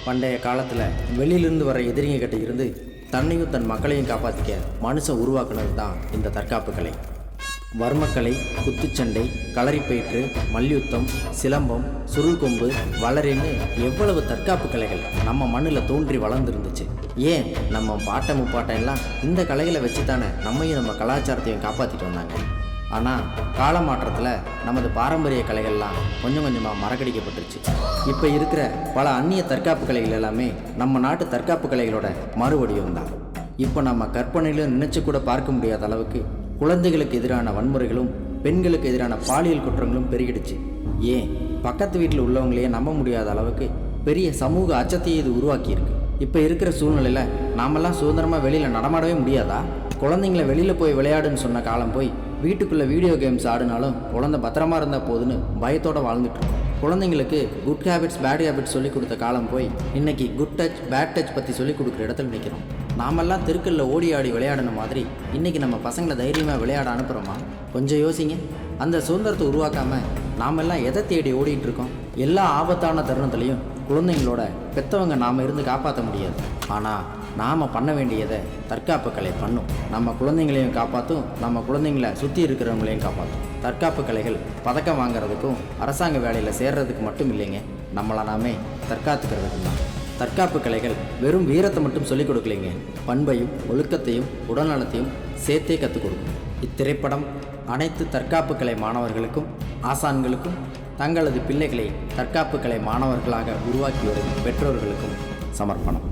பண்டைய காலத்தில் வெளியிலிருந்து வர எதிரிங்க கிட்ட இருந்து தன்னையும் தன் மக்களையும் காப்பாற்றிக்க மனுஷன் உருவாக்குனது தான் இந்த தற்காப்பு கலை. வர்மக்கலை, குத்துச்சண்டை, களரிப்பயிற்று, மல்யுத்தம், சிலம்பம், சுருள் கொம்பு, வளரின்னு எவ்வளவு தற்காப்பு கலைகள் நம்ம மண்ணில் தோன்றி வளர்ந்துருந்துச்சு. ஏன் நம்ம பாட்டை முப்பாட்டம் எல்லாம் இந்த கலைகளை வச்சு தானே நம்மையும் நம்ம கலாச்சாரத்தையும் காப்பாற்றிட்டு வந்தாங்க. ஆனால் கால மாற்றத்தில் நமது பாரம்பரிய கலைகள்லாம் கொஞ்சம் கொஞ்சமாக மறக்கடிக்கப்பட்டுருச்சு. இப்போ இருக்கிற பல அந்நிய தற்காப்பு கலைகள் எல்லாமே நம்ம நாட்டு தற்காப்பு கலைகளோட மறுவடிவம் தான். இப்போ நம்ம கற்பனையிலும் நினைச்சு கூட பார்க்க முடியாத அளவுக்கு குழந்தைகளுக்கு எதிரான வன்முறைகளும் பெண்களுக்கு எதிரான பாலியல் குற்றங்களும் பெருகிடுச்சு. ஏன் பக்கத்து வீட்டில் உள்ளவங்களையே நம்ப முடியாத அளவுக்கு பெரிய சமூக அச்சத்தையே இது உருவாக்கியிருக்கு. இப்போ இருக்கிற சூழ்நிலையில் நாமெல்லாம் சுதந்திரமாக வெளியில் நடமாடவே முடியாதா? குழந்தைங்களை வெளியில் போய் விளையாடுன்னு சொன்ன காலம் போய் வீட்டுக்குள்ளே வீடியோ கேம்ஸ் ஆடினாலும் குழந்தை பத்திரமா இருந்தால் போதுன்னு பயத்தோடு வாழ்ந்துட்டுருக்கோம். குழந்தைங்களுக்கு குட் ஹேபிட்ஸ் பேட் ஹேபிட்ஸ் சொல்லிக் கொடுத்த காலம் போய் இன்றைக்கி குட் டச் பேட் டச் பற்றி சொல்லிக் கொடுக்குற இடத்துல நிற்கிறோம். நாமெல்லாம் தெருக்களில் ஓடி ஆடி விளையாடின மாதிரி இன்றைக்கி நம்ம பசங்களை தைரியமாக விளையாட அனுப்புகிறோமா? கொஞ்சம் யோசிங்க. அந்த சுதந்திரத்தை உருவாக்காமல் நாமெல்லாம் எதை தேடி ஓடிட்டு இருக்கோம்? எல்லா ஆபத்தான தருணத்துலையும் குழந்தைங்களோட பெற்றவங்க நாம் இருந்து காப்பாற்ற முடியாது. ஆனால் நாம் பண்ண வேண்டியதை தற்காப்பு கலை பண்ணும். நம்ம குழந்தைங்களையும் காப்பாற்றும், நம்ம குழந்தைங்கள சுற்றி இருக்கிறவங்களையும் காப்பாற்றும். தற்காப்பு கலைகள் பதக்கம் வாங்கிறதுக்கும் அரசாங்க வேலையில் சேர்றதுக்கு மட்டும் இல்லைங்க, நம்மளை நாமே தற்காத்துக்கிறதுக்கு தான். தற்காப்பு கலைகள் வெறும் வீரத்தை மட்டும் சொல்லிக் கொடுக்கலைங்க, பண்பையும் ஒழுக்கத்தையும் உடல்நலத்தையும் சேர்த்தே கற்றுக் கொடுக்கும். இத்திரைப்படம் அனைத்து தற்காப்பு கலை மாணவர்களுக்கும் ஆசான்களுக்கும் தங்களது பிள்ளைகளை தற்காப்பு கலை மாணவர்களாக உருவாக்கி வரும் பெற்றோர்களுக்கும் சமர்ப்பணம்.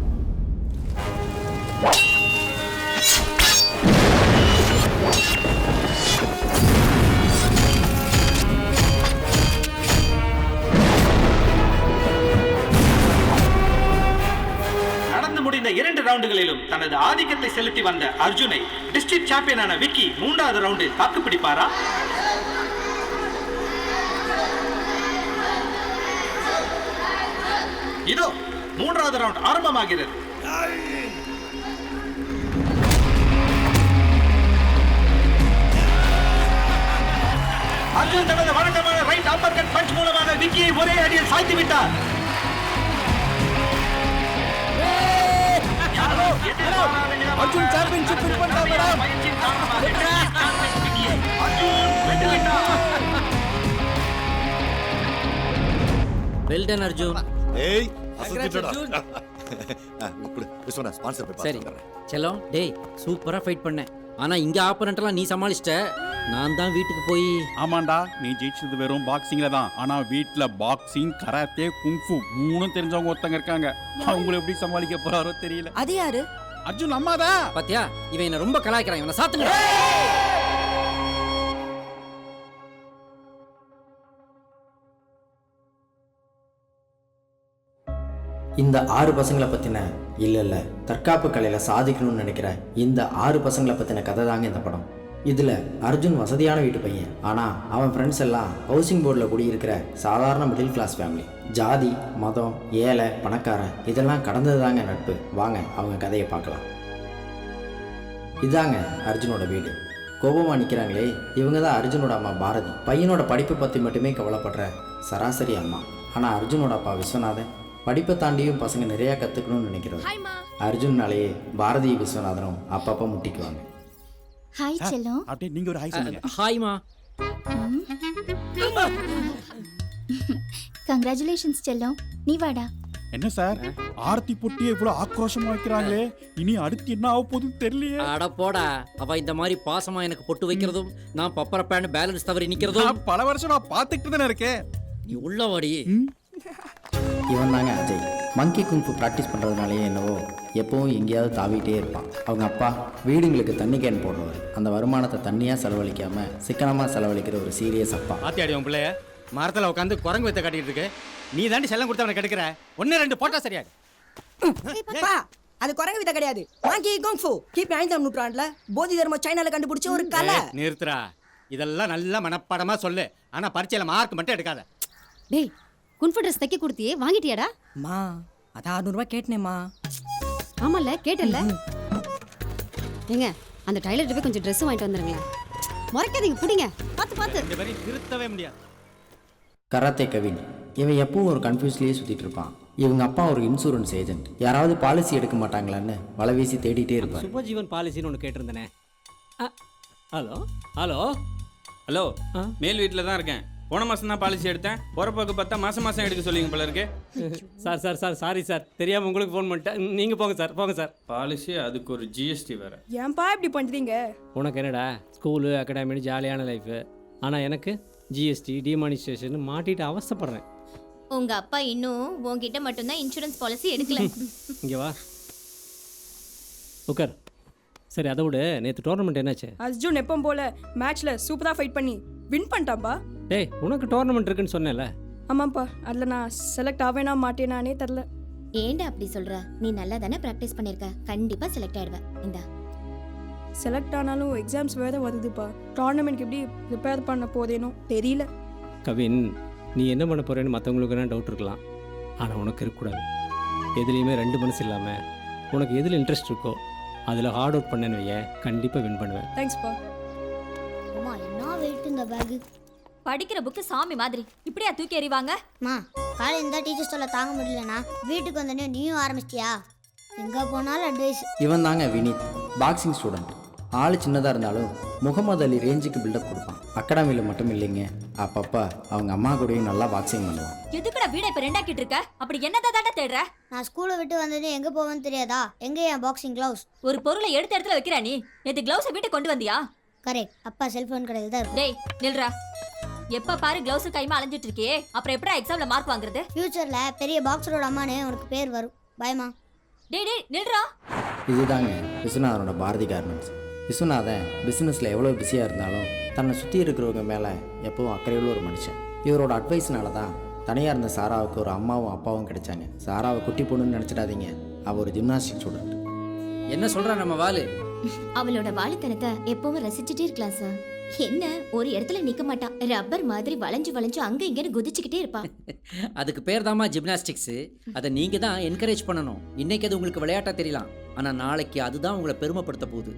முடிந்த 2 ரவுண்டுகளிலும் தனது ஆதிக்கத்தை செலுத்தி வந்த அர்ஜுனை டிஸ்ட்ரிக்ட் சாம்பியனான விக்கி 3வது ரவுண்டில் தாக்கு பிடிப்பாரா? இதோ 3வது ரவுண்ட் ஆரம்பமாகிறது. அர்ஜுன் தனது வழக்கமான ரைட் அப்பர்கட் பஞ்ச் மூலமாக விக்கியை ஒரே அடியில் சாய்த்து விட்டார். அர்ஜுன் சாம்பியன்ஷிப் வின் பண்ணிட்டாரா? Well done Arjun. ஏய் அசத்திட்டடா. குடு விஸ்வநாத் ஸ்பான்சர் பே சரி செல்லம், டேய் சூப்பரா ஃபைட் பண்ண. ஆனா இங்க ஆப்போனன்ட்லாம் நீ சமாளிச்சிட்ட. நான் தான் வீட்டுக்கு போய். ஆமாண்டா, நீ ஜெயிச்சது வெறும் பாக்ஸிங்ல தான். ஆனா வீட்ல பாக்ஸிங், கராத்தே, குங்ஃபு 3ம் தெரிஞ்சவங்க ஒருத்தங்க இருக்காங்க. அவங்கள எப்படி சமாளிக்க போறாரோ தெரியல. அது யாரு? அர்ஜுன் அம்மாதான். பாத்தியா, இவன் என்ன ரொம்ப கலாய்க்கிறான். இவனை சாத்துங்க. இந்த 6 பசங்களை பற்றின இல்லை தற்காப்பு கலையில் சாதிக்கணும்னு நினைக்கிற இந்த 6 பசங்களை பற்றின கதை தாங்க இந்த படம். இதில் அர்ஜுன் வசதியான வீட்டு பையன். ஆனால் அவன் ஃப்ரெண்ட்ஸ் எல்லாம் ஹவுசிங் போர்டில் குடியிருக்கிற சாதாரண மிடில் கிளாஸ் ஃபேமிலி. ஜாதி, மதம், ஏழை, பணக்காரன் இதெல்லாம் கடந்தது தாங்க நட்பு. வாங்க அவங்க கதையை பார்க்கலாம். இதாங்க அர்ஜுனோட வீடு. கோபமாக நிற்கிறாங்களே, இவங்க தான் அர்ஜுனோட அம்மா பாரதி. பையனோட படிப்பை பற்றி மட்டுமே கவலைப்படுற சராசரி அம்மா. ஆனால் அர்ஜுனோட அப்பா விஸ்வநாதன் படிப்பை தாண்டியும் பசங்க நிறையா கற்றுக்கணும்னு நினைக்கிறது. அர்ஜுன்னாலேயே பாரதி விஸ்வநாதனும் அப்பப்போ முட்டிக்குவாங்க. ஹாய் செல்லம். அப்படியே நீங்க ஒரு ஹாய் சொல்லுங்க. ஹாய்மா. கங்க்ராச்சுலேஷன்ஸ் செல்லம். நீ வாடா. என்ன சார் ஆர்த்தி பொட்டி இவ்வளவு ஆக்ரோஷமா வைக்கிறாங்களே, இனி அடுத்து என்ன ஆக போகுதுன்னு தெரியலையே. அட போடா, அவ இந்த மாதிரி பாசமா எனக்கு பொட்டு வைக்கிறதும் நான் பப்பரப்பான்னு பேலன்ஸ் தவறி நிக்கிறதும் பல வருஷம் நான் பார்த்துக்கிட்டு தானே இருக்கேன். நீ உள்ளவாடி. இவன் தாங்க அஜய். மங்கி குங்ஃபு ப்ராக்டிஸ் பண்ணுறதுனாலேயே என்னவோ எப்பவும் எங்கேயாவது தாவிட்டே இருப்பான். அவங்க அப்பா வீடுங்களுக்கு தண்ணி கேன் போடுறவர். அந்த வருமானத்தை தண்ணியாக செலவழிக்காமல் சிக்கனமாக செலவழிக்கிற ஒரு சீரியஸ் அப்பா. ஆத்தியாடி உன் பிள்ளைய மரத்தில் உட்காந்து குரங்கு வைத்த காட்டிட்டு இருக்கு. நீ தாண்டி செல்லம் கொடுத்து அவனை கெடுக்கிற. 1-2 போட்டா சரியாது. அது குரங்கு வித்த கிடையாது. மங்கி குங்ஃபு கிபி 5ஆம் நூற்றாண்டுல போதி தர்மம் சைனால கண்டுபிடிச்ச ஒரு கலை. நிறுத்துறா. இதெல்லாம் நல்ல மனப்பாடமா சொல்லு. ஆனா பரீட்சையில மார்க் மட்டும் எடுக்காத. டேய், குன்ஃபு ட்ரெஸ் தைக்க கொடுத்தியே வாங்கிட்டியாடா? மா அது 600 ரூபாய் கேட்டனேம்மா. ஆமால கேட்டல. ஏங்க அந்த டைலர்ட்ட போய் கொஞ்சம் ட்ரெஸ் வாங்கிட்டு வந்துருங்களேன். முறைக்காதீங்க, புடிங்க. பாத்து இந்த மாதிரி திருத்தவே முடியாது. கராத்தே கவின். இவன் எப்பவும் ஒரு கன்ஃபியூஸ்லேயே சுற்றிட்டு இருப்பான். இவங்க அப்பா ஒரு இன்சூரன்ஸ் ஏஜென்ட். யாராவது பாலிசி எடுக்க மாட்டாங்களான்னு வலை வீசி தேடிட்டே இருப்பார். சுபஜீவன் பாலிசின்னு ஒன்று கேட்டிருந்தேனே. ஹலோ ஹலோ ஹலோ, மேல் வீட்டில் தான் இருக்கேன். போன மாதம் தான் பாலிசி எடுத்தேன். போகிறப்போக்கு பார்த்தா மாதம் மாதம் எடுக்க சொல்லிங்க போல இருக்கு. சார் சாரி சார், தெரியாமல் உங்களுக்கு ஃபோன் பண்ணிட்டேன். நீங்கள் போங்க சார். பாலிசி அதுக்கு ஒரு ஜிஎஸ்டி வேறு. ஏன்பா இப்படி பண்ணுறீங்க? உனக்கு என்னடா ஸ்கூலு அகாடமின்னு ஜாலியான லைஃபு, ஆனால் எனக்கு ஜிஎஸ்டி டிமானிஸ்ட்ரேஷன் மாட்டிட்டு அவஸ்தைப்படுறேன். உங்க அப்பா இன்னும் உன்கிட்ட மட்டும்தான் இன்சூரன்ஸ் பாலிசி எடுக்கல. இங்கே வா உட்கார். சரி, அதை விட நேற்று டோர்னமெண்ட் என்னாச்சு? அர்ஜுன் எப்பவும் போல மேட்ச்ல சூப்பரா ஃபைட் பண்ணி வின் பண்ணிட்டான்பா. டேய், உனக்கு டோர்னமெண்ட் இருக்குன்னு சொன்னேன்ல. ஆமாப்பா, அதில் நான் செலக்ட் ஆவேனா மாட்டேனானே தெரில. ஏன்டா அப்படி சொல்ற? நீ நல்லா தானே ப்ராக்டிஸ் பண்ணிருக்க, கண்டிப்பா செலக்ட் ஆயிடுவ. இந்தா. செலக்ட் ஆனாலும் எக்ஸாம்ஸ் வேற வருதுப்பா. டோர்னமெண்ட்க்கு எப்படி ப்ரிப்பேர் பண்ண போதேனோ தெரியல. கவின், நீ என்ன பண்ண போறேன்னு மற்றவங்களுக்கு என்ன டவுட் இருக்கலாம், ஆனால் உனக்கு இருக்கக்கூடாது. எதுலேயுமே ரெண்டு மனசு இல்லாமல் உனக்கு எதில் இன்ட்ரெஸ்ட் இருக்கோ அதில் ஹார்ட் ஒர்க் பண்ணேன்னு வைய, கண்டிப்பாக வின் பண்ணுவேன். தேங்க்ஸ்ப்பா. அம்மா, என்ன வெயிட் இந்த பேக்? படிக்கிற புக்கு சாமி மாதிரி இப்படியா தூக்கி எறிவாங்க? மா, காலையில் தான் டீச்சர் சொல்ல தாங்க முடியலண்ணா, வீட்டுக்கு வந்தோடனே நீயும் ஆரம்பிச்சிட்டியா? எங்கே போனாலும் அட்வைஸ். இவன் தாங்க வினீத், பாக்ஸிங் ஸ்டூடெண்ட். ஆள் சின்னதாக இருந்தாலும் முகமது அலி ரேஞ்சுக்கு பில்டப் கொடுப்பான். அகாடமியில் மட்டும் இல்லைங்க, அப்பப்போ அவங்க அம்மா கூடயும் நல்லா பாக்ஸிங் பண்ணுவான். எதுக்குடா வீட இப்ப ரெண்டாக்கிட்டு இருக்க? அப்படி என்னதான் தாண்டா தேடுற? நான் ஸ்கூலை விட்டு வந்தோடனே எங்கே போவேன்னு தெரியாதா? எங்கே என் பாக்ஸிங் க்ளவுஸ்? ஒரு பொருளை எடுத்த இடத்துல வைக்கிறா நீ. நேத்து கிளவுஸை வீட்டுக்கு கொண்டு வந்தியா? கரெக்ட், அப்பா செல்ஃபோன் கடையில் தான் இருக்கும். டேய் நில்றா. எப்ப பாரு கிளவுஸ் கைமா அலைஞ்சிட்டு இருக்கியே, அப்புறம் எப்படா எக்ஸாம்ல மார்க் வாங்குறது? ஃபியூச்சரில் பெரிய பாக்ஸரோட அம்மானே உனக்கு பேர் வரும். பயமா? டேய் நில்றா. இதுதாங்க விஸ்வநாதனோட பாரதி கார்மெண்ட்ஸ். விஸ்வநாதன் பிஸ்னஸில் எவ்வளோ பிஸியாக இருந்தாலும் தன்னை சுற்றி இருக்கிறவங்க மேலே எப்பவும் அக்கறையுள்ள ஒரு மனுஷன். இவரோட அட்வைஸ்னால தான் தனியாக இருந்த சாராவுக்கு ஒரு அம்மாவும் அப்பாவும் கிடைச்சாங்க. சாராவை குட்டி பொண்ணுன்னு நினச்சிடாதீங்க, அவள் ஒரு ஜிம்னாஸ்டிக் ஸ்டூடெண்ட். என்ன சொல்கிறா நம்ம வாலு? அவளோட வாலித்தனத்தை எப்பவும் ரசிச்சுட்டே இருக்கலாம் சார். என்ன ஒரு இடத்துல நிக்க மாட்டான், ரப்பர் மாதிரி வளைஞ்சு அங்க இங்கன்னு குதிச்சுக்கிட்டே இருப்பான். அதுக்கு பேர் தாமா ஜிம்னாஸ்டிக்ஸு. அதை நீங்கள் தான் என்கரேஜ் பண்ணணும். இன்னைக்கு அது உங்களுக்கு விளையாட்டாக தெரியலாம், ஆனால் நாளைக்கு அதுதான் உங்களை பெருமைப்படுத்த போகுது.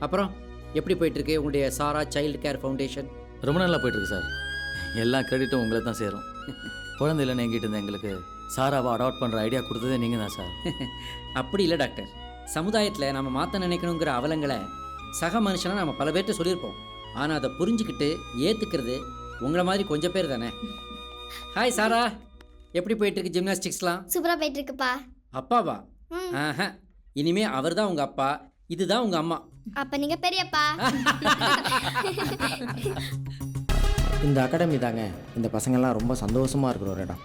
அப்புறம் எப்படி போயிட்டுருக்கு உங்களுடைய சாரா சைல்டு கேர் ஃபவுண்டேஷன்? ரொம்ப நல்லா போயிட்டுருக்கு சார். எல்லா கிரெடிட்டும் உங்களுக்கு தான் சேரும். குழந்தை இல்லைன்னு எங்கிட்ட இருந்த எங்களுக்கு சாராவை அடாப்ட் பண்ணுற ஐடியா கொடுத்ததே நீங்கள் தான் சார். அப்படி இல்லை டாக்டர், சமுதாயத்தில் நம்ம மாற்ற நினைக்கணுங்கிற அவலங்களை சக மனுஷனாக நம்ம பல பேர்கிட்ட சொல்லியிருப்போம். ஆனால் அதை புரிஞ்சுக்கிட்டு ஏற்றுக்கிறது உங்களை மாதிரி கொஞ்சம் பேர் தானே. ஹாய் சாரா, எப்படி போயிட்டுருக்கு ஜிம்னாஸ்டிக்ஸ்லாம்? சூப்பராக போயிட்டு இருக்குப்பா. அப்பாவா? ஆஹா, இனிமே அவர் தான் உங்கள் அப்பா, இதுதான் உங்கள் அம்மா. அப்போ நீங்கள் பெரியப்பா. இந்த அகாடமி தாங்க இந்த பசங்கள்லாம் ரொம்ப சந்தோஷமாக இருக்கிற ஒரு இடம்.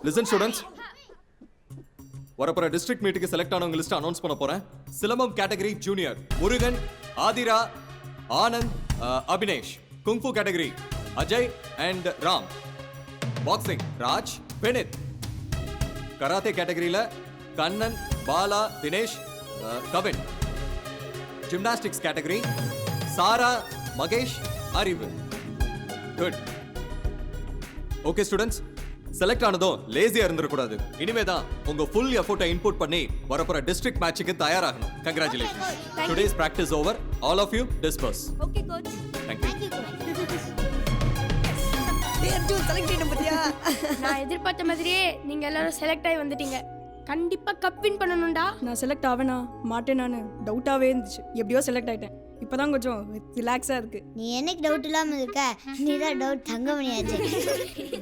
லிசன் ஸ்டூடெண்ட்ஸ், வரப்போற டிஸ்ட்ரிக்ட் மீட்டுக்கு செலக்ட் ஆனவங்க லிஸ்ட் அனௌன்ஸ் பண்ண போறேன். Silambam category junior Murugan, Aadhira, Anand, Abhinesh. Kung fu category Ajay and Ram. Boxing Raj, Vineeth. Karate கேட்டகரியில Kannan, Bala, Dinesh, Kavin. Gymnastics category Sara, Mahesh, Arivu. Good. Okay students, select ஆனதும் லேசியா இருந்துடக்கூடாது. இனிமே தான் உங்க ஃபுல் எஃபோர்ட்டை இன்புட் பண்ணி வரப்போற டிஸ்ட்ரிக்ட் மேட்சுக்கு தயாராகணும். Congratulations. Today's practice over. All of you disperse. Okay coach. Thank you. Arjun select ஆயிட்ட பத்தியா? நான் எதிர்பார்த்த மாதிரியே நீங்க எல்லாரும் செலக்ட் ஆகி வந்துட்டீங்க. கண்டிப்பா கப் வின் பண்ணணும்டா. நான் செலக்ட் ஆவேனா மாட்டேனான்னு டவுட்டாவே இருந்துச்சு. எப்படியோ செலக்ட் ஆயிட்டேன். இப்போதான் கொஞ்சம் ரிலாக்ஸாக இருக்கு. நீ என்னைக்கு டவுட் இல்லாமல் இருக்க? நீ தான் டவுட் தங்கமணியாச்சு.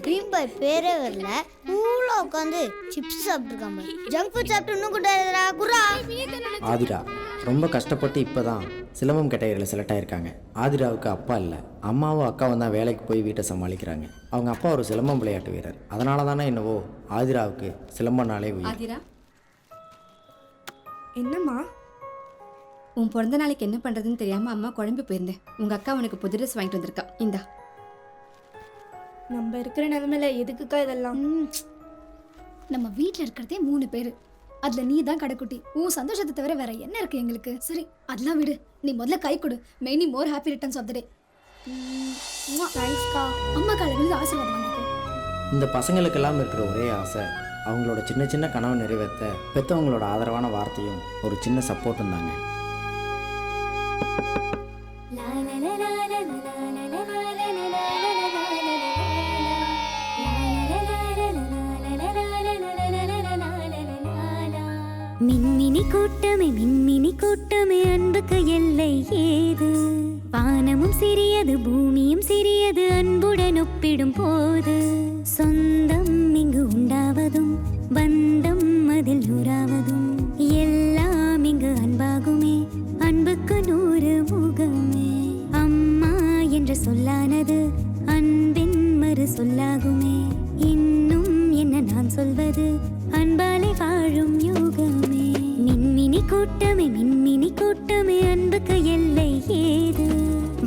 ட்ரீம் பாய் பேரே வரல, கூலாக உட்காந்து சிப்ஸ் சாப்பிட்டுருக்காம. ஜங்க் ஃபுட் சாப்பிட்டு இன்னும் கூட்டாதுடா குரா. ஆதிரா ரொம்ப கஷ்டப்பட்டு இப்போ தான் சிலம்பம் கேட்டகரியில் செலக்ட் ஆகியிருக்காங்க. ஆதிராவுக்கு அப்பா இல்லை, அம்மாவும் அக்காவும் தான் வேலைக்கு போய் வீட்டை சமாளிக்கிறாங்க. அவங்க அப்பா ஒரு சிலம்பம் விளையாட்டு வீரர். அதனால தானே என்னவோ ஆதிராவுக்கு சிலம்பனாலே உயிர். ஆதிரா, என்னம்மா? உன் பிறந்த நாளைக்கு என்ன பண்ணுறதுன்னு தெரியாமல் அம்மா குழம்பு போயிருந்தேன். உங்கள் அக்கா உனக்கு புது ட்ரெஸ் வாங்கிட்டு வந்திருக்கா, இந்தா. நம்ம இருக்கிற நிலைமையில எதுக்குக்கா இதெல்லாம்? நம்ம வீட்டில் இருக்கிறதே 3 பேர், அதில் நீ தான் கடைக்குட்டி. உன் சந்தோஷத்தை தவிர வேற என்ன இருக்கு எங்களுக்கு? சரி அதெல்லாம் விடு, நீ முதல்ல கை கொடு. Many more happy returns of the day. தேங்க்ஸ்க்கா. அம்மா காலையில் ஆசீர்வாதம் வாங்கிக்கோ. இந்த பசங்களுக்கெல்லாம் இருக்கிற ஒரே ஆசை அவங்களோட சின்ன சின்ன கனவை நிறைவேற்ற பெற்றவங்களோட ஆதரவான வார்த்தையும் ஒரு சின்ன சப்போர்ட்டும் தாங்க. மின்மினி கூட்டமே அன்புக்கு எல்லை ஏது? வானமும் சிறியது பூமியும் சிறியது அன்புடன் ஒப்பிடும் போது. சொந்தம் இங்கு உண்டாவதும் பந்தம் அதில் நூறாவதும் எல்லாம் இங்கு அன்பாகுமே, அன்புக்கு 100 முகமே. அம்மா என்ற சொல்லானது அன்பின் மறு சொல்லாகுமே. இன்னும் என்ன நான் சொல்வது, அன்பாலே வாழும் யோகமே. மின்மினி கூட்டமே அன்புக்கு எல்லை ஏது?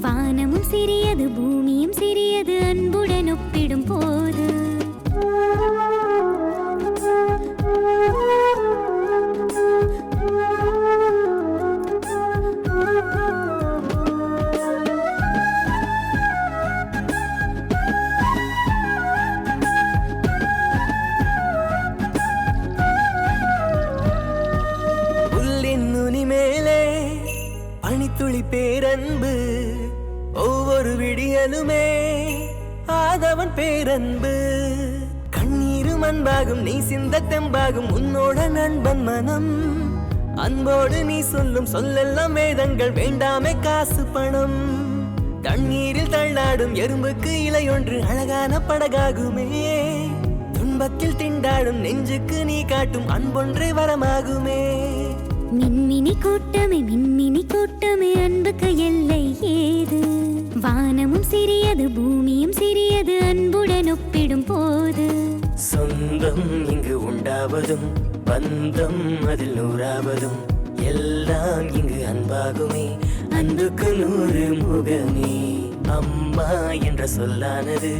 வானமும் சிறியது பூமியும் சிறியது அன்புடன் ஒப்பிடும் போது. துளி பேரன்பு ஒவ்வொரு விடியலுமே ஆதவன் பேரன்பு. கண்ணீரும் அன்பாகும் நீ சிந்த தெம்பாகும் உன்னோட நண்பன் மனம். அன்போடு நீ சொல்லும் சொல்லெல்லாம் வேதங்கள் வேண்டாமே காசு பணம். தண்ணீரில் தள்ளாடும் எறும்புக்கு இலையொன்று அழகான படகாகுமே. துன்பத்தில் திண்டாடும் நெஞ்சுக்கு நீ காட்டும் அன்பொன்றே வரமாகுமே. மின்மினி கூட்டமே அன்புக்கு எல்லை ஏது? வானமும் சிறியது பூமியும் சிறியது அன்புடன் ஒப்பிடும் போது. சொந்தம் இங்கு உண்டாவதும் பந்தம் அதில் நூறாவதும் எல்லாம் இங்கு அன்பாகுமே, அன்புக்கு 100 முகமே. அம்மா என்ற சொல்லானது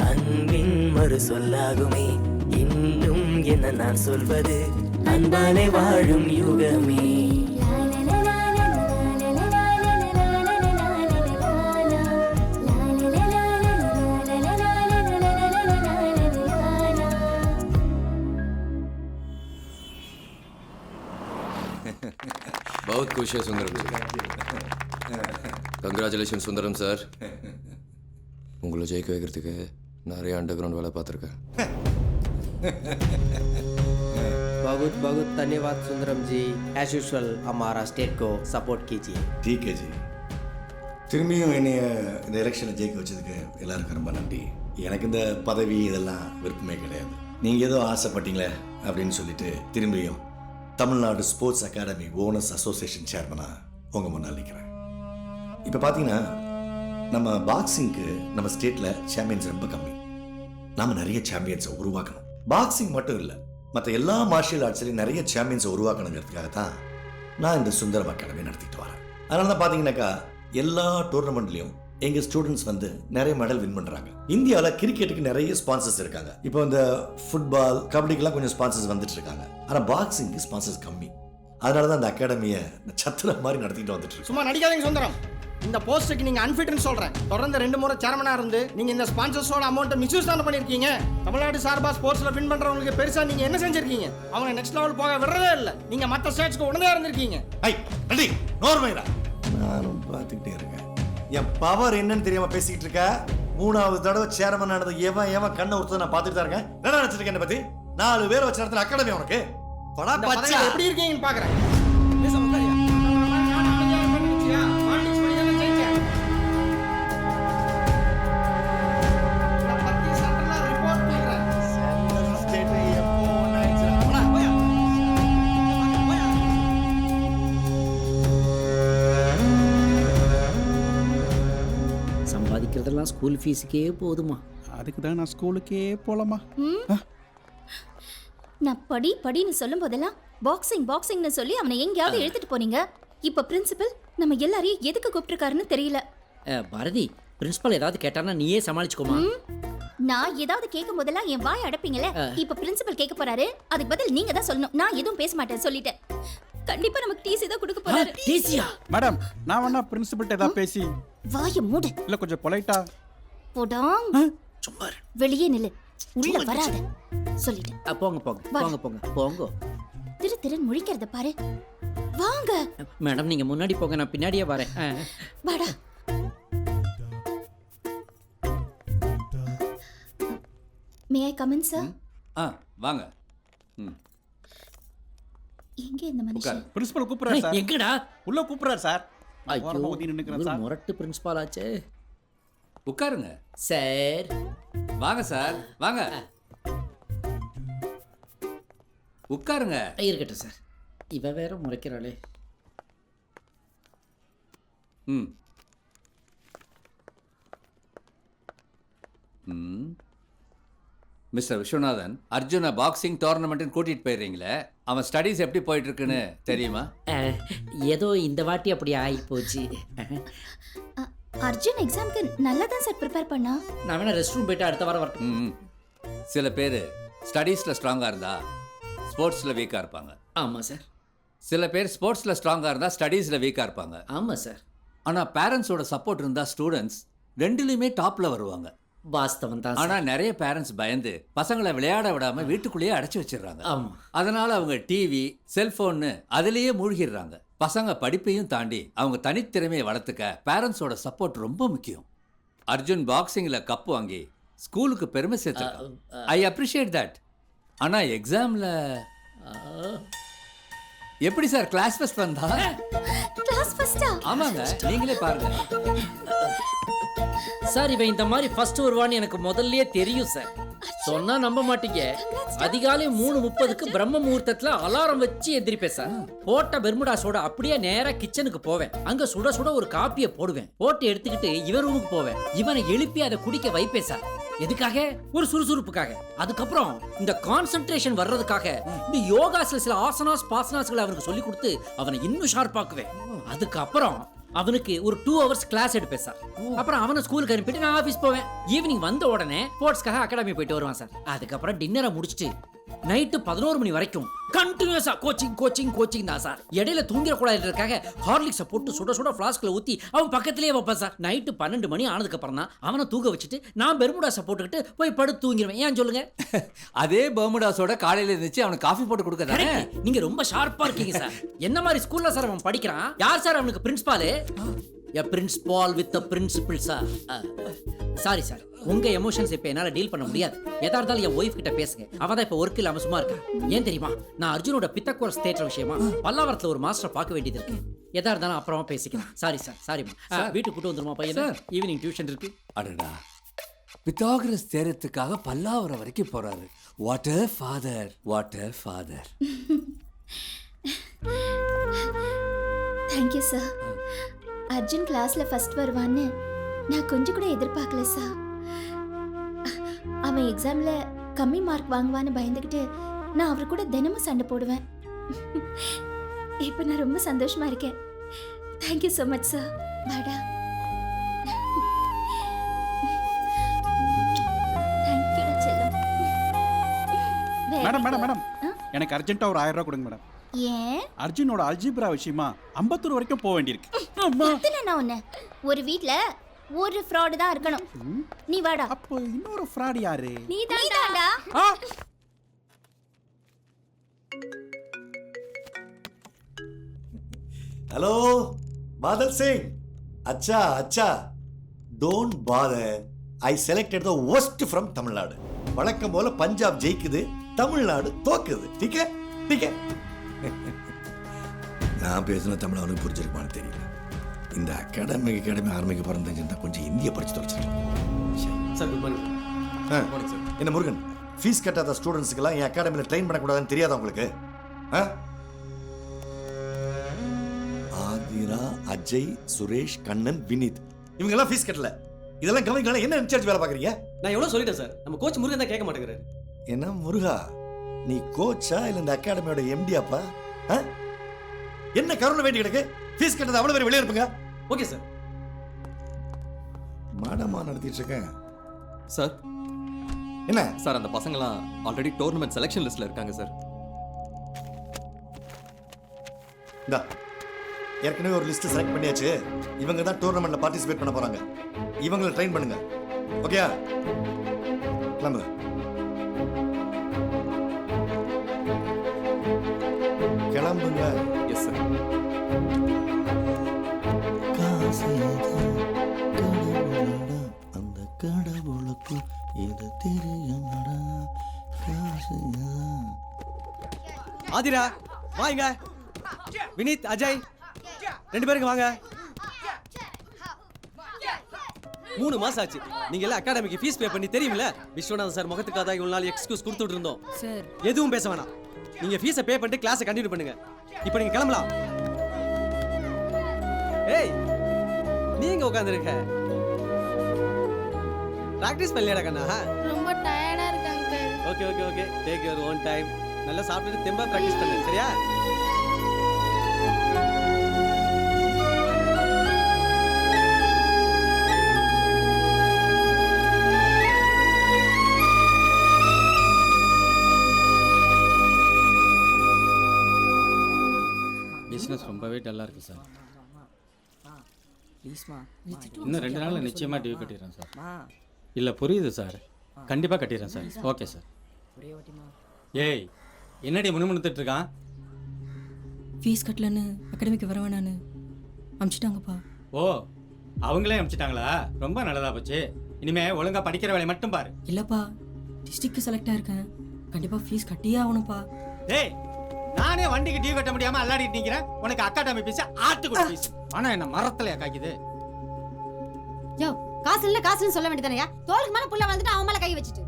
அன்பின் மறு சொல்லாகுமே. இன்னும் என்ன நான் சொல்வது, அன்பாலே வாழும் யுகமே. बहुत खुश है सुंदरम जी. Congratulation Sundaram sir. உங்களை ஜெயிக்க வைக்கிறதுக்கு நிறைய அண்டர் கிரவுண்ட் வேலை பார்த்துருக்கேன். बहुत बहुत धन्यवाद सुंदरम जी. एज यूजुअल हमारा स्टेट को सपोर्ट कीजिए. ठीक है जी. திரும்பியும் என்னைய இந்த எலெக்ஷனில் ஜெயிக்க வச்சதுக்கு எல்லாருக்கும் ரொம்ப நன்றி. எனக்கு இந்த பதவி இதெல்லாம் விருப்பமே கிடையாது. நீங்கள் ஏதோ ஆசைப்பட்டீங்களே அப்படின்னு சொல்லிட்டு திரும்பியும் Tamil Nadu sports academy owners association சேர்மனாக உங்கள் முன்னால் நிற்கிறேன். இப்போ பார்த்தீங்கன்னா நம்ம பாக்ஸிங்க்கு நம்ம ஸ்டேட்டில் சாம்பியன்ஸ் ரொம்ப கம்மி. நாம் நிறைய சாம்பியன்ஸை உருவாக்கணும். பாக்ஸிங் மட்டும் இல்லை, மற்ற எல்லா மார்ஷியல் ஆர்ட்ஸ்லையும் நிறைய சாம்பியன்ஸை உருவாக்கணுங்கிறதுக்காக தான் நான் இந்த சுந்தரம் அகாடமி நடத்திட்டு வரேன். அதனால தான் பார்த்தீங்கன்னாக்கா எல்லா டோர்னமெண்ட்லையும் எங்கள் ஸ்டூடெண்ட்ஸ் வந்து நிறைய மெடல் வின் பண்ணுறாங்க. இந்தியாவில் கிரிக்கெட்டுக்கு நிறைய ஸ்பான்சர்ஸ் இருக்காங்க. இப்போ இந்த ஃபுட்பால் கபடிக்கெல்லாம் கொஞ்சம் ஸ்பான்சர்ஸ் வந்துட்டு இருக்காங்க. ஆனால் பாக்ஸிங்க்கு ஸ்பான்சர்ஸ் கம்மி. அதனால தான் அந்த அகாடமியை சத்திர மாதிரி நடத்திட்டு வந்துட்டு இருக்கு. சும்மா நடிக்காதீங்க சுந்தரம். இந்த போஸ்ட்டுக்கு நீங்க அன்ஃபிட்னு சொல்றேன். தொடர்ந்து 2 முறை சேர்மனா இருந்து நீங்க இந்த ஸ்பான்சர்ஸோட அமௌண்ட்டை மிஸ்யூஸ் தானே பண்ணிருக்கீங்க. தமிழ்நாடு சார்பா ஸ்போர்ட்ஸ்ல வின் பண்றவங்களுக்கு பெருசா நீங்க என்ன செஞ்சிருக்கீங்க? அவங்க நெக்ஸ்ட் லெவல் போக விடுறதே இல்ல. நீங்க மத்த ஸ்டேட்ஸ்க்கு உடனே இருந்திருக்கீங்க. நன்றி நோர்மைரா. நானும் பார்த்துக்கிட்டே இருக்கேன். என் பவர் என்னன்னு தெரியாம பேசிக்கிட்டு இருக்க. 3வது தடவை சேர்மன் ஆனது எவன் கண்ணை உறுத்த நான் பார்த்துட்டு தான் இருக்கேன். என்ன நினைச்சிருக்கேன் என்ன பத்தி? 4 பேரை வச்சு நடத்துற அகாடமி உனக்கு படா பச்சா எப்படி இருக்கீங்கன்னு பாக்குறேன். சம்பாதிக்கிறதெல்லாம் ஸ்கூல் ஃபீஸுக்கே போதுமா? அதுக்கு தான் நான் ஸ்கூலுக்கே போகலாமா? நான் படின்னு சொல்லும் போதெல்லாம் பாக்ஸிங்னு சொல்லி அவனை எங்கேயாவது எடுத்துட்டு போனீங்க. இப்போ பிரின்சிபல் நம்ம எல்லாரையும் எதுக்கு கூப்பிட்டுருக்காருன்னு தெரியல. பாரதி, பிரின்சிபல் ஏதாவது கேட்டானா நீயே சமாளிச்சுக்கோமா. நான் ஏதாவது கேட்கும் போதெல்லாம் என் வாய் அடைப்பீங்களே. இப்போ பிரின்சிபல் கேட்க போறாரு, அதுக்கு பதில் நீங்க தான் சொல்லணும். நான் எதுவும் பேச மாட்டேன் சொல்லிட்டேன். கண்டிப்பா நமக்கு டிசி தான் கொடுக்க போறாரு. டிசியா? மேடம், நான் வேணா பிரின்சிபல்ட்ட ஏதாவது பேசி. வாயை மூடு. இல்ல கொஞ்சம் பொலைட்டா போடாங். வெளியே நில்லு. உள்ள வராத சொல்லிட்டேன். போங்க போங்க போங்க போங்க போங்க. திரு திருன்னு முழிக்கிறத பாரு. வாங்க மேடம் நீங்க முன்னாடி போங்க, நான் பின்னாடியே வரேன். வாடா. மே ஐ கம் இன் சார்? வாங்க. எங்க இந்த மனுஷன்? பிரின்சிபல் கூப்பிடுறாரு சார். எங்கடா? உள்ள கூப்பிடுறாரு சார். ஐயோ, ஓதி நின்னுக்கிறேன் சார். முரட்டு பிரின்சிபால் ஆச்சே. உட்காருங்க சார். வாங்க சார் வாங்க உட்காருங்க. இருக்கட்டும் சார். இவ வேற முறைக்கிறாளே. ம் ம் மிஸ்டர் விஸ்வநாதன், அர்ஜுனை பாக்ஸிங் டோர்னமெண்ட்னு கூட்டிட்டு போயிடுறீங்களே, அவன் ஸ்டடீஸ் எப்படி போயிட்டு இருக்குன்னு தெரியுமா? ஏதோ இந்த வாட்டி அப்படி ஆகி போச்சு. அர்ஜுன் எக்ஸாம்க்கு நல்லா தான் சார் ப்ரிப்பேர் பண்ணா. நான் வேணா ரெஸ்ட் ரூம் போயிட்டு அடுத்த வாரம் வரேன். சில பேர் ஸ்டடீஸில் ஸ்ட்ராங்காக இருந்தா ஸ்போர்ட்ஸில் வீக்காக இருப்பாங்க. ஆமாம் சார். சில பேர் ஸ்போர்ட்ஸில் ஸ்ட்ராங்காக இருந்தால் ஸ்டடீஸில் வீக்காக இருப்பாங்க. ஆமாம் சார். ஆனால் பேரண்ட்ஸோட சப்போர்ட் இருந்தால் ஸ்டூடெண்ட்ஸ் ரெண்டுலேயுமே டாப்பில் வருவாங்க. வாஸ்தவம் தான். ஆனால் நிறைய பேரண்ட்ஸ் பயந்து பசங்களை விளையாட விடாமல் வீட்டுக்குள்ளேயே அடைச்சி வச்சிடுறாங்க. அதனால அவங்க டிவி செல்ஃபோன்னு அதுலேயே மூழ்கிடுறாங்க. பசங்க படிப்பையும் தாண்டி அவங்க தனித்திறமையை வளர்த்துக்க பேரண்ட்ஸோட சப்போர்ட் ரொம்ப முக்கியம். அர்ஜுன் பாக்ஸிங்கில் கப் வாங்கி ஸ்கூலுக்கு பெருமை சேர்த்துருக்கான். I appreciate that. ஆனால் எக்ஸாமில் எப்படி சார் கிளாஸ் ஃபர்ஸ்ட் வந்தா? கிளாஸ் ஃபர்ஸ்டா? ஆமாங்க, நீங்களே பாருங்க சார். இவன் இந்த மாதிரி ஃபர்ஸ்ட் வருவான்னு எனக்கு முதல்லயே தெரியும் சார். சொன்னா நம்ப மாட்டீங்க. அதிகாலை 3:30க்கு பிரம்ம முகூர்த்தத்துல அலாரம் வச்சு எந்திரிப்பேன் சார். போட்ட பெர்முடாஸோட அப்படியே நேரா கிச்சனுக்கு போவேன். அங்க சுட சுட ஒரு காப்பியை போடுவேன். போட்டு எடுத்துக்கிட்டு இவன் ரூமுக்கு போவேன். இவனை எழுப்பி அதை குடிக்க வைப்பேன் சார். எதுக்காக? ஒரு சுறுசுறுப்புக்காக. அதுக்கப்புறம் இந்த கான்சென்ட்ரேஷன் வர்றதுக்காக இந்த யோகாஸ்ல சில ஆசனாஸ் பாசனாஸ்களை அவனுக்கு சொல்லி கொடுத்து அவனை இன்னும் ஷார்ப்பாக்குவேன். அதுக்கப்புறம் அவனுக்கு ஒரு 2 hours கிளாஸ் எடுப்பேன் சார். அப்புறம் அவனை ஸ்கூலுக்கு அனுப்பிட்டு நான் ஆஃபீஸ் போவேன். ஈவினிங் வந்த உடனே ஸ்போர்ட்ஸ்க்காக அகாடமி போயிட்டு வருவான் சார். அதுக்கப்புறம் டின்னரை முடிச்சுட்டு நைட்டு 11 மணி வரைக்கும் கண்டினியூஸா கோச்சிங் தான் சார். இடையில தூங்கிடக்கூடாதுக்காக ஹார்லிக்ஸை போட்டு சுட சுட ஃப்ளாஸ்க்ல ஊற்றி அவன் பக்கத்திலேயே வைப்பேன் சார். நைட்டு 12 மணி ஆனதுக்கு அப்புறம் தான் அவனை தூங்க வச்சுட்டு நான் பெர்முடாஸை போட்டுக்கிட்டு போய் படுத்து தூங்கிடுவேன். ஏன் சொல்லுங்க? அதே பெர்முடாஸோட காலையில இருந்துச்சு அவனுக்கு காஃபி போட்டு கொடுக்கறதே. நீங்க ரொம்ப ஷார்ப்பா இருக்கீங்க சார். என்ன மாதிரி ஸ்கூல்ல சார் அவன் படிக்கிறான்? யார் சார் அவனுக்கு principal? A principal with a principal sir. Sorry sir, உங்க எமோஷன்ஸ் இப்ப என்னால டீல் பண்ண முடியாது. எதா இருந்தாலும் என் ஒய்ஃப் கிட்ட பேசுங்க. அவ தான் இப்ப ஒர்க் இல்லாம சும்மா இருக்கா. ஏன் தெரியுமா? நான் அர்ஜுனோட பித்தக்கோரஸ் தேட்டர் விஷயமா பல்லாவரத்துல ஒரு மாஸ்டர் பார்க்க வேண்டியது இருக்கு. எதா இருந்தாலும் அப்புறமா பேசிக்கலாம். சாரி சார், சாரிமா. வீட்டுக்கு கூட்டு வந்துருமா பையன்? ஈவினிங் டியூஷன் இருக்கு. அடடா, பித்தாகரஸ் தேரத்துக்காக பல்லாவரம் வரைக்கும் போறாரு. What a father, what a father. Thank you sir. Arjun கிளாஸ்ல ஃபர்ஸ்ட் வருவான்னு நான் கொஞ்சம் கூட எதிர்பார்க்கல சார். அவன் எக்ஸாம்ல கம்மி மார்க் வாங்குவான்னு பயந்துக்கிட்டு நான் அவர் கூட தினமும் சண்டை போடுவேன். இப்போ நான் ரொம்ப சந்தோஷமா இருக்கேன். Thank you so much sir. பாடா. மேடம் எனக்கு அர்ஜென்ட்டா ஒரு 1000 ரூபாய் கொடுங்க மேடம். ஏன்? அர்ஜுனோட அல்ஜிப்ரா விஷயமா அம்பத்தூர் வரைக்கும் போக வேண்டியிருக்கு. நான் ஒண்ணு, ஒரு வீட்ல ஒரு ஃப்ராட் தான் இருக்கணும். நீ வாடா. அப்போ இன்னொரு ஃப்ராட் யாரு? நீ தான்டா. ஹலோ பாதல் சிங். அச்சா don't father. I selected the worst from Tamil Nadu. வழக்கம் போல பஞ்சாப் ஜெயிக்குது, தமிழ்நாடு தோக்குது. டீக்கே. நான் பேசின தமிழ் அவனுக்கு புரிஞ்சிருக்குமான்னு தெரியல. இந்த அகாடமி ஆரம்பிக்க பிறந்தா கொஞ்சம் இந்திய படிச்சு தொலைச்சிருக்கோம் சார். Good morning sir. என்ன முருகன், ஃபீஸ் கட்டாத ஸ்டூடெண்ட்ஸுக்கெல்லாம் என் அகாடமியில் ட்ரெயின் பண்ணக்கூடாதுன்னு தெரியாதா உங்களுக்கு? ஆதிரா, அஜய், சுரேஷ், கண்ணன், வினீத் இவங்கெல்லாம் ஃபீஸ் கட்டல. இதெல்லாம் கவனிக்கலாம். என்ன இன்சார்ஜ் வேலை பார்க்குறீங்க? நான் எவ்வளோ சொல்லிட்டேன் சார். நம்ம கோச் முருகன் தான் கேட்க மாட்டேங்கிறாரு. என்ன முருகா, நீ கோச்சா இல்லை இந்த அகாடமியோட எம்டியாப்பா? என்ன கருணை வேண்டி கிடக்கு? ஃபீஸ் கட்டது அவ்வளோ பேர் வெளியே இருப்புங்க. Okay sir. மாடமா நடத்திட்டு இருக்கேன் சார். என்ன சார், அந்த பசங்களாம் ஆல்ரெடி டோர்னமெண்ட் செலெக்ஷன் லிஸ்ட்ல இருக்காங்க சார். இந்தா, ஏற்கனவே ஒரு லிஸ்ட் செலக்ட் பண்ணியாச்சு. இவங்க தான் டோர்னமெண்ட்ல பார்ட்டிசிபேட் பண்ண போறாங்க. இவங்களை ட்ரெயின் பண்ணுங்க. ஓகேயா? கிளம்புங்க. பண்ணுவீங்களா? Yes sir. காசு கடவுளடா, அந்த கடவுளுக்கு இது தெரியும்டா. காசு ஆதிரா வாங்க. வினீத், அஜய் 2 பேருக்கு வாங்க. 3 மாசம் ஆச்சு. நீங்க எல்லாம் அகாடமிக்கு ஃபீஸ் பே பண்ணி தெரியுமில்ல? விஸ்வநாதன் சார் முகத்துக்காக இவ்வளவு நாள் எக்ஸ்கியூஸ் கொடுத்துட்டு இருந்தோம் சார். எதுவும் பேச வேணாம். நீங்க ஃபீஸை பே பண்ணிட்டு கிளாஸை கண்டினியூ பண்ணுங்க. இப்போ நீங்க கிளம்பலாம். ஏய், நீங்க உட்காந்துருக்க. பிராக்டிஸ் பண்ணலையாடா கண்ணா? ரொம்ப டயர்டா இருக்கு uncle. Okay okay okay, take your own time. நல்லா சாப்பிட்டுட்டு தெம்பா பிராக்டிஸ் பண்ணு, சரியா? பிஸ்னஸ் ரொம்பவே டல்லாக இருக்குது சார். இன்னும் 2 நாளில் நிச்சயமாக டியூ கட்டிடுறேன் சார். இல்லை புரியுது சார், கண்டிப்பாக கட்டிடுறேன் சார். Okay sir. ஏய், என்னடி முணுமுணுத்துட்டு இருக்கான்? ஃபீஸ் கட்டலன்னு அகாடமிக்கு வர வேணான்னு அனுப்பிச்சிட்டாங்கப்பா. ஓ, அவங்களே அனுப்பிச்சிட்டாங்களா? ரொம்ப நல்லதா போச்சு. இனிமே ஒழுங்கா படிக்கிற வேலையை மட்டும் பாரு. இல்லைப்பா, டிஸ்ட்ரிக்ட் செலக்ட் ஆயிருக்கேன். கண்டிப்பாக ஃபீஸ் கட்டியே ஆகணும்ப்பா. ஏய், நானே வண்டிக்கு டியூ கட்ட முடியாம அல்லாடிட்டு நிக்கிறேன். உனக்கு அகாடமி பீஸ் ஆட்டுக்குடி பீஸ். ஆனா என்ன மரத்துல காய்க்குது? யோ, காசு இல்ல காசுன்னு சொல்ல வேண்டியதானயா? தோளுக்கு மேல புள்ள வந்துட்டு அவன் மேல கை வச்சிட்டு.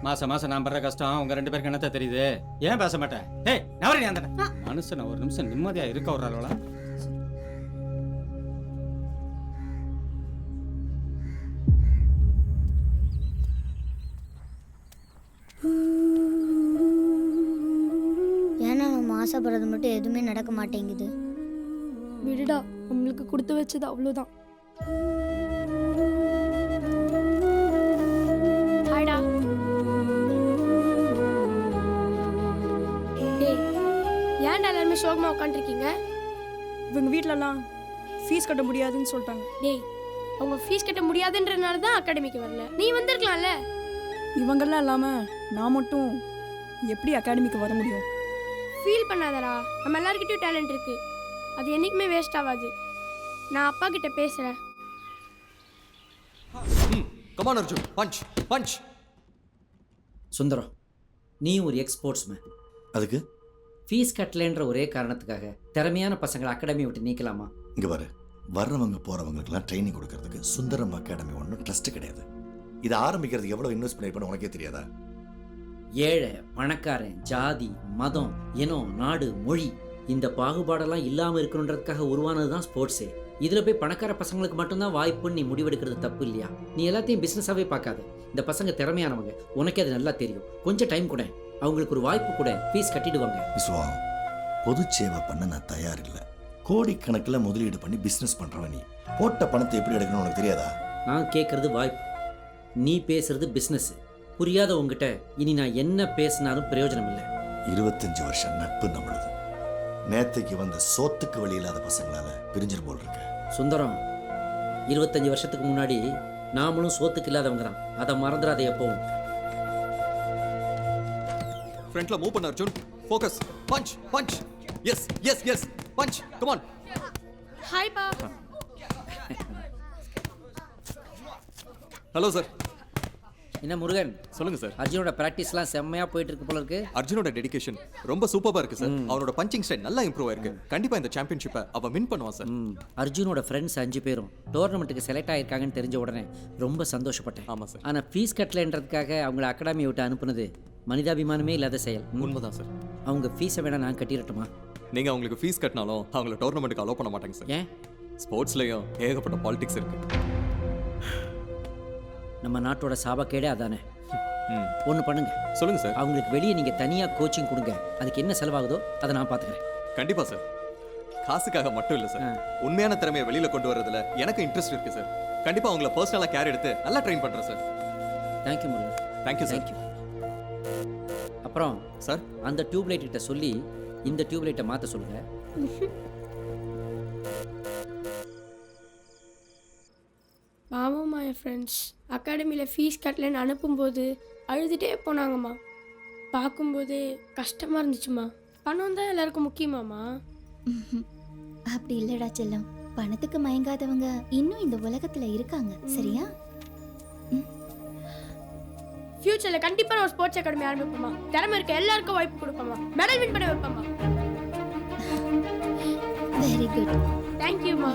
மாசம் மாசம் நான் படுற கஷ்டம் உங்க 2 பேருக்கு என்னத்த தெரியுது? ஏன் பேச மாட்டேன்? ஏய், நவரே அந்த மனுஷன் ஒரு நிமிஷம் நிம்மதியா இருக்க விடுறாளா? ஏன்னா நம்ம ஆசைப்படுறது மட்டும் எதுவுமே நடக்க மாட்டேங்குது. விடுடா, நம்மளுக்கு கொடுத்து வச்சது அவ்வளோதான். ஹாய்டா. டேய், ஏன்டா எல்லாருமே சோகமா உட்காந்துருக்கீங்க? இவங்க வீட்டிலலாம் ஃபீஸ் கட்ட முடியாதுன்னு சொல்லிட்டாங்க. டேய், அவங்க ஃபீஸ் கட்ட முடியாதுன்றனால தான் அகாடமிக்கு வரல. நீ வந்திருக்கலாம்ல. இவங்கெல்லாம் இல்லாமல் நான் மட்டும் எப்படி அகாடமிக்கு வர முடியும்? ஃபீல் பண்ணாதடா, நம்ம எல்லார்கிட்டயும் டேலண்ட் இருக்கு. அது என்னைக்குமே வேஸ்ட் ஆகாது. நான் அப்பா கிட்ட பேசுறேன். Come on Arjun, punch punch. Sundaram, நீ ஒரு எக்ஸ்போர்ட்ஸ்மேன். அதுக்கு ஃபீஸ் கட்டலன்ற ஒரே காரணத்துக்காக திறமையான பசங்களை அகாடமி விட்டு நீக்கலாமா? இங்கே பாரு, வர்றவங்க போகிறவங்களுக்குலாம் ட்ரைனிங் கொடுக்கறதுக்கு சுந்தரம் அகாடமி ஒன்றும் ட்ரஸ்ட் கிடையாது. இதை ஆரம்பிக்கிறதுக்கு எவ்வளோ இன்வெஸ்ட் பண்ணிருப்பேன்னு உனக்கே தெரியாதா? ஏழை பணக்காரன், ஜாதி, மதம், இனம், நாடு, மொழி, இந்த பாகுபாடெல்லாம் இல்லாமல் இருக்கணுன்றதுக்காக உருவானது தான் ஸ்போர்ட்ஸே. இதில் போய் பணக்கார பசங்களுக்கு மட்டும்தான் வாய்ப்புன்னு நீ முடிவெடுக்கிறது தப்பு இல்லையா? நீ எல்லாத்தையும் பிஸ்னஸாகவே பார்க்காத. இந்த பசங்க திறமையானவங்க, உனக்கே அது நல்லா தெரியும். கொஞ்சம் டைம் கூட, அவங்களுக்கு ஒரு வாய்ப்பு கூட, ஃபீஸ் கட்டிடுவாங்க. விஸ்வா, பொது சேவை பண்ண நான் தயார் இல்லை. கோடிக்கணக்கில் முதலீடு பண்ணி பிஸ்னஸ் பண்ணுறவன் நீ. போட்ட பணத்தை எப்படி எடுக்கணும்னு உனக்கு தெரியாதா? நான் கேட்குறது வாய்ப்பு, நீ பேசுறது பிஸ்னஸ். புரியாத உங்ககிட்ட இனி நான் என்ன பேசினாலும் பிரயோஜனம் இல்லை. 25 வருஷம் நட்பு நம்மளுது. நேத்தைக்கு வந்த சோத்துக்கு வழி இல்லாத பசங்களால பிரிஞ்சிரு போல் இருக்க. சுந்தரம், 25 வருஷத்துக்கு முன்னாடி நாமளும் சோத்துக்கு இல்லாதவங்க தான். அதை மறந்துடாத எப்பவும். ஃப்ரண்ட்ல மூவ் பண்ண Arjun. Focus. Punch punch. Yes yes yes, punch. Come on. Hi பா. Hello sir. என்ன முருகன், சொல்லுங்க சார். அர்ஜுனோட பிராக்டிஸ்லாம் செம்மையா போயிட்டு இருக்கு போல இருக்கு. அர்ஜுனோட டெடிகேஷன் ரொம்ப சூப்பரா இருக்கு சார். அவனோட பஞ்சிங் ஸ்டைல் நல்லா இம்ப்ரூவ் ஆயிருக்கு. கண்டிப்பா இந்த சாம்பியன்ஷிப்பை அவன் வின் பண்ணுவான் சார். அர்ஜுனோட ஃப்ரெண்ட்ஸ் 5 பேரும் டோர்னமெண்ட்டுக்கு செலக்ட் ஆயிருக்காங்கன்னு தெரிஞ்ச உடனே ரொம்ப சந்தோஷப்பட்டேன். ஆமா சார். ஆனால் ஃபீஸ் கட்டலன்றதுக்காக அவங்கள அகாடமியை விட்டு அனுப்புனது மனிதாபிமானமே இல்லாத செயல். உண்மைதான் சார். அவங்க ஃபீஸை வேணா நான் கட்டிடட்டுமா? நீங்க அவங்களுக்கு ஃபீஸ் கட்டினாலும் அவங்கள டோர்னமெண்ட்டுக்கு அலோவ் பண்ண மாட்டாங்க சார். ஏன்? ஸ்போர்ட்ஸ்லயும் ஏகப்பட்ட பாலிடிக்ஸ் இருக்கு. நம்ம நாட்டோட சாபக்கேடே அதானே. ஒன்று பண்ணுங்க. சொல்லுங்க சார். அவங்களுக்கு வெளியே நீங்கள் தனியாக கோச்சிங் கொடுங்க. அதுக்கு என்ன செலவாகுதோ அதை நான் பார்த்துக்கிறேன். கண்டிப்பா சார். காசுக்காக மட்டும் இல்லை சார், உண்மையான திறமையை வெளியில கொண்டு வரதுல எனக்கு இன்ட்ரெஸ்ட் இருக்கு சார். கண்டிப்பா அவங்கள பர்சனலா கேர் எடுத்து நல்லா ட்ரெயின் பண்றேன் sir. Thank you Murugan. Thank you sir. அப்புறம் சார், அந்த டியூப்லைட் கிட்ட சொல்லி இந்த டியூப்லைட்டை மாற்ற சொல்லுங்க. ஆமாம்மா, என் ஃப்ரெண்ட்ஸ் அகாடமியில் ஃபீஸ் கட்டலன்னு அனுப்பும்போது அழுதுகிட்டே போனாங்கம்மா. பார்க்கும்போதே கஷ்டமாக இருந்துச்சுமா. பணம் தான் எல்லாருக்கும் முக்கியமாமா? அப்படி இல்லடா செல்லம், பணத்துக்கு மயங்காதவங்க இன்னும் இந்த உலகத்துல இருக்காங்க. சரியா? ஃபியூச்சர்ல கண்டிப்பா நான் ஸ்போர்ட்ஸ் அகாடமி ஆரம்பிப்போமா. திறமை இருக்க எல்லாருக்கும் வாய்ப்பு கொடுப்போமா. மெடல் வின் பண்ண வைப்போமா. Very good. தேங்க் யூ மா.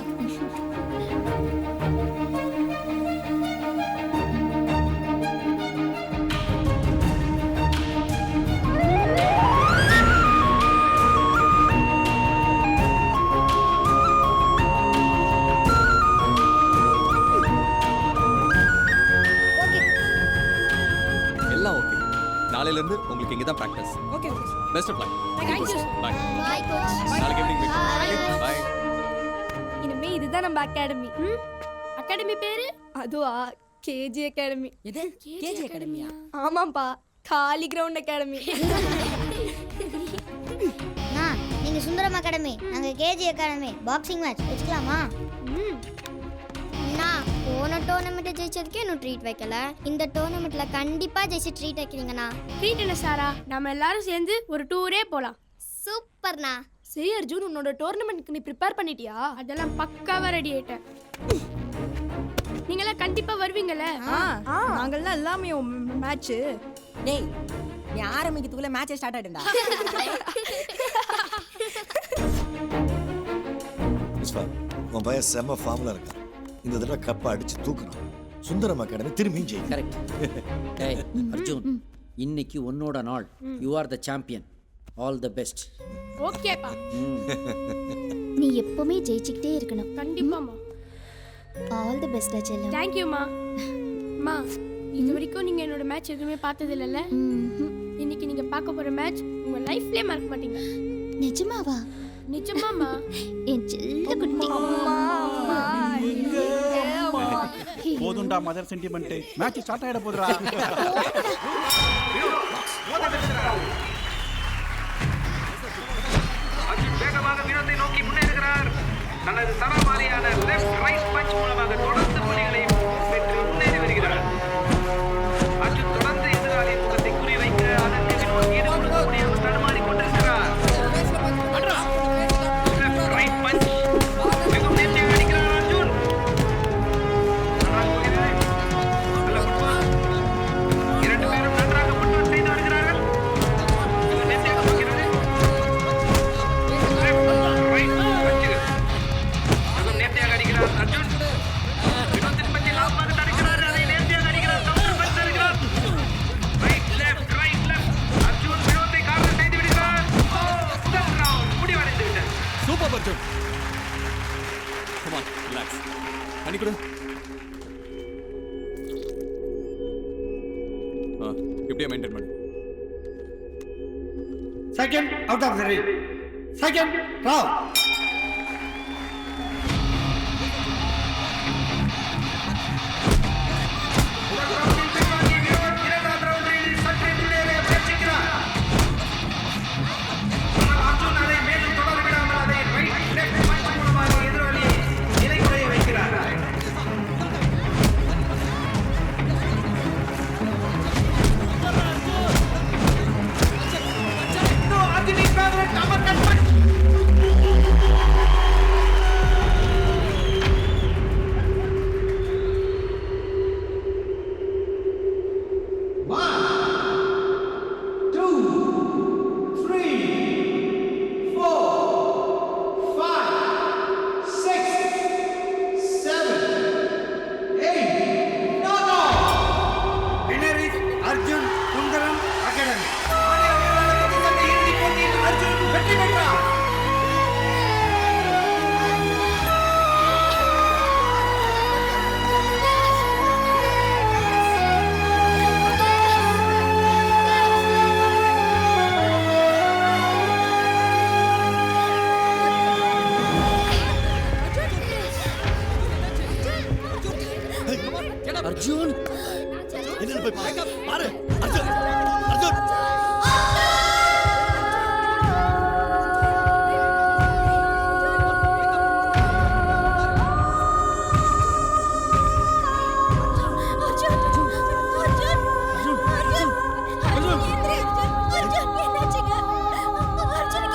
எல்லாம் ஓகே. நாளையில இருந்து உங்களுக்கு இங்க தான் practice. Okay okay. Best of luck. Thank you, sir. Bye. Bye coach. நாளைக்கு ஈவினிங் மீட். Bye. பை. இனிமே இதுதான் நம்ம அகாடமி. அகாடமி பேரு? அதுவா கேஜி அகாடமி. எது கேஜி அகாடமியா? ஆமாப்பா, காலி கிரவுண்ட் அகாடமி. நீங்க சுந்தரம் அகாடமி, நாங்க கேஜி அகாடமி. பாக்ஸிங் மேட்ச் வச்சுக்கலாமா? போன டோர்னமெண்ட் ஜெயிச்சதுக்கே இன்னும் ட்ரீட் வைக்கல. இந்த டோர்னமெண்ட்ல கண்டிப்பா ஜெயிச்சு ட்ரீட் வைக்கிறீங்கண்ணா. ட்ரீட் என்ன சாரா, நம்ம எல்லாரும் சேர்ந்து ஒரு டூரே போலாம். சூப்பர்ண்ணா. சரி அர்ஜுன், உன்னோட டோர்னமெண்ட்க்கு நீ ப்ரிப்பேர் பண்ணிட்டியா? அதெல்லாம் பக்காவா ரெடி ஆயிட்டேன். நீங்களாம் கண்டிப்பா வருவீங்கல்ல? நாங்கெல்லாம் எல்லாமே மேட்ச். டேய், நீ ஆரம்பிக்கிறதுக்குள்ள மேட்ச் ஸ்டார்ட் ஆயிடும்டா. புஷ்பா, உன் பையன் செம்ம ஃபார்ம்ல இருக்கான். இந்த தடவை கப்பை அடிச்சு தூக்குறான். சுந்தரம் அகாடமி திரும்பியும் ஜெயிக்கும். கரெக்ட். டேய் அர்ஜுன், இன்னைக்கு உன்னோட நாள். You are the champion. All the best. ஓகேப்பா. நீ எப்பவுமே ஜெயிச்சுக்கிட்டே இருக்கணும். கண்டிப்பாமா. ஆல் தி பெஸ்ட் செல்லம். தேங்க் யூ மா. மா, இது வரைக்கும் நீங்க என்னோட மேட்ச் எதுவுமே பார்த்தது இல்லைல்ல? இன்னைக்கு நீங்க பார்க்க போற மேட்ச் உங்க லைஃப்லயே மறக்க மாட்டீங்க. நிஜமாவா? நிஜமாமா. என் செல்ல குட்டி. போதுண்டா மதர் சென்டிமெண்ட். மேட்ச் ஸ்டார்ட் ஆயிட போதுடா. வேகமாக வினோத்தை நோக்கி முன்னேறுகிறார். தனது சராமாரியான லெஃப்ட் ரைட் பஞ்ச் மூலமாக தொடர்ந்து புள்ளிகளை பெற்று முன்னேறி வருகிறார். அர்ஜுன் தொடர்ந்து எதிராளியின் முகத்தை குறிவைக்க அதற்கு வினோத் ஈடுபட முடியாமல் தடுமாறிக் கொண்டிருக்கிறார். லெஃப்ட் ரைட் பஞ்ச் மிகவும் நேர்த்தியாக அடிக்கிறார் அர்ஜுன். நன்றாக போகிறது. நல்ல ஃபுட்பால். இரண்டு பேரும் நன்றாக ஃபுட்பால் செய்து வருகிறார்கள். மிகவும் நேர்த்தியாக போகிறது. நேர்த்தியாக அடிக்கிறார் அர்ஜுன். வினோத்தின் பற்றி லாபமாக தடுக்கிறார். அதை நேர்த்தியாக அடிக்கிறார். கவுண்டர் பஞ்ச் தருகிறார். ரைட் லெஃப்ட் அர்ஜுன் வினோத்தை காவல் செய்து விடுகிறார். முதல் ரவுண்ட் முடிவடைந்து விட்டது. Super Arjun. Come on, relax. தண்ணி கொடு. இப்படியே மெயின்டைன் பண்ணு. Second out of the ring. Second round. Arjun, என்ன போய் பாரு. அர்ஜுன், அர்ஜுன். அர்ஜுன்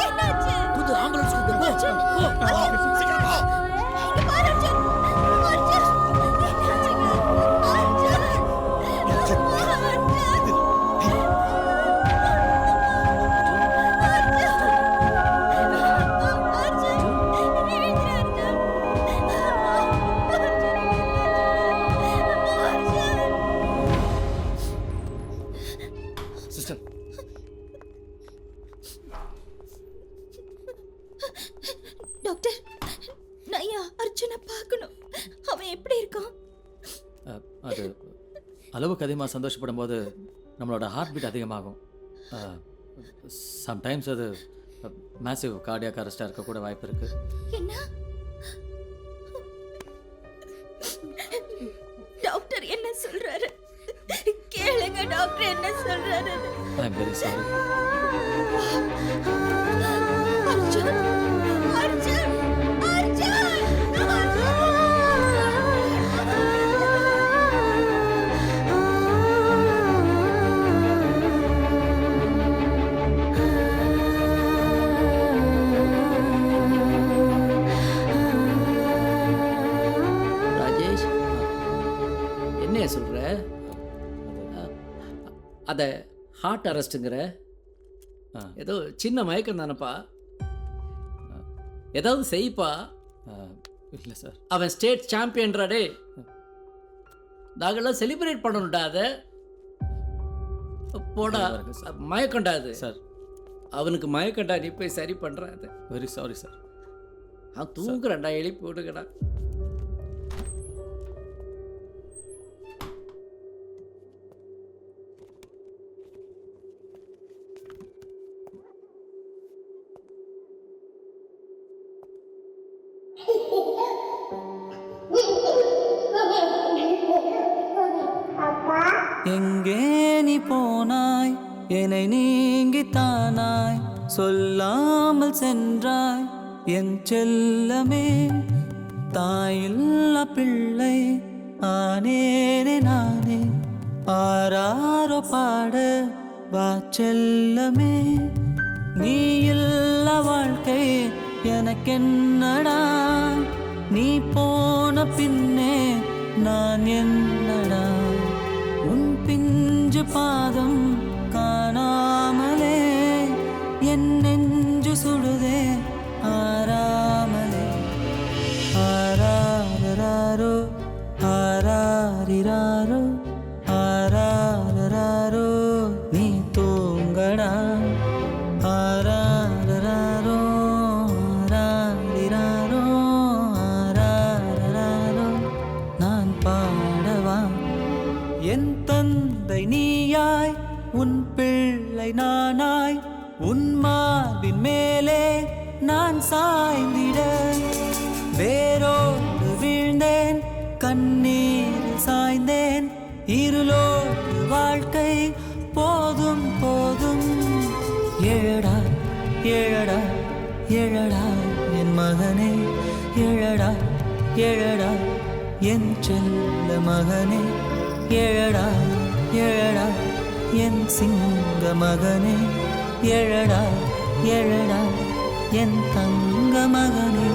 டாக்டர், நான் அர்ஜுனை பார்க்கணும். அவன் எப்படி இருக்கான்? அது அளவுக்கு அதிகமாக சந்தோஷப்படும் போது நம்மளோட ஹார்ட் பீட் அதிகமாகும். சம்டைம்ஸ் அது மேசிவ் கார்டியாக் அரெஸ்டாக இருக்க கூட வாய்ப்பு இருக்கு. என்ன டாக்டர் என்ன சொல்றாரு? கேளுங்க டாக்டர் என்ன சொல்றாரு. I am very sorry. Arjun, Arjun, Arjun, Rajesh, என்ன சொல்ற? அதை ஹார்ட் அரெஸ்ட்டுங்கிற? ஏதோ சின்ன மயக்கம் தானப்பா, ஏதாவது செய்ப்பா. இல்லை சார். அவன் ஸ்டேட் சாம்பியன்றாடே, நாங்கள்லாம் செலிப்ரேட் பண்ணணும்டா. அதை போடா, மயக்கண்டா அது சார். அவனுக்கு மயக்கண்டா, நீ போய் சரி பண்ணுற. அது வெரி சாரி சார். அவன் தூங்குறான்டா, எழுப்பி விடுங்கடா. எங்கே நீ போனாய், என்னை நீங்கித்தானாய், சொல்லாமல் சென்றாய் என் செல்லமே. தாயில்லா பிள்ளை ஆனேனே நானே, ஆராரோ பாட வா செல்லமே. நீ இல்ல வாழ்க்கை எனக்கென்னடா, நீ போன பின்னே நான் என்னடா. உன் பிஞ்சு பாதம் காணாமலே என் நெஞ்சு சுடுதே ஆராமலே. ஆராரோ ஆராரிராரோ ஆராரோ நீ தூங்கடா. ஆராரோ ஆராரிராரோ ஆராரோ நான் பாடவா. என் தந்தை நீயாய், உன் பிள்ளை நானாய், உன் மார்பின் மேலே நான் சாய்ந்திட. வேரோடு வீழ்ந்தேன், கண்ணீரில் சாய்ந்தேன், இருளோடு வாழ்க்கை போதும் போதும். எழடா எழடா எழடா என் மகனே, எழடா எழடா என் செல்ல மகனே, எழடா எழடா என் சிங்க மகனே, எழடா எழடா என் தங்க மகனே.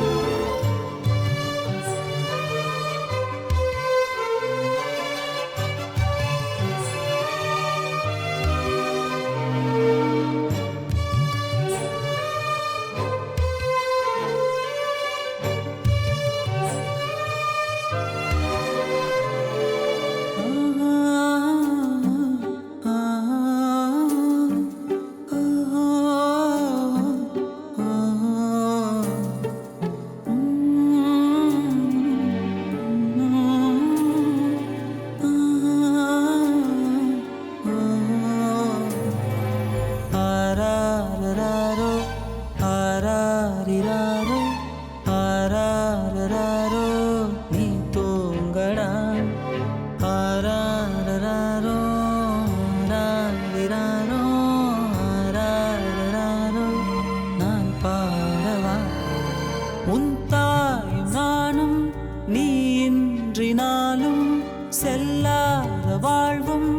செல்லாத வாழ்வும்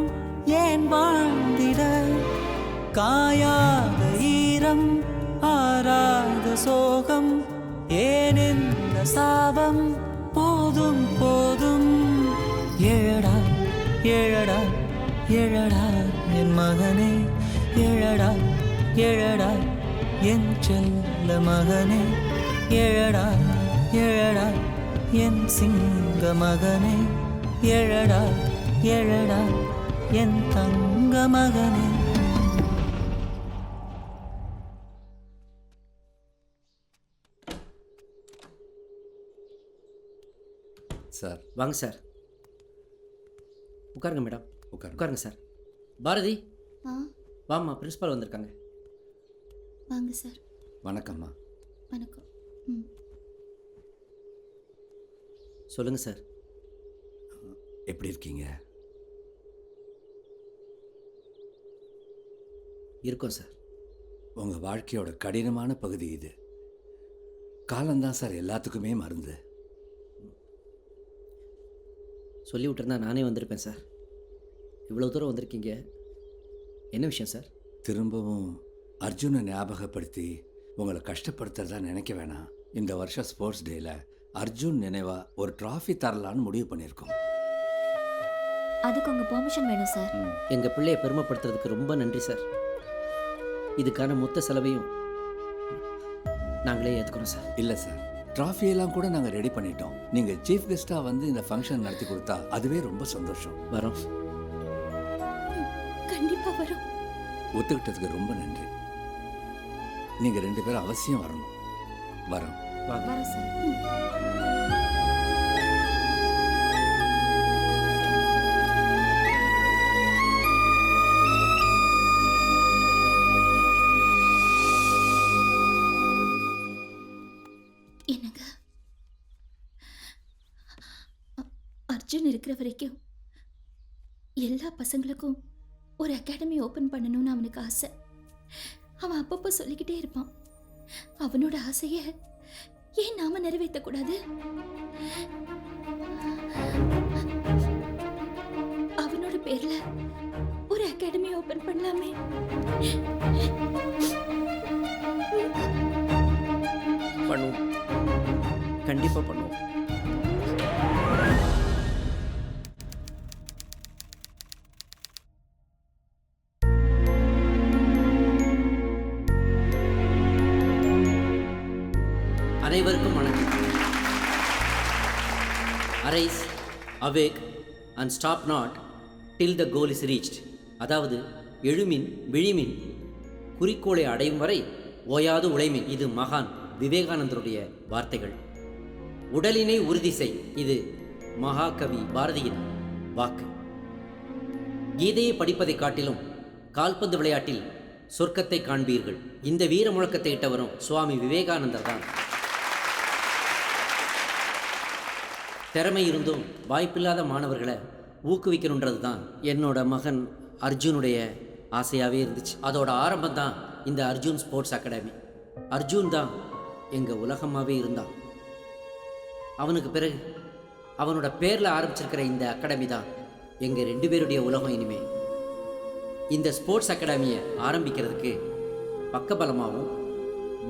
ஏன் வாழ்ந்திட, காயாத ஈரம் ஆராத சோகம் ஏன் இந்த சாபம், போதும் போதும். எழடா எழடா எழடா என் மகனே, எழடா எழடா என் செல்ல மகனே, எழடா எழடா என் சிங்க மகனே, எழடா எழடா என் தங்க மகனே. சார். வாங்க சார். உட்காருங்க மேடம். உட்காருங்க சார். பாரதி வாம்மா, பிரின்ஸ்பால் வந்திருக்காங்க. வாங்க சார். வணக்கம்மா. வணக்கம். சொல்லுங்கள் சார். எப்படி இருக்கீங்க? இருக்கோம் சார். உங்கள் வாழ்க்கையோட கடினமான பகுதி இது. காலம்தான் சார் எல்லாத்துக்குமே மருந்து. சொல்லி விட்டுருந்தா நானே வந்திருப்பேன் சார். இவ்வளோ தூரம் வந்திருக்கீங்க, என்ன விஷயம் சார்? திரும்பவும் அர்ஜுனை ஞாபகப்படுத்தி உங்களை கஷ்டப்படுத்துறதா நினைக்க வேணாம். இந்த வருஷம் ஸ்போர்ட்ஸ் டேயில் அர்ஜுன் நினைவா ஒரு டிராஃபி தரலான்னு முடிவு பண்ணியிருக்கோம். அதுக்கு உங்கள் பெர்மிஷன் வேணும் சார். எங்கள் பிள்ளையை பெருமைப்படுத்துறதுக்கு ரொம்ப நன்றி சார். இதுக்கான மொத்த செலவையும் நாங்களே ஏற்றுக்கிறோம் சார். இல்லை சார், ட்ராஃபியெல்லாம் கூட நாங்கள் ரெடி பண்ணிட்டோம். நீங்கள் சீஃப் கெஸ்ட்டாக வந்து இந்த ஃபங்க்ஷன் நடத்தி கொடுத்தா அதுவே ரொம்ப சந்தோஷம். வரோம். கண்டிப்பாக வரோம். ஒத்துக்கிட்டதுக்கு ரொம்ப நன்றி. நீங்கள் 2 பேரும் அவசியம் வரணும். வரோம். வரோம் சார். என்னங்க, அர்ஜுன் இருக்கிற வரைக்கும் எல்லா பசங்களுக்கும் ஒரு அகாடமி ஓப்பன் பண்ணணும்னு அவனுக்கு ஆசை. அவன் அப்பப்போ சொல்லிக்கிட்டே இருப்பான். அவனோட ஆசையை ஏன் நாம நிறைவேற்றக்கூடாது? அவனோட பேர்ல ஒரு அகாடமி ஓப்பன் பண்ணலாமே. பண்ணுவோம், கண்டிப்பாக பண்ணுவோம். அனைவருக்கும் வணக்கம். Arise, awake and stop not till the goal is reached. அதாவது எழுமின் விழிமின், குறிக்கோளை அடையும் வரை ஓயாது உழைமின். இது மகான் விவேகானந்தருடைய வார்த்தைகள். உடலினை உறுதி செய், இது மகாகவி பாரதியின் வாக்கு. கீதையை படிப்பதை காட்டிலும் கால்பந்து விளையாட்டில் சொர்க்கத்தை காண்பீர்கள். இந்த வீர முழக்கத்தை இட்டவரும் சுவாமி விவேகானந்தர் தான். திறமை இருந்தும் வாய்ப்பில்லாத மாணவர்களை ஊக்குவிக்கணுன்றது தான் என்னோட மகன் அர்ஜுனுடைய ஆசையாகவே இருந்துச்சு. அதோட ஆரம்பம் தான் இந்த அர்ஜுன் ஸ்போர்ட்ஸ் அகாடமி. அர்ஜுன் தான் எங்கள் உலகமாகவே இருந்தான். அவனுக்கு பிறகு அவனோட பேரில் ஆரம்பிச்சிருக்கிற இந்த அகாடமி தான் எங்கள் 2 பேருடைய உலகம். இனிமே இந்த ஸ்போர்ட்ஸ் அகாடமியை ஆரம்பிக்கிறதுக்கு பக்கபலமாகவும்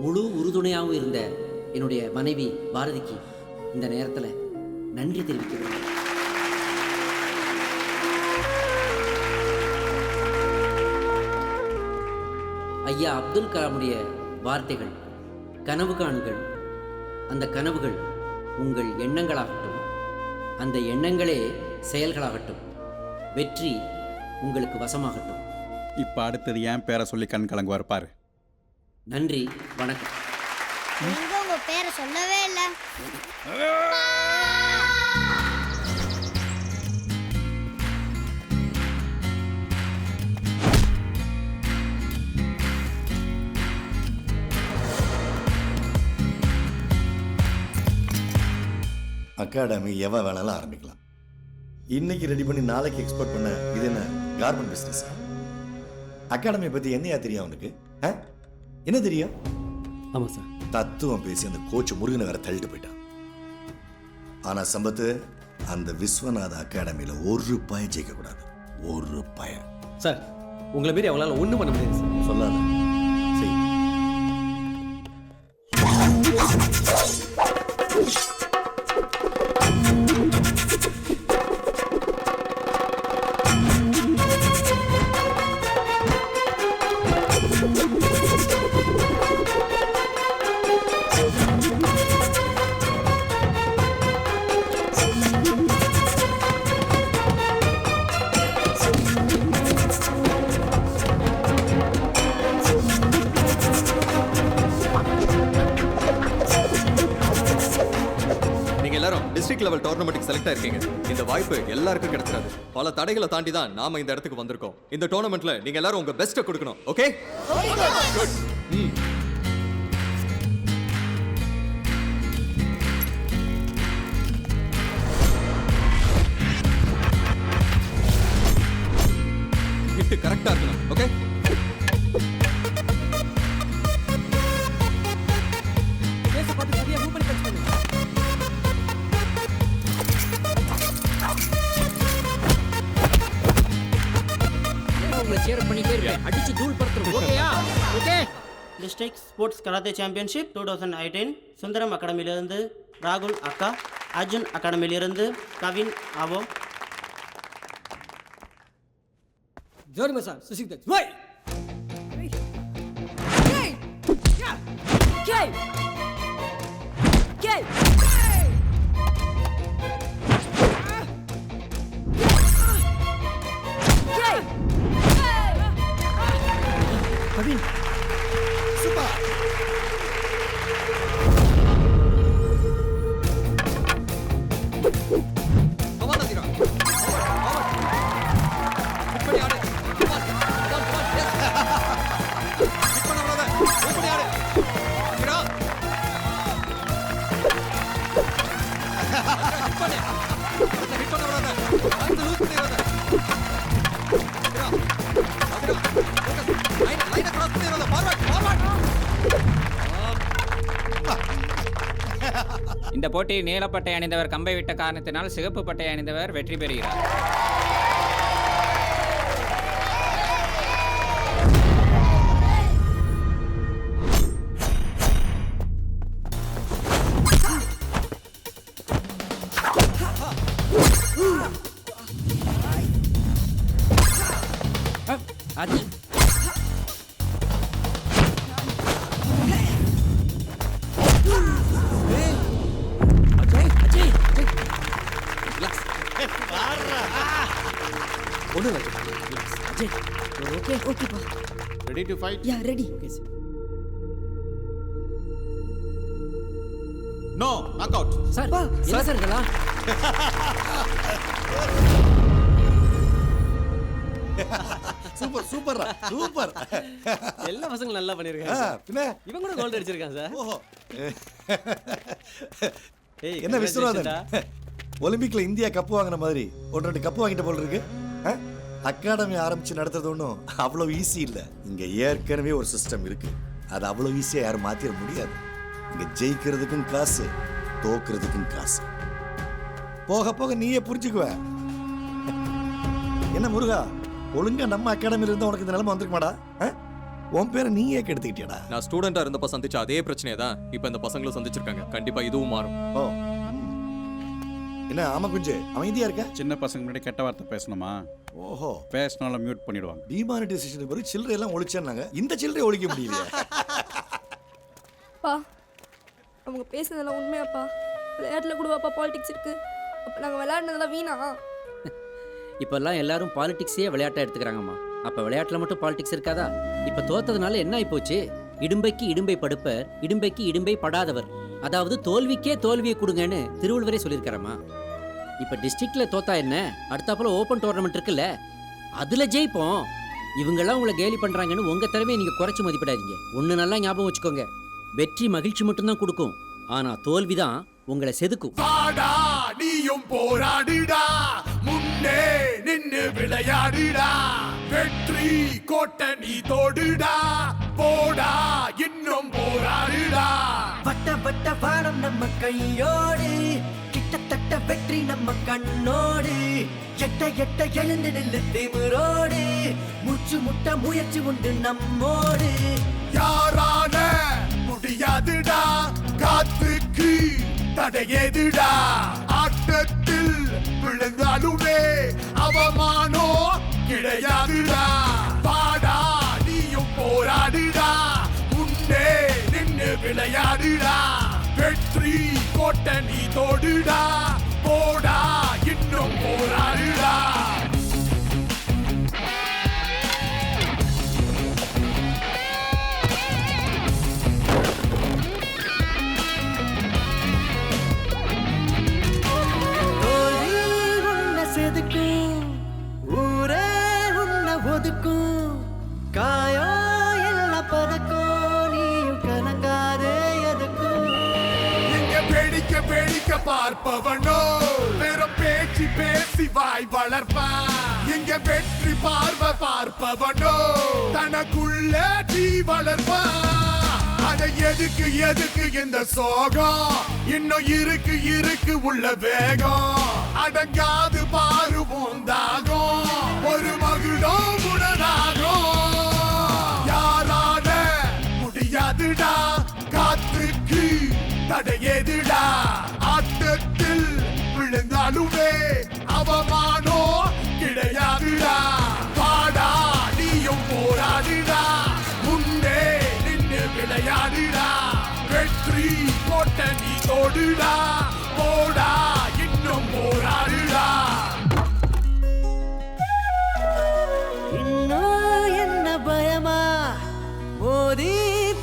முழு உறுதுணையாகவும் இருந்த என்னுடைய மனைவி பாரதிக்கு இந்த நேரத்தில் நன்றி தெரிவிக்கிறேன். ஐயா அப்துல் கலாமுடைய வார்த்தைகள், கனவு காணுங்கள், அந்த கனவுகள் உங்கள் எண்ணங்களாகட்டும், அந்த எண்ணங்களே செயல்களாகட்டும், வெற்றி உங்களுக்கு வசமாகட்டும். இப்போ அடுத்தது ஏன் பேரை சொல்லி கண் கலங்குவார் பாரு. நன்றி, வணக்கம். நீங்க உங்க பேரை சொல்லவே இல்லை. அகாடமி எவன் வேணாலும் ஆரம்பிக்கலாம். இன்னைக்கு ரெடி பண்ணி நாளைக்கு எக்ஸ்போர்ட் பண்ண இது என்ன கார்மெண்ட் பிஸ்னஸ்? அகாடமியை பற்றி என்னையா தெரியும் அவனுக்கு? என்ன தெரியும்? ஆமாம் சார். தத்துவம் பேசி அந்த கோச் முருகனை வேற தள்ளிட்டு போயிட்டான். ஆனால் சம்பத்து, அந்த விஸ்வநாத அகாடமியில் ஒரு பய ஜெயிக்கக்கூடாது. ஒரு பய. சார், உங்களை மாரி அவங்களால ஒன்றும் பண்ண முடியாது சார். சொல்லாத. சரி. நீங்க எல்லாரும் டிஸ்ட்ரிக்ட் லெவல் டோர்னமெண்ட்டுக்கு செலக்ட் ஆயிருக்கீங்க. இந்த வாய்ப்பு எல்லாருக்கும் கிடைச்சிராது. பல தடைகளை தாண்டி தான் நாம இந்த இடத்துக்கு வந்திருக்கோம். இந்த டோர்னமெண்ட்ல நீங்க எல்லாரும் உங்க பெஸ்ட்டை கொடுக்கணும். ஓகே? குட். ஹிட் கரெக்ட்டா இருக்கணும். ஓகே? அடிச்சு தூள் படுத்துறோம். ஓகேயா? Okay. District sports karate championship 2018 Sundaram அகாடமியிலிருந்து ராகுல் அக்கா, அர்ஜுன் அகாடமியிலிருந்து கவின் ஆவோ. ஜோரி மசால் சுசிக் தட். வை. கேய். கேய். Kavin super. Come on, Adira. Hit பண்ணி ஆடு. Come on. Come on. Yes. Hit பண்ண விடாத. Move பண்ணி ஆடு. Adira. Hit பண்ணு. Hit பண்ண விடாத. அந்த லூஸ் பண்ணிடாத. Adira. Adira. Line cross பண்ணிடாத. Forward. இந்த போட்டியில் நீலப்பட்டை அணிந்தவர் கம்பை விட்ட காரணத்தினால் சிகப்பு பட்டை அணிந்தவர் வெற்றி பெறுகிறார். அது ஒண்ணு அஜய். ஓகே ஓகேப்பா. Ready to fight? Ya ready. Okay sir. No knock out. Sir என்ன சார் இதெல்லாம்? Super super super. எல்லா பசங்களும் நல்லா பண்ணிருக்காங்க. பின்ன இவன் கூட கோல்ட் அடிச்சிருக்கான் சார். ஓஹோ. ஏய் என்ன விஸ்வநாதன், ஒலிம்பிக்ல இந்தியா கப்பு வாங்கின மாதிரி 1-2 கப்பு வாங்கிட்ட போல இருக்கு. அகாடமி ஆரம்பிச்சு நடத்துறது ஒன்றும் அவ்வளோ ஈஸி இல்லை. இங்க ஏற்கனவே ஒரு சிஸ்டம் இருக்கு. அது அவ்வளோ ஈஸியா யாரும் மாத்திர முடியாது. இங்க ஜெயிக்கிறதுக்கும் காசு, தோக்குறதுக்கும் காசு. போக போக நீயே புரிஞ்சுக்குவ. என்ன முருகா, ஒழுங்கா நம்ம அகாடமியில இருந்தா உனக்கு இந்த நிலைமை வந்திருக்குமாடா? உன் பேரை நீயே கெடுத்துக்கிட்டியாடா? நான் ஸ்டூடெண்டா இருந்தப்ப சந்திச்ச அதே பிரச்சனையை தான் இப்ப இந்த பசங்களும் சந்திச்சிருக்காங்க. கண்டிப்பா இதுவும் மாறும். ஓ என்ன ஆமா குஞ்சு அமைதியா இருக்க? சின்ன பசங்க முன்னாடி கெட்ட வார்த்தை பேசணுமா? ஓஹோ, பேசினாலும் மியூட் பண்ணிடுவாங்க. டிமானிட்டைசேஷனுக்கு பிறகு சில்லறை எல்லாம் ஒழிச்சாங்க. இந்த சில்லறை ஒழிக்க முடியலையே. பா அவங்க பேசுனதெல்லாம் உண்மையாப்பா? விளையாட்டில் கூடவாப்பா பாலிடிக்ஸ் இருக்கு? அப்போ நாங்கள் விளையாடினதெல்லாம் வீணா? இப்பெல்லாம் எல்லாரும் பாலிடிக்ஸையே விளையாட்டை எடுத்துக்கிறாங்கம்மா. அப்போ விளையாட்டில் மட்டும் பாலிடிக்ஸ் இருக்காதா? இப்போ தோத்ததுனால என்ன ஆயிப்போச்சு? இடும்பைக்கு இடும்பை படுப்பர், இடும்பைக்கு இடும்பை படாதவர். அதாவது தோல்விக்கே தோல்வியை கொடுங்கன்னு திருவள்ளுவரே சொல்லியிருக்காரம்மா. இப்போ டிஸ்ட்ரிக்ட்ல தோத்தா என்ன, அடுத்தாப்புல ஓப்பன் டோர்னமெண்ட் இருக்குல்ல, அதில் ஜெயிப்போம். இவங்கெல்லாம் உங்களை கேலி பண்ணுறாங்கன்னு உங்கள் திறமையை நீங்கள் குறைச்சி மதிப்பிடாதீங்க. ஒன்று நல்லா ஞாபகம் வச்சுக்கோங்க, வெற்றி மகிழ்ச்சி மட்டும்தான் கொடுக்கும், ஆனால் தோல்வி தான் உங்களை செதுக்கும். நீயும் போராடுடா, முன்னே நின்னு விளையாடுடா, வெற்றி கோட்டை நீ தோடுடா, போடா இன்னும் போராடுடா. வட்ட வட்ட வானம் நம்ம கையோடு, கிட்டத்தட்ட வெற்றி நம்ம கண்ணோடு, எட்ட எட்ட எழுந்து நில்லு திமிரோடு, மூச்சு முட்ட முயற்சி உண்டு நம்மோடு. யாரான முடியாதுடா, காத்துக்கு தடையேதுடா, ஆட்டத்தில் விழுந்தாலுமே அவமானோ கிடையாதுடா. பாடா நீயும் போராடுடா, முன்னே நின்னு விளையாடுடா, வெற்றி கோட்டை நீ தோடுடா, போடா இன்னும் போராடுடா. வேடிக்கை பார்ப்பவனோ வெறும் பேச்சு பேசி வாய் வளர்ப்பான். இங்க வெற்றி பார்வை பார்ப்பவனோ தனக்குள்ள தீ வளர்ப்பான். அட எதுக்கு எதுக்கு இந்த சோகம், இன்னும் இருக்கு உள்ள வேகம். அடங்காது பாரு போந்தாகும், ஒரு மகுடம் உடனாகும். யாரால முடியாதுடா, காத்துக்கு தடையேதுடா. ஆட்டத்தில் விழுந்தாலுமே அவமானோ கிடையாதுடா. பாடா நீயும் போராடுடா, முன்னே நின்று விளையாடுடா. வெற்றி கோட்ட நீ தோடுடா, போடா இன்னும் போராடுடா. இன்னும் என்ன பயமா, மோதி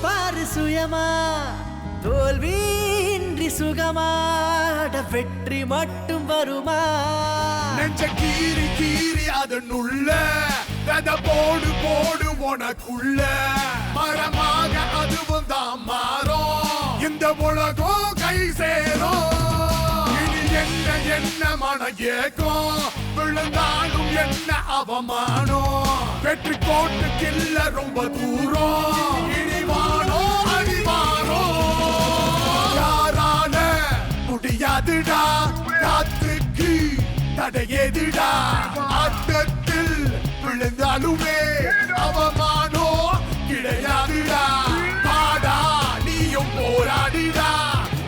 பாரு சுயமா. தோல்வியின்றி சுகமாட வெற்றி மட்டும் வருமா. நெஞ்ச கீறி கீறி அதனுள்ள வெத போடு போடு உனக்குள்ள. மரமாக அதுவும் தான் மாறும், இந்த உலகம் கை சேரும். இனி என்ன என்ன மன ஏக்கம், விழுந்தாலும் என்ன அவமானம். வெற்றி கோட்டுக்கில்ல ரொம்ப தூரம், இனி வானோ அடிவானோ. யாரால முடியாதுடா, காத்துக்கு தடையேதுடா. ஆட்டத்தில் விழுந்தாலுமே அவமானோ கிடையாதுடா. பாடா நீயும் போராடுடா,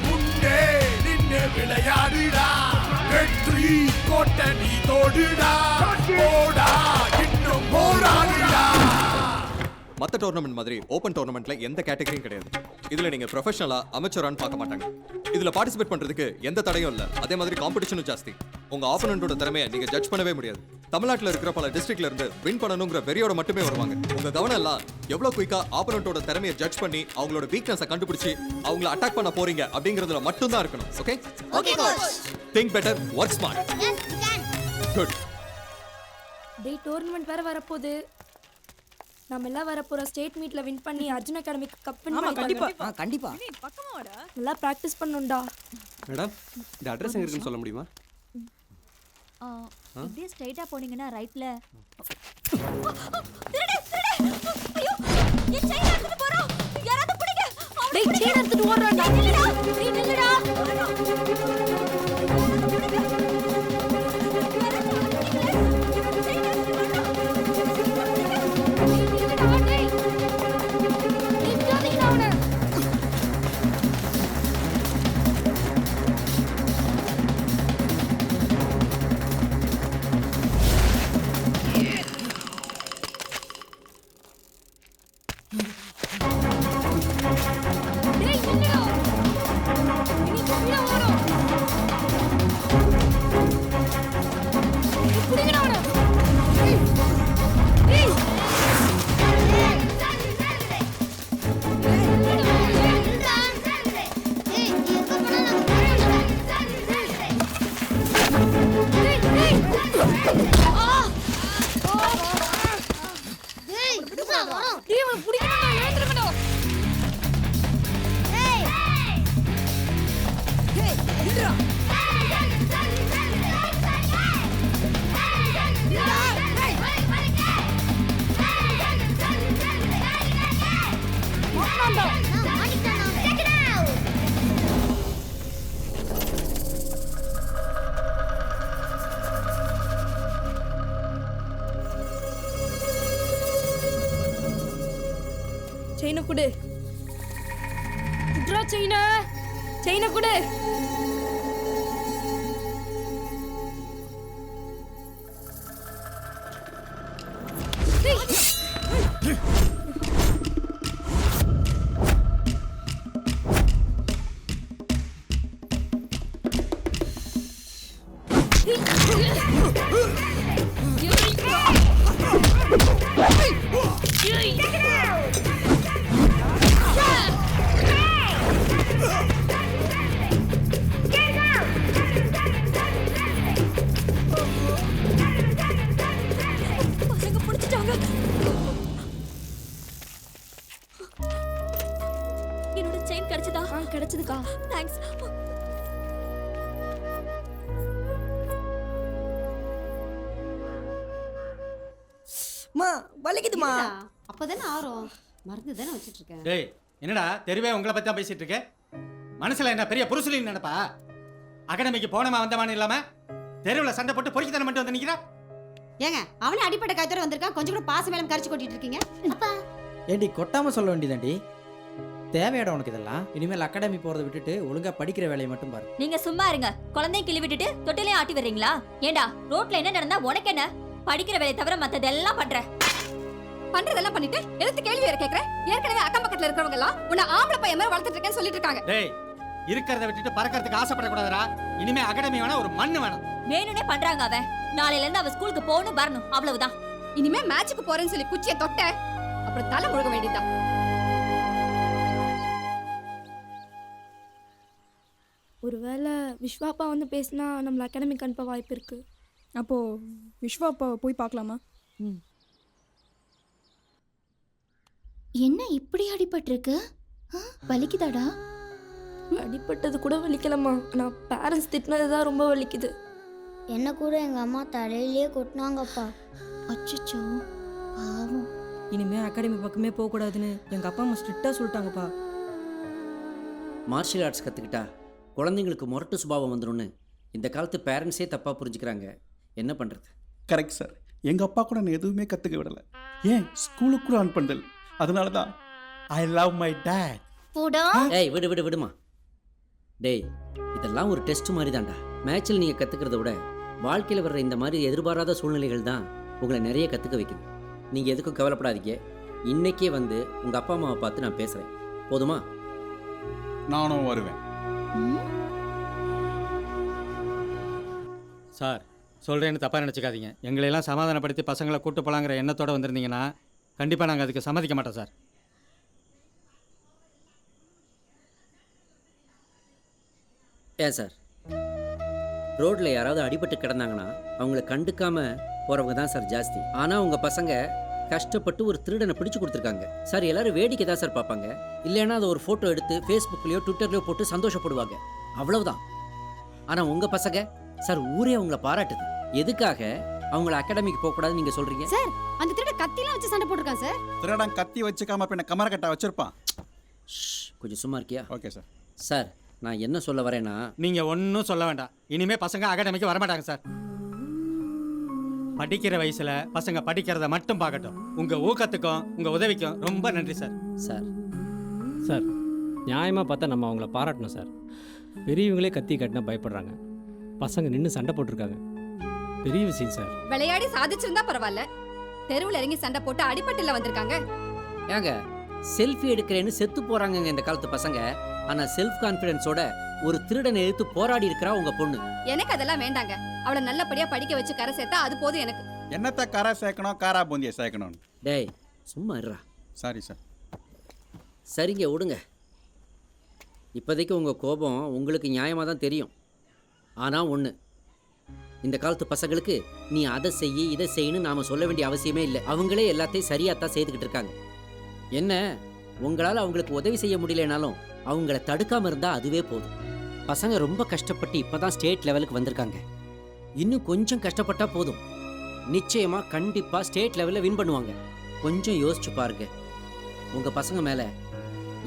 முன்னே நின்று விளையாடுடா. வெற்றி கோட்ட நீ தோடுடா, போடா இன்னும் போராடுடா. மற்ற டோர்னமெண்ட் மாதிரி ஓப்பன் டோர்னமெண்ட்ல எந்த கேட்டகரியும் கிடையாது. இதுல நீங்க ப்ரொஃபஷனலா அமெச்சரான்னு பார்க்க மாட்டாங்க. இதுல பார்ட்டிசிபேட் பண்றதுக்கு எந்த தடையும் இல்ல. அதே மாதிரி காம்படிஷனும் ஜாஸ்தி. உங்க ஆப்போனண்டோட திறமையை நீங்க ஜட்ஜ் பண்ணவே முடியாது. தமிழ்நாட்டுல இருக்கிற பல டிஸ்ட்ரிக்ட்ல இருந்து வின் பண்ணணுங்கிற வெறியோட மட்டுமே வருவாங்க. உங்க கவனம் எல்லாம் எவ்வளவு குயிக்கா ஆப்போனண்டோட திறமையை ஜட்ஜ் பண்ணி அவங்களோட வீக்னஸை கண்டுபிடிச்சு அவங்கள அட்டாக் பண்ண போறீங்க அப்படிங்கறதுல மட்டும் தான் இருக்கணும். Okay? Okay coach. Think better, work smart. Yes we can. Good. டேய் டோர்னமெண்ட் வேற வரப்போகுது. நம்ம எல்லாம் வரப்போற ஸ்டேட் மீட்ல வின் பண்ணி அர்ஜுன் அகாடமிக்கு கப் வின் பண்ணிடலாம். கண்டிப்பா நல்லா பிராக்டிஸ் பண்ணனும்டா. மேடம் இந்த அட்ரஸ் எங்க இருக்குன்னு சொல்ல முடியுமா? இப்படியே ஸ்ட்ரைட்டா போனீங்கன்னா ரைட்ல. டேய் செயின் எடுத்துட்டு ஓடுறான்டா. நீ நில்லுடா. செயினை கொடு. குட்ரா செயினை கொடு. என்னோட செயின் கிடைச்சதா? கிடைச்சதுக்கா. தேங்க்ஸ். மா வலிக்குதுமா. அப்பதானே ஆறும். மருந்து தானே வச்சிட்டு இருக்கேன். டேய் என்னடா தெருவே உங்களை பத்தி தான் பேசிட்டு இருக்கேன். மனசுல என்ன பெரிய புருஷலின்னு நினைப்பா? அகாடமிக்கு போனமா வந்தமான இல்லாம தெருவில் சண்டை போட்டு பொறுக்கித்தனம் மட்டும் வந்து நிக்கிறா. ஏங்க அவனே அடிப்பட்ட காய்ச்சோட வந்திருக்கான். கொஞ்சம் கூட பாச மேலம் கரைச்சு கொட்டிட்டு இருக்கீங்க. அப்பா ஏண்டி கொட்டாம சொல்ல வேண்டியதாண்டி. தேவையாடா உனக்கு இதெல்லாம்? இனிமேல் அகாடமி போறதை விட்டுட்டு ஒழுங்கா படிக்கிற வேலையை மட்டும் பாரு. நீங்க சும்மா இருங்க. குழந்தைய கிள்ளி விட்டுட்டு தொட்டிலையும் ஆட்டி வர்றீங்களா? ஏண்டா ரோட்ல என்ன நடந்தா உனக்கு என்ன? படிக்கிற வேலையை தவிர மத்ததெல்லாம் பண்ற. பண்றதெல்லாம் பண்ணிட்டு எதுக்கு கேள்வி வேற கேக்குற? ஏற்கனவே அக்கம் பக்கத்துல இருக்கிறவங்க எல்லாம் உன்னை ஆம்பளை பையன் மாதிரி வளர்த்துட்டு இருக்கேன்னு சொல்லிட்டு இருக்காங்க. டேய் இருக்கிறத விட்டுட்டு பறக்கிறதுக்கு ஆசைப்படக்கூடாதுடா. இனிமே அகாடமி வேணா ஒரு மண்ணு வேணும். வேணும்னே பண்றாங்க. அவன் நாளையில இருந்து அவ ஸ்கூலுக்கு போகணும் வரணும் அவ்வளவுதான். இனிமே மேட்சுக்கு போறேன்னு சொல்லி குச்சியை தொட்ட அப்புறம் தலை முழுக வேண்டியதுதான். ஒருவேளை விஸ்வாப்பா வந்து பேசினா நம்மள அகாடமிக்கு அனுப்ப வாய்ப்பு இருக்கு. அப்போ விஸ்வாப்பா போய் பார்க்கலாமா? என்ன இப்படி அடிபட்டிருக்கு? வலிக்குதாடா? அடிபட்டது கூட வலிக்கலம்மா. ஆனால் பேரண்ட்ஸ் திட்டினது தான் ரொம்ப வலிக்குது. என்ன கூட எங்கள் அம்மா தலையிலேயே கொட்டினாங்கப்பா. அச்சச்சோ பாவம். இனிமே அகாடமி பக்கமே போகக்கூடாதுன்னு எங்கள் அப்பா அம்மா ஸ்ட்ரிக்டாக சொல்லிட்டாங்கப்பா. மார்ஷியல் ஆர்ட்ஸ் கற்றுக்கிட்டா குழந்தைங்களுக்கு முரட்டு சுபாவம் வந்துடும்னு இந்த காலத்து பேரண்ட்ஸே தப்பாக புரிஞ்சுக்கிறாங்க. என்ன பண்ணுறது? Correct sir. எங்கள் அப்பா கூட நான் எதுவுமே கற்றுக்க விடலை. ஏன் ஸ்கூலுக்கு கூட அனுப்புனதில்லை. அதனால தான் ஐ லவ் மை டேட். ஏய் விடு விடு விடுமா. டேய் இதெல்லாம் ஒரு டெஸ்ட் மாதிரி தான்டா. மேட்சில் நீங்கள் கற்றுக்கிறத விட வாழ்க்கையில் வர்ற இந்த மாதிரி எதிர்பாராத சூழ்நிலைகள் தான் உங்களை நிறைய கற்றுக்க வைக்குது. நீங்கள் எதுக்கும் கவலைப்படாதீங்க. இன்னைக்கே வந்து உங்கள் அப்பா அம்மாவை பார்த்து நான் பேசுகிறேன். போதுமா? நானும் வருவேன். சார் சொல்கிறேன்னு தப்பாக நினச்சிக்காதீங்க. எங்களையெல்லாம் சமாதானப்படுத்தி பசங்களை கூட்டு போகலாங்கிற எண்ணத்தோடு வந்திருந்தீங்கன்னா கண்டிப்பாக நாங்கள் அதுக்கு சம்மதிக்க மாட்டோம் சார். ஏன் சார் ரோட்டில் யாராவது அடிபட்டு கிடந்தாங்கன்னா அவங்கள கண்டுக்காமல் போகிறவங்க தான் சார் ஜாஸ்தி. ஆனால் உங்கள் பசங்க கஷ்டப்பட்டு ஒரு திருடனை பிடிச்சு கொடுத்துருக்காங்க சார். எல்லாரும் வேடிக்கை தான் சார் பார்ப்பாங்க. இல்லைன்னா அதை ஒரு ஃபோட்டோ எடுத்து ஃபேஸ்புக்லேயோ ட்விட்டர்லையோ போட்டு சந்தோஷப்படுவாங்க. அவ்வளவுதான். ஆனால் உங்கள் பசங்க சார் ஊரே அவங்கள பாராட்டுது. எதுக்காக அவங்கள அகாடமிக்கு போகக்கூடாதுன்னு நீங்கள் சொல்கிறீங்க? சார் அந்த திருட கத்திலாம் வச்சு சண்டை போட்டிருக்கான் சார். திருடன் கத்தி வச்சுக்காம பின்ன கமர கட்டா வச்சிருப்பான். கொஞ்சம் சும்மா இருக்கியா? Okay sir. சார் நான் என்ன சொல்ல வரேன்னா, நீங்கள் ஒன்றும் சொல்ல வேண்டாம். இனிமேல் பசங்க அகாடமிக்கு வரமாட்டாங்க சார். படிக்கிற வயசில் பசங்க படிக்கிறத மட்டும் பார்க்கட்டும். உங்கள் ஊக்கத்துக்கும் உங்கள் உதவிக்கும் ரொம்ப நன்றி சார். சார் நியாயமாக பார்த்தா நம்ம அவங்கள பாராட்டணும் சார். பெரியவங்களே கத்தி கட்டினா பயப்படுறாங்க. பசங்க நின்று சண்டை போட்டிருக்காங்க. பெரிய விஷயம் சார். விளையாடி சாதிச்சிருந்தா பரவாயில்ல. தெருவில் இறங்கி சண்டை போட்டு அடிபட்டுல வந்திருக்காங்க. ஏங்க செல்ஃபி எடுக்கிறேன்னு செத்து போகிறாங்கங்க இந்த காலத்து பசங்க. ஆனால் செல்ஃப் கான்ஃபிடென்ஸோட ஒரு திருடனை எதிர்த்து போராடி இருக்கிறா உங்க பொண்ணு. எனக்கு அதெல்லாம் வேண்டாங்க. அவளை நல்லபடியா படிக்க வச்சு கரை சேர்த்தா அது போதும் எனக்கு. என்னத்தை கரை சேர்க்கணும், காரா பூந்தியை சேர்க்கணும். டேய் சும்மா இருடா. Sorry sir. சரிங்க விடுங்க. இப்போதைக்கு உங்கள் கோபம் உங்களுக்கு நியாயமாக தான் தெரியும். ஆனால் ஒன்று, இந்த காலத்து பசங்களுக்கு நீ அதை செய்ய இதை செய்யணும்னு நாம் சொல்ல வேண்டிய அவசியமே இல்லை. அவங்களே எல்லாத்தையும் சரியாக தான் செய்துக்கிட்டு இருக்காங்க. என்ன உங்களால் அவங்களுக்கு உதவி செய்ய முடியலனாலும் அவங்கள தடுக்காமல் இருந்தால் அதுவே போதும். பசங்க ரொம்ப கஷ்டப்பட்டு இப்போ தான் ஸ்டேட் லெவலுக்கு வந்திருக்காங்க. இன்னும் கொஞ்சம் கஷ்டப்பட்டால் போதும். நிச்சயமாக கண்டிப்பாக ஸ்டேட் லெவலில் வின் பண்ணுவாங்க. கொஞ்சம் யோசிச்சு பாருங்க. உங்கள் பசங்க மேலே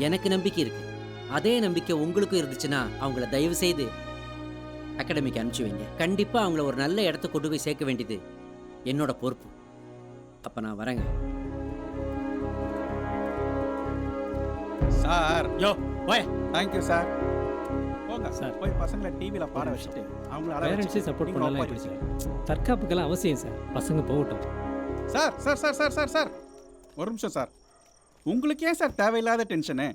எனக்கு நம்பிக்கை இருக்குது. அதே நம்பிக்கை உங்களுக்கும் இருந்துச்சுன்னா அவங்கள தயவு செய்து அகாடமிக்கு அனுப்பிச்சு வைங்க. கண்டிப்பாக அவங்கள ஒரு நல்ல இடத்த கொண்டு போய் சேர்க்க வேண்டியது என்னோட பொறுப்பு. அப்போ நான் வரேங்க. சார் யோ போய். Thank you sir. போங்க சார். போய் பசங்களை டிவியில் பாட வச்சுட்டு அவங்கள பேரண்ட்ஸே சப்போர்ட் பண்ணலாம் எப்படி சார்? தற்காப்புக்கெல்லாம் அவசியம் சார். பசங்க போகட்டும். Sir sir sir sir sir sir ஒரு நிமிஷம் சார். உங்களுக்கு ஏன் சார் தேவையில்லாத டென்ஷனு?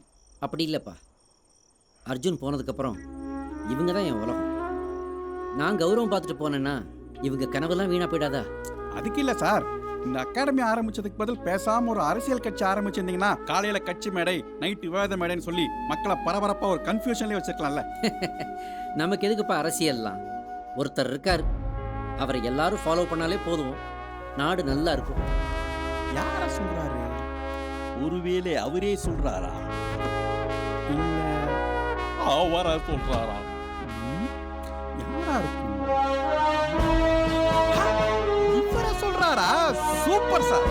அப்படி இல்லைப்பா. அர்ஜுன் போனதுக்கப்புறம் இவங்க தான் என் உலகம். நான் கௌரவம் பார்த்துட்டு போனேன்னா இவங்க கனவெல்லாம் வீணாக போயிடாதா? அதுக்கு இல்லை சார். இந்த அகாடமி ஆரம்பிச்சதுக்கு பதில் பேசாமல் ஒரு அரசியல் கட்சி ஆரம்பிச்சிருந்தீங்கன்னா காலையில் கட்சி மேடை, நைட்டு விவாத மேடைன்னு சொல்லி மக்களை பரபரப்பாக ஒரு கன்ஃபியூஷன்லேயே வச்சிருக்கலாம்ல. நமக்கு எதுக்குப்பா அரசியல்லாம்? ஒருத்தர் இருக்கார், அவரை எல்லாரும் ஃபாலோ பண்ணாலே போதும், நாடு நல்லா இருக்கும். யார சொல்றாரு? ஒருவேளை அவரே சொல்றாரா? அவரா சொல்றாரா? யாரா இருக்கும்? இவரா சொல்றாரா? Super sir.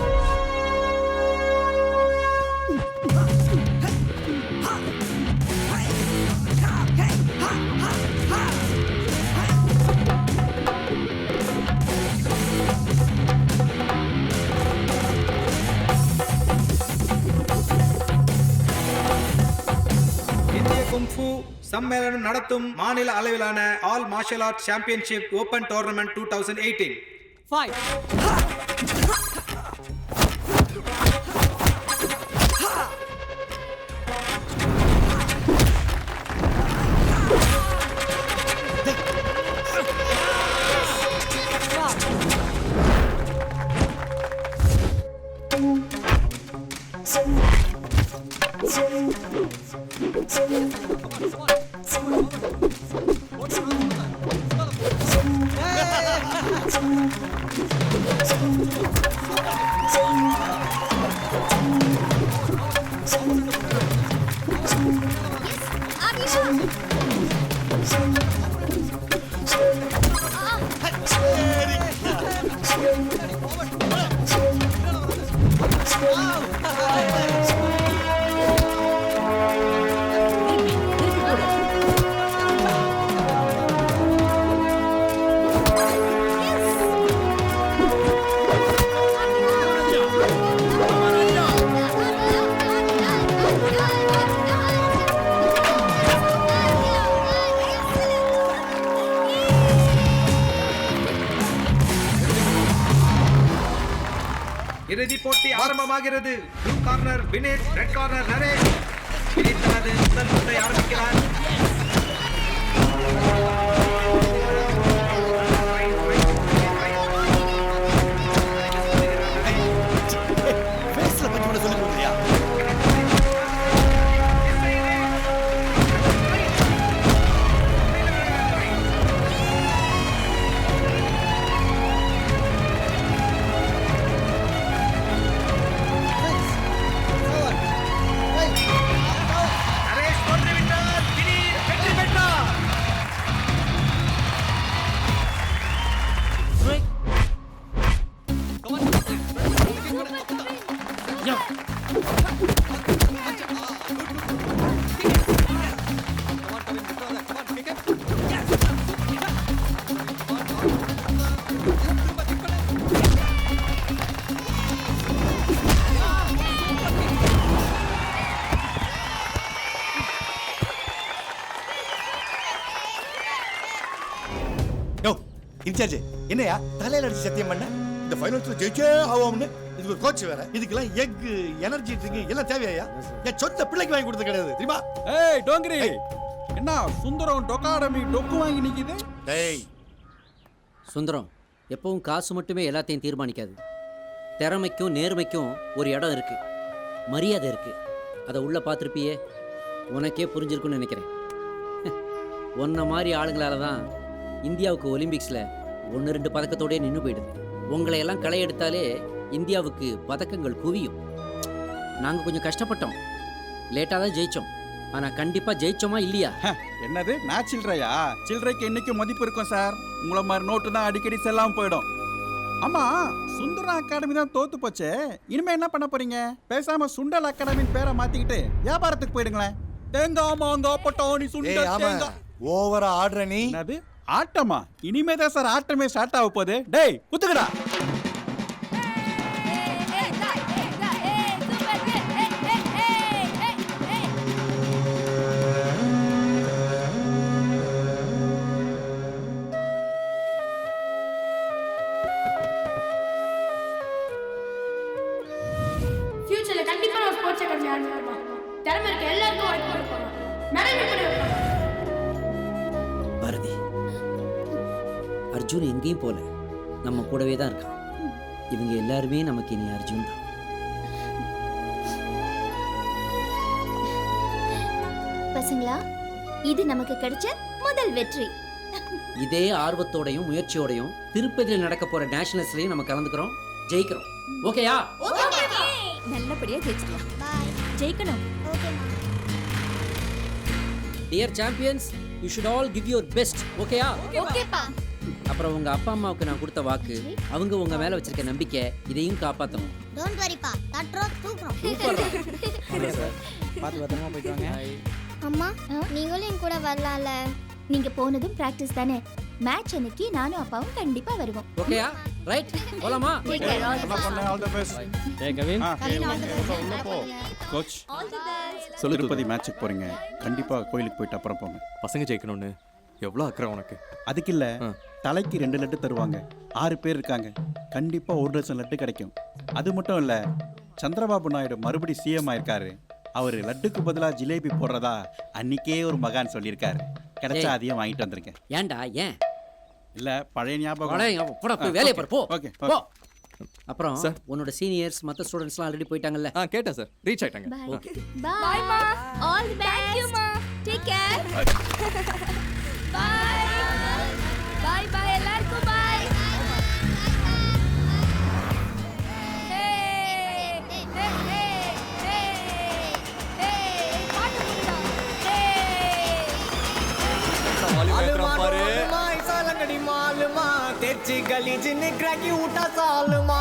சம்மேளனம் நடத்தும் மாநில அளவிலான all martial arts championship open tournament 2018. இறுதி போட்டி ஆரம்பமாகிறது. Blue corner Vinesh, red corner Naresh. Vinesh தனது முதல் சுற்றை ஆரம்பிக்கிறார். இன்சார்ஜ் என்னையா தலையில அடிச்சு சத்தியம் பண்ண இந்த ஃபைனல்ஸ்ல ஜெயிச்சே ஆவோம்னு இதுக்கு ஒரு கோச் வேற இதுக்கெல்லாம் எக் எனர்ஜி ட்ரிங்க் எல்லாம் தேவையா என் சொந்த பிள்ளைக்கு வாங்கி கொடுத்தது கிடையாது தெரியுமா ஏய் டோங்கரி என்ன சுந்தரம் டொக்காடமி டொக்கு வாங்கி நிக்குது டேய் சுந்தரம் எப்பவும் காசு மட்டுமே எல்லாத்தையும் தீர்மானிக்காது. திறமைக்கும் நேர்மைக்கும் ஒரு இடம் இருக்கு, மரியாதை இருக்கு. அதை உள்ள பார்த்துருப்பியே, உனக்கே புரிஞ்சிருக்குன்னு நினைக்கிறேன். உன்ன மாதிரி ஆளுங்களால தான் இந்தியாவுக்கு ஒலிம்பிக்ஸில் 1-2 பதக்கத்தோடய நின்று போயிடுது. உங்களை எல்லாம் களை எடுத்தாலே இந்தியாவுக்கு பதக்கங்கள் குவியும். நாங்கள் கொஞ்சம் கஷ்டப்பட்டோம், லேட்டாக தான் ஜெயித்தோம். ஆனால் கண்டிப்பாக ஜெயிச்சோமா இல்லையா? என்னது நான் சில்லறையா? சில்லறைக்கு இன்னைக்கு மதிப்பு இருக்கும் சார். உங்களை மாதிரி நோட்டு தான் அடிக்கடி செல்லாமல் போயிடும். ஆமா சுந்தரம் அகாடமி தான் தோத்து போச்சு. இனிமே என்ன பண்ண போறீங்க? பேசாம சுண்டல் அகாடமின்னு பேரை மாத்திக்கிட்டு வியாபாரத்துக்கு போயிடுங்களேன். தேங்காய் மாங்காய் பட்டாணி சுண்டல் தேங்காய். ஓவரா ஆடுற நீ. என்னது ஆட்டமா? இனிமே தான் சார் ஆட்டமே ஸ்டார்ட் ஆக போகுது. டேய் குத்துக்கடா. ஃபியூச்சர்ல கண்டிப்பா நான் ஸ்போர்ட்ஸ் அகாடமி ஆரம்பிப்போம். திறமை இருக்க எல்லாருக்கும் வாய்ப்பு கொடுப்போம். நிறைய பேர் பாரதி, அர்ஜுன் எங்கேயும் போல, நம்ம கூடவே தான் இருக்கான். இவங்க எல்லாருமே நமக்கு இனி அர்ஜுன் தான். பசங்களா, இது நமக்கு கிடைச்ச முதல் வெற்றி. இதே ஆர்வத்தோடையும் முயற்சியோடையும் திருப்பதியில் நடக்க போற நேஷனல்ஸ்லயும் நம்ம கலந்துக்கிறோம், ஜெயிக்கிறோம். ஓகேயா? நல்லபடியா ஜெயிச்சிடலாம். ஜெயிக்கணும். Dear champions, you should all give your best. ஓகேயா? ஓகேப்பா. அப்புறம் உங்க அப்பா அம்மாவுக்கு நான் கொடுத்த வாக்கு, அவங்க உங்க மேல வச்சிருக்க நம்பிக்கை, இதையும் காப்பாற்றணும். டோன்ட் வரிப்பா, தட்றோம் தூக்குறோம். பார்த்து பத்திரமா போயிட்டு வாங்க. அம்மா நீங்களும் என் கூட வரலாம்ல? நீங்க போனதும் பிராக்டிஸ் தானே, மேட்ச் அன்னைக்கு நானும் அப்பாவும் கண்டிப்பா வருவோம். ஓகேயா? ரைட். போலாமா? Take care, all the best. All the best. ஏய் Kavin, coach all the best. சொல்லு திருப்பதி மேட்ச்சுக்கு போறீங்க, கண்டிப்பா கோயிலுக்கு போயிட்டு அப்புறம் போங்க. பசங்க ஜெயிக்கணும்னு எவ்வளோ அக்கறை உனக்கு? அதுக்கு இல்ல, தலைக்கு 2 லட்டு தருவாங்க. 6 பேர் இருக்காங்க, கண்டிப்பா 1 டசன் லட்டு கிடைக்கும். அது மட்டும் இல்ல, சந்திரபாபு நாயுடு மறுபடி சிஎம் ஆயிருக்காரு. அவர் லட்டுக்கு பதிலா ஜிலேபி போடுறதா அன்னைக்கே ஒரு மகான் சொல்லியிருக்காரு. கிடைச்சா அதையும் வாங்கிட்டு வந்திருக்கேன். ஏன்டா ஏன்? இல்ல பழைய ஞாபகம். போடா, போய் வேலையை பாரு, போ. ஓகே போ. அப்புறம் உன்னோட சீனியர்ஸ் மற்ற ஸ்டூடெண்ட்ஸ்லாம் ஆல்ரெடி போயிட்டாங்கல்ல? கேட்டேன் சார், ரீச் ஆயிட்டாங்க. Bye ma. All the best. Thank you ma. Take care. Bye. Bye bye எல்லாருக்கும் bye. Hey. Hey hey hey. Hey. பாட்டு போடுடா. Hey. मालूमा ऐसा लंगड़ी मालूमा तेजी गली जिन्हें क्रैकी उठा सालमा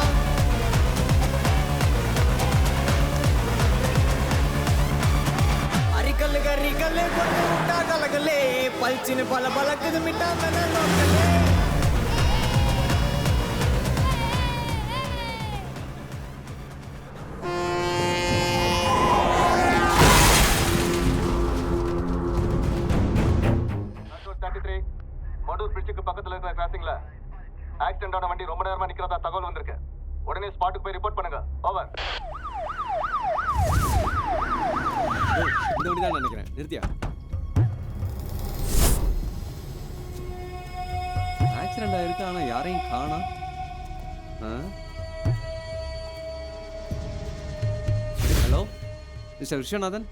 अरिकल गरिकल कोट उठा गलगले पलचिन पल बलकद मिटा मन लोकले மடூர் பிரிட்ஜுக்கு பக்கத்துல இருக்கிற கிராசிங்ல ஆக்சிடென்ட் ஆன வண்டி ரொம்ப நேரமா நிக்கிறதா தகவல் வந்திருக்கு. உடனே ஸ்பாட்டுக்கு போய் ரிப்போர்ட் பண்ணுங்க. ஓவர். இந்த வண்டி தான் நினைக்கிறேன். நிறுத்தியா? ஆக்சிடென்ட் ஆயிருக்கு, ஆனா யாரையும் காணோம். Hello mister Viswanathan.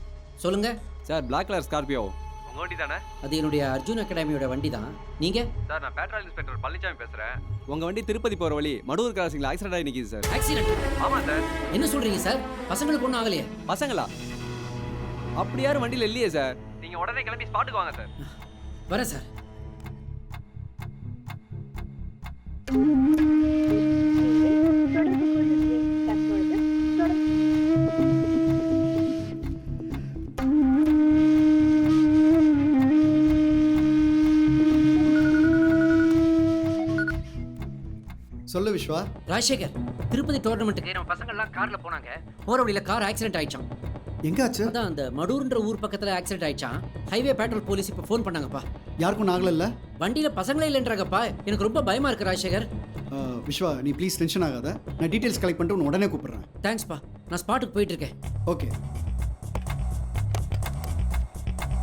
சொல்லுங்க சார், பிளாக் கலர் ஸ்கார்பியோ உங்க வண்டி தானே? அது என்னுடைய அர்ஜுன் அகாடமியோட வண்டி தான். நீங்க? சார், நான் பேட்ரோல் இன்ஸ்பெக்டர் பழனிசாமி பேசுறேன். உங்க வண்டி திருப்பதி போற வழி மடூர் கிராசிங்ல ஆக்சிடென்ட் ஆகி நிக்குது சார். ஆக்சிடென்ட்? ஆமா சார். என்ன சொல்றீங்க சார்? பசங்களுக்கு ஒன்றும் ஆகலையே? பசங்களா? அப்படி யாரும் வண்டியில இல்லையே சார். நீங்க உடனே கிளம்பி ஸ்பாட்டுக்கு வாங்க சார். வரேன் சார். சொல்லு விஸ்வா. ராஜசேகர், திருப்பதி டோர்னமெண்ட்டுக்கு நம்ம பசங்க எல்லாம் கார்ல போனாங்க. போற வழியில கார் ஆக்சிடென்ட் ஆயிடுச்சான். எங்க ஆச்சு? அதான் அந்த மடூர்ன்ற ஊர் பக்கத்துல ஆக்சிடென்ட் ஆயிடுச்சான். ஹைவே பேட்ரோல் போலீஸ் இப்ப ஃபோன் பண்ணாங்கப்பா. யாருக்கும் ஆகல? வண்டியில பசங்களே இல்லைன்றாங்கப்பா. எனக்கு ரொம்ப பயமா இருக்கு ராஜசேகர். விஸ்வா, நீ ப்ளீஸ் டென்ஷன் ஆகாத. நான் டீடைல்ஸ் கலெக்ட் பண்ணிட்டு உடனே கூப்பிடுறேன். தேங்க்ஸ்ப்பா. நான் ஸ்பாட்டுக்கு போயிட்டு இருக்கேன். ஓகே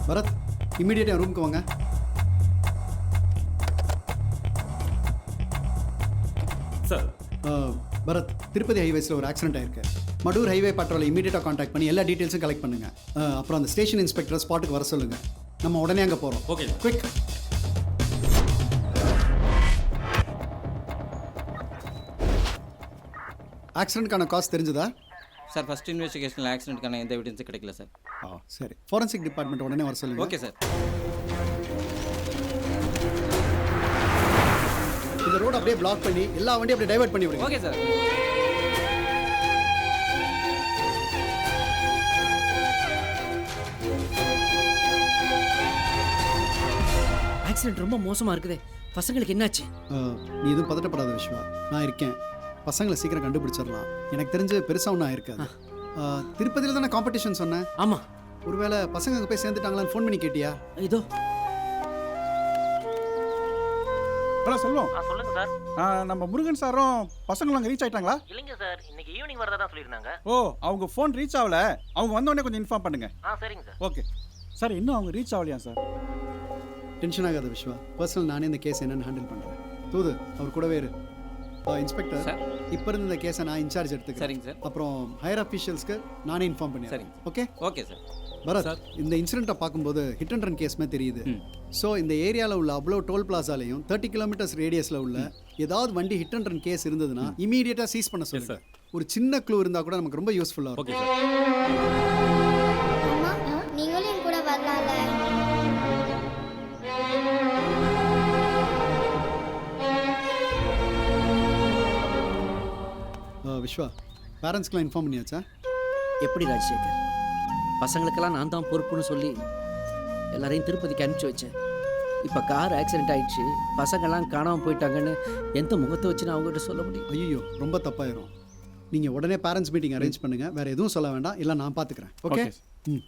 பரத், இமீடியட்டா ரூமுக்கு வாங்க. சார். பரத், திருப்பதி ஹைவேஸில் ஒரு ஆக்சிடென்ட் ஆயிருக்கு. மடூர் ஹைவே பட்ரோலை இமீடியட்டாக காண்டாக்ட் பண்ணி எல்லா டீட்டெயில்ஸும் கலெக்ட் பண்ணுங்க. அப்புறம் அந்த ஸ்டேஷன் இன்ஸ்பெக்டர் ஸ்பாட்டுக்கு வர சொல்லுங்க. நம்ம உடனே அங்கே போகிறோம். Okay, quick. ஆக்சிடென்ட்கான காஸ்ட் தெரிஞ்சதா? சார், ஃபர்ஸ்ட் இன்வெஸ்டிகேஷனில் ஆக்சிடென்ட்கான எந்த எவிடன்ஸும் கிடைக்கல சார். சரி, ஃபாரன்சிக் டிபார்ட்மெண்ட் உடனே வர சொல்லுங்க. Okay sir. இந்த ரோடு அப்படியே பிளாக் பண்ணி எல்லா வண்டியும் அப்படியே டைவர்ட் பண்ணி விடுங்க. Okay sir. ஆக்சிடென்ட் ரொம்ப மோசமா இருக்குதே. பசங்களுக்கு என்னாச்சு? நீ எதுவும் பதட்டப்படாத விஸ்வா, நான் இருக்கேன். பசங்களை சீக்கிரம் கண்டுபிடிச்சிடலாம். எனக்கு தெரிஞ்சு பெருசாக ஒன்றும் ஆயிருக்காது. திருப்பதியில் தானே காம்படிஷன் சொன்னேன். ஆமாம். ஒருவேளை பசங்க அங்கே போய் சேர்ந்துட்டாங்களான்னு ஃபோன் பண்ணி கேட்டியா? இதோ சொல்லுவோம். சொல்லுங்க சார். நம்ம முருகன் சாரும் பசங்களும் அங்கே ரீச் ஆயிட்டாங்களா? இல்லைங்க சார், இன்னைக்கு ஈவினிங் வரதா தான் சொல்லியிருந்தாங்க. ஓ, அவங்க ஃபோன் ரீச் ஆகல. அவங்க வந்தோடனே கொஞ்சம் இன்ஃபார்ம் பண்ணுங்க. சரிங்க சார். Okay sir. இன்னும் அவங்க ரீச் ஆகலையா சார்? டென்ஷன் ஆகாத விஸ்வா, பர்சனல் நானே இந்த கேஸ் என்னன்னு ஹேண்டில் பண்ணுறேன். தூது அவர் கூடவே இரு. இன்ஸ்பெக்டர், இப்போ இருந்த இந்த கேஸை நான் இன்சார்ஜ் எடுத்துக்கிறேன். சரிங்க சார். அப்புறம் ஹையர் அஃபீஷியல்ஸ்க்கு நானே இன்ஃபார்ம் பண்ணிடுறேன். Okay okay sir. பரத், இந்த இன்சிடென்ட்டை பார்க்கும்போது ஹிட் அண்ட் ரன் கேஸ்மே தெரியுது. ஸோ இந்த ஏரியாவில் உள்ள அவ்வளோ டோல் பிளாசாலையும் 30 கிலோமீட்டர்ஸ் ரேடியஸில் உள்ள ஏதாவது வண்டி ஹிட் அண்ட் ரன் கேஸ் இருந்ததுன்னா இமீடியட்டாக சீஸ் பண்ண சொல்லுங்க. ஒரு சின்ன க்ளூ இருந்தால் கூட நமக்கு ரொம்ப யூஸ்ஃபுல்லாக இருக்கும். நீங்களும் என் கூட வரலாம்ல? விஸ்வா, பேரண்ட்ஸ்க்குலாம் இன்ஃபார்ம் பண்ணியாச்சா? எப்படி ராஜசேகர்? பசங்களுக்கெல்லாம் நான் தான் பொறுப்புன்னு சொல்லி எல்லாரையும் திருப்பதிக்கு அனுப்பிச்சு வச்சேன். இப்போ கார் ஆக்சிடென்ட் ஆயிடுச்சு, பசங்கள்லாம் காணாமல் போயிட்டாங்கன்னு எந்த முகத்தை வச்சு நான் அவங்ககிட்ட சொல்ல முடியும்? ஐயோ ரொம்ப தப்பாயிரும். நீங்கள் உடனே பேரண்ட்ஸ் மீட்டிங் அரேஞ்ச் பண்ணுங்கள். வேறு எதுவும் சொல்ல வேண்டாம், இல்லை நான் பார்த்துக்கிறேன். ஓகே? ம்.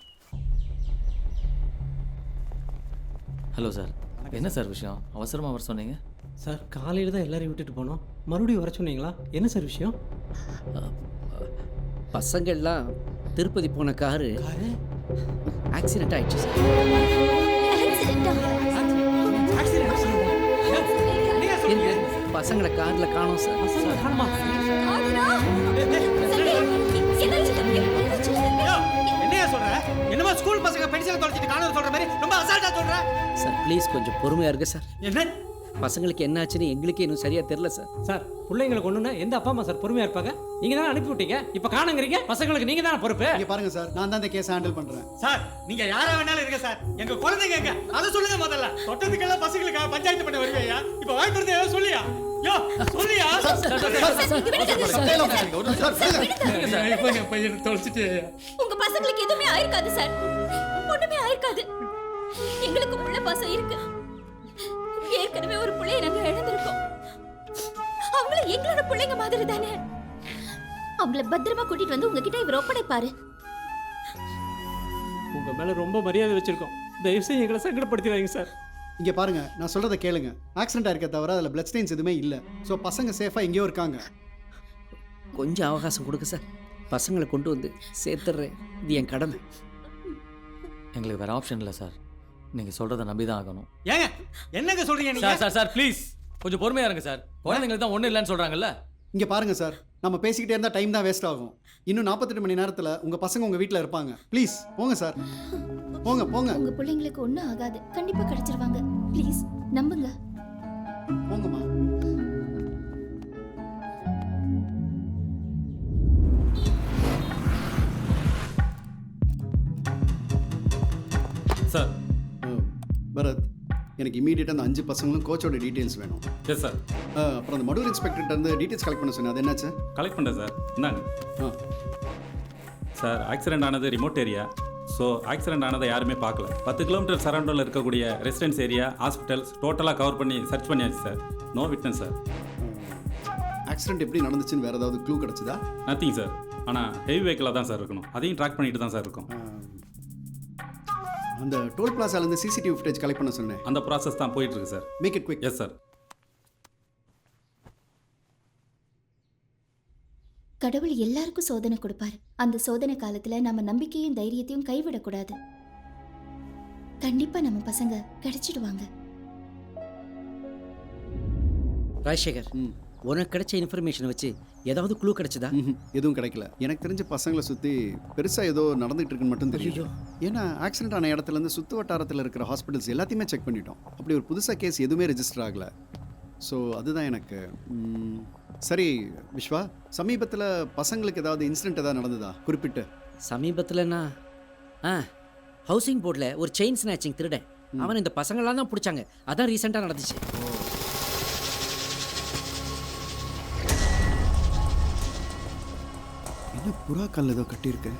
ஹலோ சார், என்ன சார் விஷயம்? அவசரமாக வர சொன்னீங்க சார். காலையில் தான் எல்லாரையும் விட்டுட்டு போனோம், மறுபடியும் வர சொன்னீங்களா? என்ன சார் விஷயம்? பசங்கள்லாம் திருப்பதி போன காரு ஆக்சிடென்ட் ஆயிடுச்சு சார். பசங்களை கார்ல காணோம் சார். என்னையா சொல்ற? என்னமா ஸ்கூல் பசங்க பென்சிலை தொலைச்சிட்டு காணோம் சொல்ற மாதிரி ரொம்ப அசால்ட்டா சொல்ற? சார் ப்ளீஸ் கொஞ்சம் பொறுமையா இருங்க சார். என்ன பசங்களுக்கு என்ன ஆச்சுன்னு எங்களுக்கே இன்னும் சரியா தெரியல சார். சார் பிள்ளைங்களை கொண்டுனா எந்த அப்பா அம்மா சார் பொறுமையா இருப்பாங்க? நீங்க தானே அனுப்பி விட்டீங்க, இப்போ காணுங்கிறீங்க. பசங்களுக்கு நீங்க தானே பொறுப்பு. இங்க பாருங்க சார், நான் தான் இந்த கேஸ் ஹேண்டில் பண்றேன். சார் நீங்க யாரா வேணாலும் இருங்க சார், எங்க குழந்தைங்க எங்க அதை சொல்லுங்க முதல்ல. தொட்டதுக்கெல்லாம் பசங்களுக்கு பஞ்சாயத்து பண்ண வருவீயா? இப்போ வாய் திறந்து ஏதோ சொல்லியா? யோ சொல்லியா? பையன் தொலைச்சிட்டு உங்க பசங்களுக்கு எதுவுமே ஆயிருக்காது சார், ஒண்ணுமே ஆயிருக்காது. எங்களுக்கு புள்ள பாசம் இருக்கு. ஏற்கனவே ஒரு பிள்ளையை நாங்க இழந்திருக்கோம். அவங்கள எங்களோட பிள்ளைங்க மாதிரி தானே. அவங்கள பத்திரமா கூட்டிட்டு வந்து உங்ககிட்ட இவர் ஒப்படைப்பாரு. உங்க மேல ரொம்ப மரியாதை வச்சிருக்கோம், தயவு செய்து எங்களை சங்கடப்படுத்திடாதீங்க சார். இங்கே பாருங்க, நான் சொல்கிறத கேளுங்க. ஆக்சிடென்ட் இருக்க தவிர அதில் பிளட் ஸ்டெயின்ஸ் எதுவுமே இல்லை. ஸோ பசங்க சேஃபாக எங்கேயோ இருக்காங்க. கொஞ்சம் அவகாசம் கொடுங்க சார், பசங்களை கொண்டு வந்து சேர்த்துடுறேன். இது என் கடமை. எங்களுக்கு வேறு ஆப்ஷன் இல்லை சார், நீங்கள் சொல்கிறத நம்பி தான் ஆகணும். ஏங்க என்னங்க சொல்றீங்க நீங்க? சார் சார் சார் ப்ளீஸ் கொஞ்சம் பொறுமையாக இருங்க சார். குழந்தைங்களுக்கு தான் ஒன்றும் இல்லைன்னு சொல்கிறாங்கல்ல. இங்கே பாருங்க சார், நம்ம பேசிக்கிட்டே இருந்தால் டைம் தான் வேஸ்ட் ஆகும். இன்னும் 48 மணி நேரத்தில் உங்கள் பசங்க உங்கள் வீட்டில் இருப்பாங்க. ப்ளீஸ் போங்க சார், போங்க போங்க. உங்க பிள்ளைங்களுக்கு ஒன்றும் ஆகாது, கண்டிப்பா கிடைச்சிருவாங்க. ப்ளீஸ் நம்புங்க. போங்கம்மா. சார் பரத், எனக்கு இமீடியட்டாக அந்த 5 பசங்களும் கோச்சோட டீட்டெயில்ஸ் வேணும். Yes sir. அப்புறம் அந்த மடூர் இன்ஸ்பெக்டர்கிட்ட இருந்து டீட்டெயில்ஸ் கலெக்ட் பண்ண சொன்னேன், அது என்னாச்சு? கலெக்ட் பண்ணுறேன் சார். இந்தாங்க சார். ஆக்சிடென்ட் ஆனது ரிமோட் ஏரியா. ஸோ ஆக்சிடென்ட் ஆனதை யாருமே பார்க்கல. 10 கிலோமீட்டர் சரௌண்டில் இருக்கக்கூடிய ரெசிடென்ஸ் ஏரியா, ஹாஸ்பிட்டல்ஸ் டோட்டலாக கவர் பண்ணி சர்ச் பண்ணியாச்சு sir. No witness sir. Accident எப்படி நடந்துச்சுன்னு வேறு ஏதாவது க்ளூ கிடச்சிதா? Nothing sir. ஆனால் ஹெவி வெஹிக்கிளாக தான் சார் இருக்கணும், அதையும் ட்ராக் பண்ணிட்டு தான் சார் இருக்கும். அந்த டோல் பிளாசாலேருந்து சிசிடிவி ஃபுட்டேஜ் கலெக்ட் பண்ண சொன்னேன், அந்த ப்ராசஸ் தான் போயிட்டு இருக்கு sir. Make it quick. Yes sir. கடவுள் எல்லாருக்கும் சோதனை கொடுப்பாரு. அந்த சோதனை காலத்துல நம்ம நம்பிக்கையும் தைரியத்தையும் கைவிடக்கூடாது. கண்டிப்பா நம்ம பசங்க கிடைச்சிடுவாங்க. ராஜசேகர், உனக்கு கிடைச்ச இன்ஃபர்மேஷனை வச்சு ஏதாவது க்ளூ கிடைச்சதா? எதுவும் கிடைக்கல. எனக்கு தெரிஞ்ச பசங்களை சுற்றி பெருசாக ஏதோ நடந்துகிட்டு இருக்குன்னு மட்டும் தெரியும். ஏன்னா ஆக்சிடென்ட் ஆன இடத்துலேருந்து சுற்று வட்டாரத்தில் இருக்கிற ஹாஸ்பிட்டல்ஸ் எல்லாத்தையுமே செக் பண்ணிட்டோம். அப்படி ஒரு புதுசாக கேஸ் எதுவுமே ரெஜிஸ்டர் ஆகலை. ஸோ அதுதான் எனக்கு. சரி விஸ்வா, சமீபத்தில் பசங்களுக்கு ஏதாவது இன்சிடென்ட் ஏதாவது நடந்ததா குறிப்பிட்டு? சமீபத்தில்னா ஹவுசிங் போர்டில் ஒரு செயின் ஸ்நாச்சிங் திருடன், அவன் இந்த பசங்களாம் தான் பிடிச்சாங்க. அதான் ரீசெண்டாக நடந்துச்சு. என்ன புறா கல் ஏதோ கட்டியிருக்கு.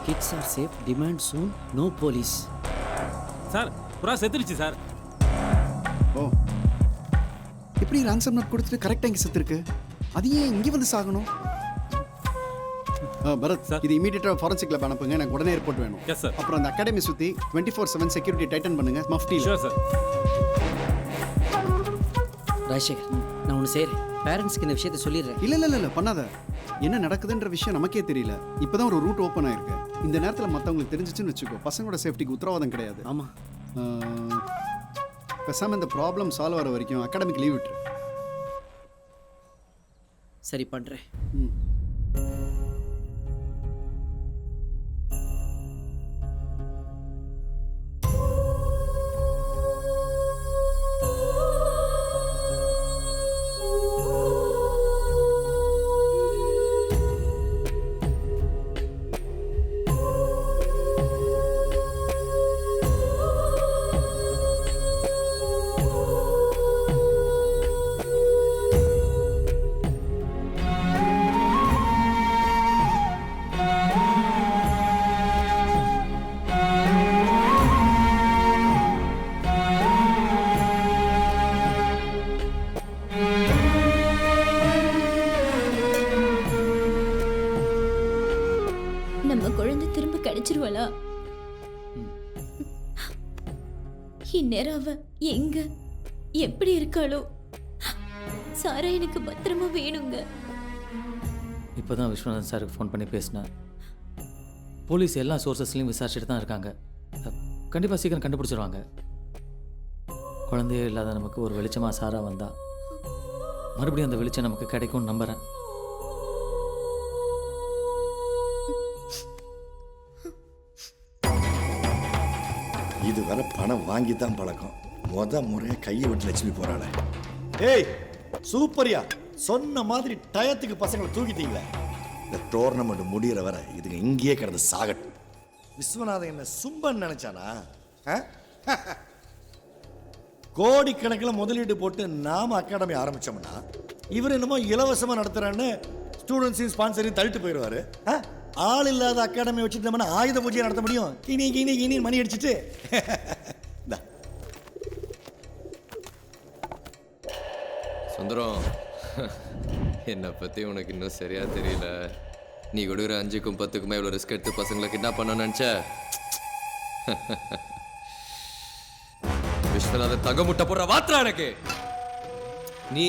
Kids are safe, demand soon, no police. Sir புறா செத்துருச்சு சார். ஓ, எப்படி ரான்சம் நோட் கொடுத்துட்டு கரெக்டாக இங்கே செத்துருக்கு? அது ஏன் இங்கே வந்து சாகணும்? பரத் சார், இது இமீடியட்டாக ஃபாரன்சிக் லேப் அனுப்புங்க, எனக்கு உடனே ரிப்போர்ட் வேணும். Yes sir. அப்புறம் அந்த அகாடமி சுற்றி 24/7 செக்யூரிட்டி டைட்டன் பண்ணுங்க. மஃப்டி. Sure sir. ராஜசேகர், நான் ஒன்று செய்கிறேன். பேரண்ட்ஸ்க்கு இந்த விஷயத்தை சொல்லிடுறேன். இல்லை பண்ணாத. என்ன நடக்குதுன்ற விஷயம் நமக்கே தெரியல. இப்போதான் ஒரு ரூட் ஓப்பன் ஆயிருக்கு. இந்த நேரத்தில் மற்றவங்களுக்கு தெரிஞ்சிச்சுன்னு வச்சுக்கோ, பசங்களோட சேஃப்டிக்கு உத்தரவாதம் கிடையாது. ஆமாம். பேசாமல் இந்த ப்ராப்ளம் சால்வ் ஆகிற வரைக்கும் அகாடமிக் லீவ் விட்டுரு. சரி பண்ணுறேன். நம்ம குழந்தை திரும்ப கிடைச்சிருவாளா? இந்நேரம் அவ எங்க எப்படி இருக்காளோ? சாரா எனக்கு பத்திரமா வேணுங்க. இப்போ தான் விஸ்வநாதன் சாருக்கு ஃபோன் பண்ணி பேசினேன். போலீஸ் எல்லா சோர்சஸ்லையும் விசாரிச்சுட்டு தான் இருக்காங்க. கண்டிப்பாக சீக்கிரம் கண்டுபிடிச்சிருவாங்க. குழந்தையே இல்லாத நமக்கு ஒரு வெளிச்சமாக சாரா வந்தா மறுபடியும் அந்த வெளிச்சம் நமக்கு கிடைக்கும்னு நம்புகிறேன். இதுவரை பணம் வாங்கி தான் பழக்கம். முறையாக கையை விட்டு லட்சுமி போறாளே. ஏய் சூப்பரியா, சொன்ன மாதிரி டயத்துக்கு பசங்களை தூக்கிட்டீங்களே. இந்த டோர்னமெண்ட் முடிகிற வரை இதுங்க இங்கேயே கிடந்து சாகட்டும். விஸ்வநாதன் என்ன சும்பன் நினைச்சானா? கோடிக்கணக்கில் முதலீடு போட்டு நாம அகாடமி ஆரம்பிச்சோம்னா இவர் என்னமோ இலவசமாக நடத்துறான்னு ஸ்டூடெண்ட்ஸையும் ஸ்பான்சரையும் தள்ளிட்டு போயிடுவாரு. ஆள் இல்லாத அகாடமி வச்சுட்டு ஆயுத பூஜையை நடத்த முடியும்? கிணி கிணி கிணி மணி அடிச்சுட்டு. சுந்தரம், என்னை பற்றி உனக்கு இன்னும் சரியா தெரியல. நீ கொடுக்குற 5க்கும் 10க்குமே இவ்வளோ ரிஸ்க் எடுத்து பசங்களை கிட்னாப் பண்ண நினச்ச. விஸ்வநாதன் தங்க முட்டை போடுற வாத்திரா எனக்கு. நீ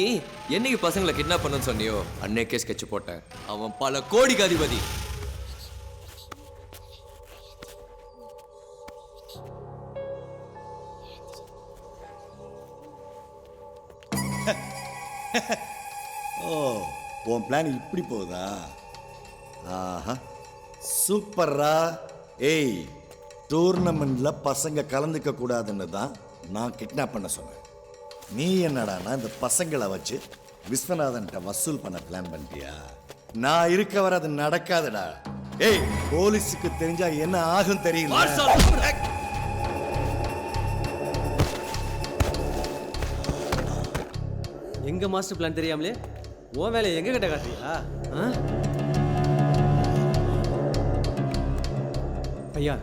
என்னைக்கு பசங்களை கிட்னாப் பண்ணு சொன்னியோ அன்னைக்கே ஸ்கெட்ச் போட்டேன். அவன் பல கோடிக்கு அதிபதி. ஓ, உன் பிளான் இப்படி போகுதா? ஆஹா சூப்பர்ரா. ஏய், டூர்னமெண்ட்ல பசங்க கலந்துக்க கூடாதுன்னு தான் நான் கிட்னாப் பண்ண சொன்னேன். நீ என்னடானா இந்த பசங்களை வச்சு விஸ்வநாதன்ட்ட வசூல் பண்ண பிளான் பண்ணிட்டியா? நான் இருக்க வர அது நடக்காதுடா. ஏய், போலீஸுக்கு தெரிஞ்சா என்ன ஆகும் தெரியல. எங்க மாஸ்டர் பிளான் தெரியாமலே உன் வேலையை எங்க கிட்ட காட்டுறியா? ஐயா,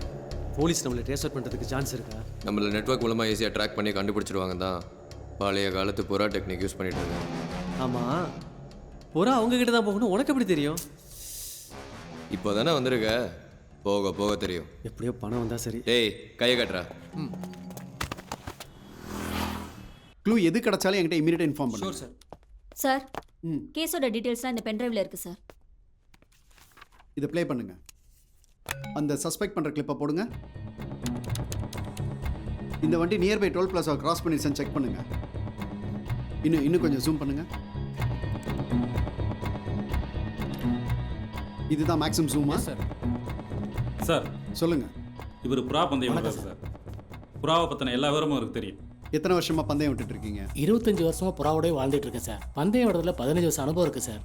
போலீஸ் நம்மளை ட்ரேஸ் அவுட் பண்ணுறதுக்கு சான்ஸ் இருக்கா? நம்மள நெட்வொர்க் மூலமாக ஈஸியாக ட்ராக் பண்ணி கண்டுபிடிச்சிடுவாங்க தான். பழைய காலத்து புறா டெக்னிக் யூஸ் பண்ணிட்டு இருக்காங்க. ஆமாம், புறா அவங்க கிட்ட தான் போகணும். உனக்கு எப்படி தெரியும்? இப்போ தானே வந்திருக்க, போக போக தெரியும். எப்படியோ பணம் வந்தா சரி. டேய், கையை கட்டுறா. க்ளூ எது கிடைச்சாலும் என்கிட்ட இமீடியட்டாக இன்ஃபார்ம் பண்ணுங்க. சார். சார், கேஸோட டீடைல்ஸ்லாம் இந்த பென்ட்ரைவில் இருக்கு சார். இதை ப்ளே பண்ணுங்க. அந்த சஸ்பெக்ட் பண்ணுற கிளிப்பை போடுங்க. இந்த வண்டி நியர்பை டோல் பிளாஸா கிராஸ் பண்ணிடுச்சான்னு செக் பண்ணுங்க. இன்னும் கொஞ்சம் ஜூம் பண்ணுங்க. இதுதான் மேக்ஸிமம் ஜூமா? சார் சார் சொல்லுங்க. இவர் புறா பந்தயம் சார். புறாவை பற்றின எல்லா விவரமும் அவருக்கு தெரியும். எத்தனை வருஷமா பந்தயம் விட்டுட்டு இருக்கீங்க? 25 வருஷமா புறாவோடய வாழ்ந்துட்டு இருக்கேன் சார். பந்தயம் விடுறதுல 15 வருஷம் அனுபவம் இருக்கு சார்.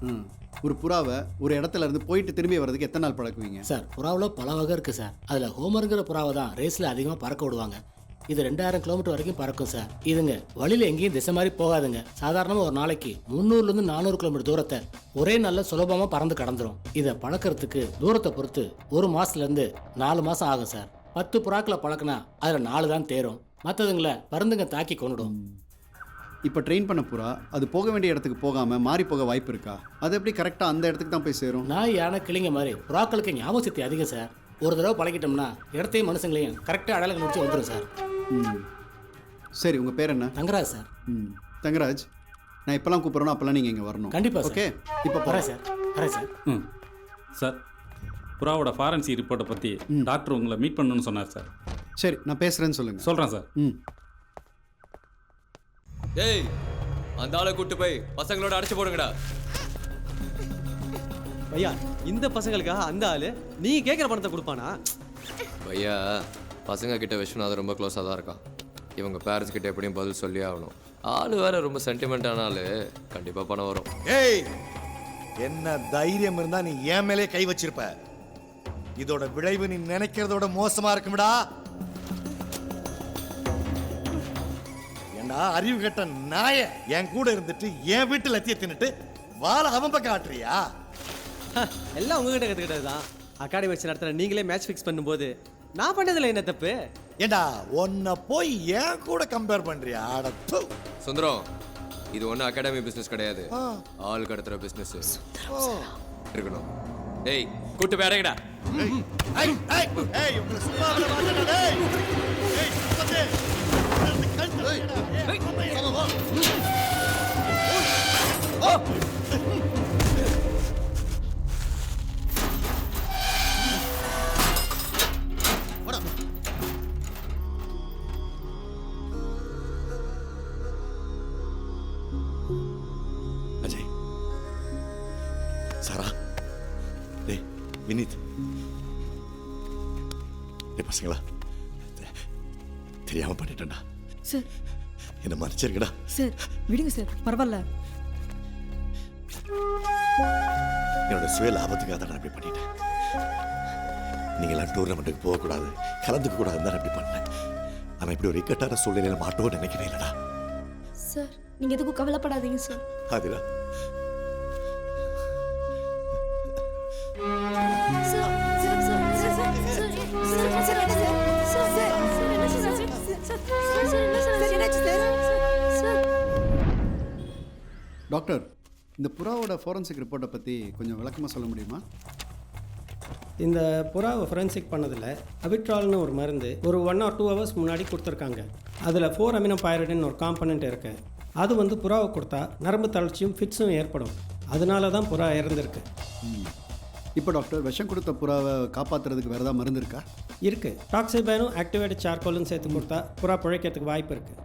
ஒரு புறாவை ஒரு இடத்துல இருந்து போயிட்டு திரும்பி வர்றதுக்கு எத்தனை நாள் பழக்குவீங்க? சார், புறாவில் பல வகை இருக்கு சார். அதில் ஹோமருங்கிற புறாவை தான் ரேஸில் அதிகமாக பறக்க விடுவாங்க. இது 2000 கிலோமீட்டர் வரைக்கும் பறக்கும் சார். இதுங்க வழியில் எங்கேயும் திசை மாதிரி போகாதுங்க. சாதாரணமாக ஒரு நாளைக்கு 300லேருந்து 400 கிலோமீட்டர் தூரத்தை ஒரே நல்ல சுலபமாக பறந்து கடந்துடும். இதை பழக்கிறதுக்கு தூரத்தை பொறுத்து 1 மாதத்துலேருந்து 4 மாதம் ஆகும் சார். 10 புறாக்களை பழக்கினா அதில் 4 தான் தேரும். மற்றதுங்களை பருந்துங்க தாக்கி கொண்டுடும். இப்போ ட்ரெயின் பண்ண புறா அது போக வேண்டிய இடத்துக்கு போகாமல் மாறி போக வாய்ப்பு இருக்கா? அது எப்படி கரெக்டாக அந்த இடத்துக்கு தான் போய் சேரும்? நான் யானை கிளிங்க மாதிரி புறாக்களுக்கு ஞாபக சக்தி அதிகம் சார். ஒரு தடவை பழகிட்டோம்னா இடத்தையும் மனுஷங்களையும் கரெக்டாக அடையாளம் கண்டுபிடிச்சு வந்துடும் சார். சரி, உங்கள் பேர் என்ன? தங்கராஜ் சார். தங்கராஜ், நான் இப்போலாம் கூப்பிட்றேனோ அப்போல்லாம் நீங்கள் இங்கே வரணும். கண்டிப்பாக. ஓகே, இப்போ வரேன் சார். வரேன் சார். சார், புறாவோட ஃபாரன்சி ரிப்போர்ட்டை பற்றி டாக்டர் உங்களை மீட் பண்ணணும்னு சொன்னார் சார். சரி, நான் பேசுகிறேன்னு சொல்லுங்கள். சொல்கிறேன் சார். டேய், அந்த ஆளை கூட்டு போய் பசங்களோட அடைச்சு போடுங்கடா. ஐயா, இந்த பசங்களுக்காக அந்த ஆளு நீ கேட்குற பணத்தை கொடுப்பானா? பையா, பசங்க கிட்ட விஸ்வநாதன் ரொம்ப க்ளோஸாக தான் இருக்கான். இவங்க பேரண்ட்ஸ் கிட்ட எப்படியும் பதில் சொல்லி ஆகணும். ஆளு வேற ரொம்ப சென்டிமெண்ட் ஆனாலு கண்டிப்பாக பணம் வரும். ஏய், என்ன தைரியம் இருந்தா நீ என் மேலே கை வச்சிருப்ப. இதோட விளைவு நீ நினைக்கிறதோட மோசமா இருக்கும்டா. ஏண்டா அறிவு கட்ட நாய, என் கூட இருந்துட்டு என் வீட்டுல லத்திய தின்னுட்டு வாழ அவன் பக்கம் ஆட்டுறியா? எல்லாம் உங்ககிட்ட கற்றுக்கிட்டது தான். அகாடமி வச்சு நடத்துகிற நீங்களே மேட்ச் ஃபிக்ஸ் பண்ணும்போது நான் பண்ணதில்லை, என்ன தப்பு? ஏண்டா உன்னை போய் என் கூட கம்பேர் பண்றியா? அடத்து சுந்தரம், இது ஒன்றும் அகாடமி பிஸ்னஸ் கிடையாது, ஆள் கடத்துற பிஸ்னஸ் இருக்கணும். டேய், கூட்டு போய் அடைங்கடா. அஜய், சாரா, டேய் வினீத், டேய் பசங்களா, தெரியாம பண்ணிட்டேன்டா. சார் என்ன மன்னிச்சிருக்கடா. சார் விடுங்க சார், பரவாயில்ல. என்னோட சுய லாபத்துக்காக தான் நான் இப்படி பண்ணிட்டேன். நீங்களாம் டூர்னமெண்ட்டுக்கு போகக்கூடாது, கலந்துக்க கூடாதுன்னு தான் இப்படி பண்ணேன். ஆனால் இப்படி ஒரு இக்கட்டான சூழ்நிலையில மாட்டோம்னு நினைக்கவே இல்லைடா. சார் நீங்க எதுக்கும் கவலைப்படாதீங்க சார். ஆதிரா, டாக்டர், இந்த புறாவோட ஃபோரன்சிக் ரிப்போர்ட்டை பற்றி கொஞ்சம் விளக்கமாக சொல்ல முடியுமா? இந்த புறாவை ஃபோரன்சிக் பண்ணதில் அபிட்ரால்னு ஒரு மருந்து ஒரு 1 or 2 hours முன்னாடி கொடுத்துருக்காங்க. அதில் 4 அமினோபைரிடின் ஒரு காம்பனண்ட் இருக்குது. அது வந்து புறாவை கொடுத்தா நரம்பு தளர்ச்சியும் ஃபிட்ஸும் ஏற்படும். அதனால தான் புறா இறந்துருக்கு. இப்போ டாக்டர், விஷம் கொடுத்த புறாவை காப்பாற்றுறதுக்கு வேறு ஏதாவது மருந்து இருக்கா? இருக்குது. டாக்ஸிபேனும் ஆக்டிவேட்டட் சார்கோலும் சேர்த்து கொடுத்தா புறா பிழைக்கிறதுக்கு வாய்ப்பு இருக்குது.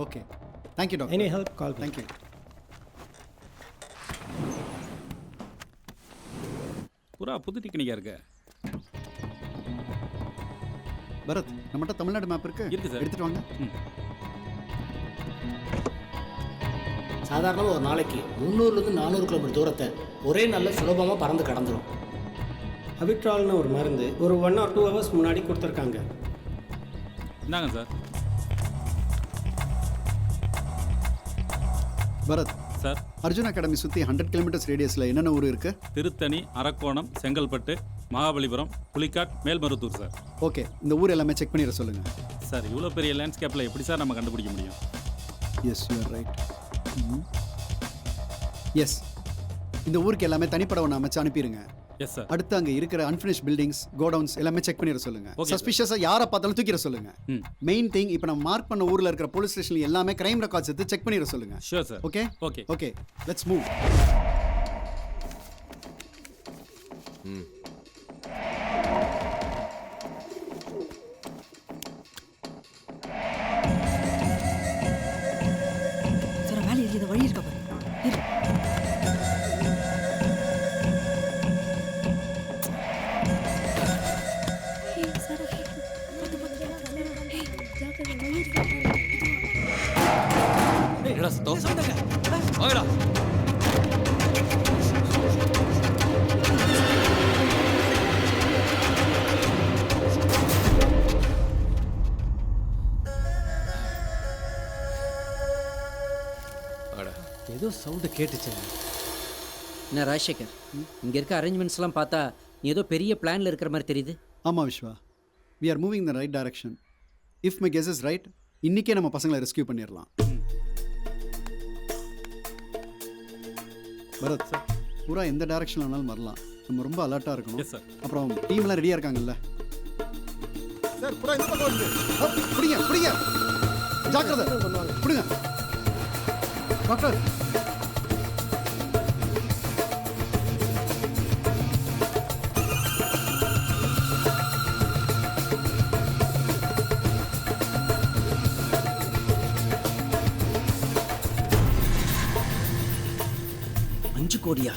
Okay, thank you doctor. Any help call. Thank you. புறா புது டெக்னிக்காக இருக்கு. பரத், நம்மகிட்ட தமிழ்நாடு மேப் இருக்கு, சார். எடுத்துட்டு வாங்க. சாதாரணமாக ஒரு நாளைக்கு 300லேருந்து 400 கிலோமீட்டர் தூரத்தை ஒரே நல்ல சுலபமாக பறந்து கடந்துடும். அபிட்ரால்னு ஒரு மருந்து ஒரு 1 or 2 hours முன்னாடி கொடுத்துருக்காங்க. இந்தாங்க sir. Bharat sir, Arjun academy சுற்றி 100 கிலோமீட்டர்ஸ் ரேடியஸில் என்னென்ன ஊர் இருக்கு? திருத்தணி, அரக்கோணம், செங்கல்பட்டு, மகாபலிபுரம், புலிக்காட், மேல்மருத்தூர் சார். ஓகே, இந்த ஊர் எல்லாமே செக் பண்ணிட சொல்லுங்கள். சார், இவ்வளோ பெரிய லேண்ட்ஸ்கேப்பில் எப்படி சார் நம்ம கண்டுபிடிக்க முடியும்? Yes, you are right. Yes, இந்த ஊருக்கு எல்லாமே தனிப்பட ஒன்று அமைச்சு அனுப்பிடுங்க. Yes sir. அடுத்து அங்கே இருக்கிற அன்ஃபினிஷ் பில்டிங்ஸ், கோடவுன்ஸ் எல்லாமே செக் பண்ணிட சொல்லுங்க. சஸ்பிஷியஸாக யாரை பார்த்தாலும் தூக்கிட சொல்லுங்க. மெயின் திங், இப்போ நம்ம மார்க் பண்ண ஊரில் இருக்கிற போலீஸ் ஸ்டேஷன்ல எல்லாமே கிரைம் ரெக்கார்ட்ஸ் எடுத்து செக் பண்ணிட சொல்லுங்க. Sure sir. Okay okay okay, let's move. Sir மேலே ஏறி வழி இருக்கா பாரு. இரு. என்னடா சத்தம்? வாங்கடா. ஏதோ சவுண்டு கேட்டுச்சு. என்ன ராஜசேகர், இங்கே இருக்க அரேஞ்ச்மெண்ட்ஸ்லாம் பார்த்தா நீ ஏதோ பெரிய பிளானில் இருக்கிற மாதிரி தெரியுது. ஆமாம் Vishwa, we are moving the right direction. If my guess is right, இன்னிக்கே நம்ம பசங்களை ரெஸ்கியூ பண்ணிடலாம். பரத் சார், பூரா எந்த டைரக்ஷனில் வேணாலும் வரலாம். நம்ம ரொம்ப அலர்ட்டாக இருக்கணும். அப்புறம் டீம்லாம் ரெடியாக இருக்காங்கல்ல சார்? பூரா இந்த பக்கம் வந்து பிடிங்க பிடிங்க, ஜாக்கிரதை, பிடிங்க டாக்டர். கோடியா?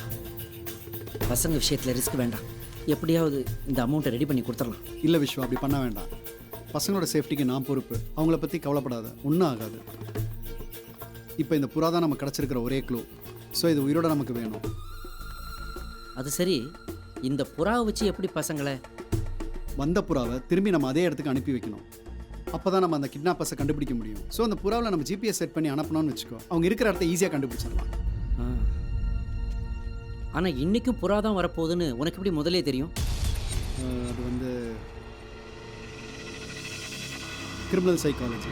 பசங்க விஷயத்தில் ரிஸ்க் வேண்டாம். எப்படியாவது இந்த அமௌண்ட்டை ரெடி பண்ணி கொடுத்துடலாம். இல்லை விஸ்வா, அப்படி பண்ண வேண்டாம். பசங்களோட சேஃப்டிக்கு நான் பொறுப்பு. அவங்கள பற்றி கவலைப்படாத, ஒன்றும் ஆகாது. இப்போ இந்த புறா தான் நமக்கு கிடச்சிருக்கிற ஒரே க்ளூ. ஸோ இது உயிரோட நமக்கு வேணும். அது சரி, இந்த புறாவை வச்சு எப்படி பசங்களை? வந்த புறாவை திரும்பி நம்ம அதே இடத்துக்கு அனுப்பி வைக்கணும். அப்போ தான் நம்ம அந்த கிட்னாப்பர்ஸை கண்டுபிடிக்க முடியும். ஸோ அந்த புறாவில் நம்ம ஜிபிஎஸ் செட் பண்ணி அனுப்பணும்னு வச்சுக்கோ, அவங்க இருக்கிற இடத்த ஈஸியாக கண்டுபிடிச்சிடலாம். ஆனால் இன்றைக்கும் புறா தான் வரப்போகுதுன்னு உனக்கு எப்படி முதலே தெரியும்? அது வந்து criminal psychology.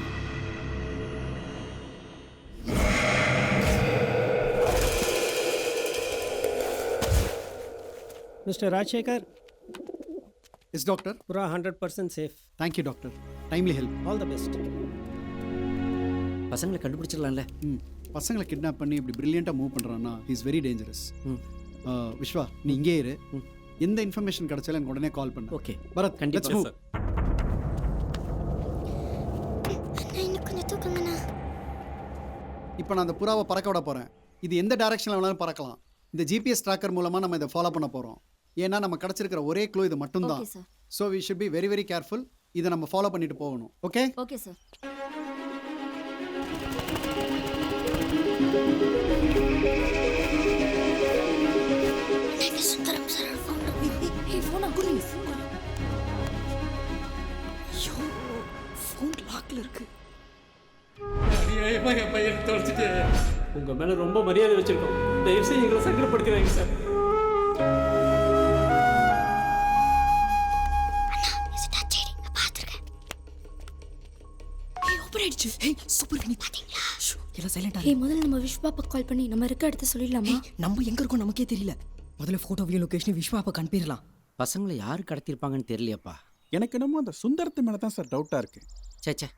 Mister Rajasekhar, yes doctor. புறா 100% safe. Thank you doctor. Timely help. All the best. பசங்களை கண்டுபிடிச்சிடலாம்ல. பசங்களை கிட்னாப் பண்ணி இப்படி பிரில்லியண்ட்டாக மூவ் பண்ணுறான்னா இஸ் வெரி டேஞ்சரஸ். விஸ்வா நீ இங்கே இரு. எந்த இன்ஃபர்மேஷன் கிடைச்சாலும் எனக்கு உடனே கால் பண்ணு. ஓகே பரத் கண்டிப்பாக let's move. இன்னும் கொஞ்சம் தூக்குங்கண்ணா. இப்போ நான் அந்த புறாவை பறக்க விட போகிறேன். இது எந்த டைரக்ஷனில் வேணாலும் பறக்கலாம். இந்த ஜிபிஎஸ் ட்ராக்கர் மூலமாக நம்ம இதை ஃபாலோ பண்ண போகிறோம். ஏன்னா நம்ம கிடச்சிருக்கிற ஒரே க்ளூ இது மட்டும்தான். Okay sir. So we should be very very careful. இதை நம்ம ஃபாலோ பண்ணிட்டு போகணும். Okay okay sir. Sundaram sir phone கொடுங்க. ஐயோ ஃபோன் லாக்ல இருக்கு. என் பையன் தொலைச்சிட்டு உங்கள் மேலே ரொம்ப மரியாதை வச்சுருக்கோம். தயவு செய்து எங்களை சங்கடப்படுத்துறாங்க சார். சூப்பர் பண்ணி பாத்தீங்களா? எல்லாம் சைலண்டா. முதல்ல நம்ம விஸ்வாப்பா கால் பண்ணி நம்ம இருக்க இடத்த சொல்லிடலாமா? நம்ம எங்க இருக்கோம் நமக்கே தெரியல. முதல்ல போட்டோவையும் லொகேஷனையும் விஸ்வாப்பா அனுப்பிடலாம். பசங்களை யார் கடத்திருப்பாங்கன்னு தெரியலையாப்பா. எனக்கு என்னமோ அந்த சுந்தரத்து மேலே தான் சார் டவுட்டாக இருக்கு. சேச்சே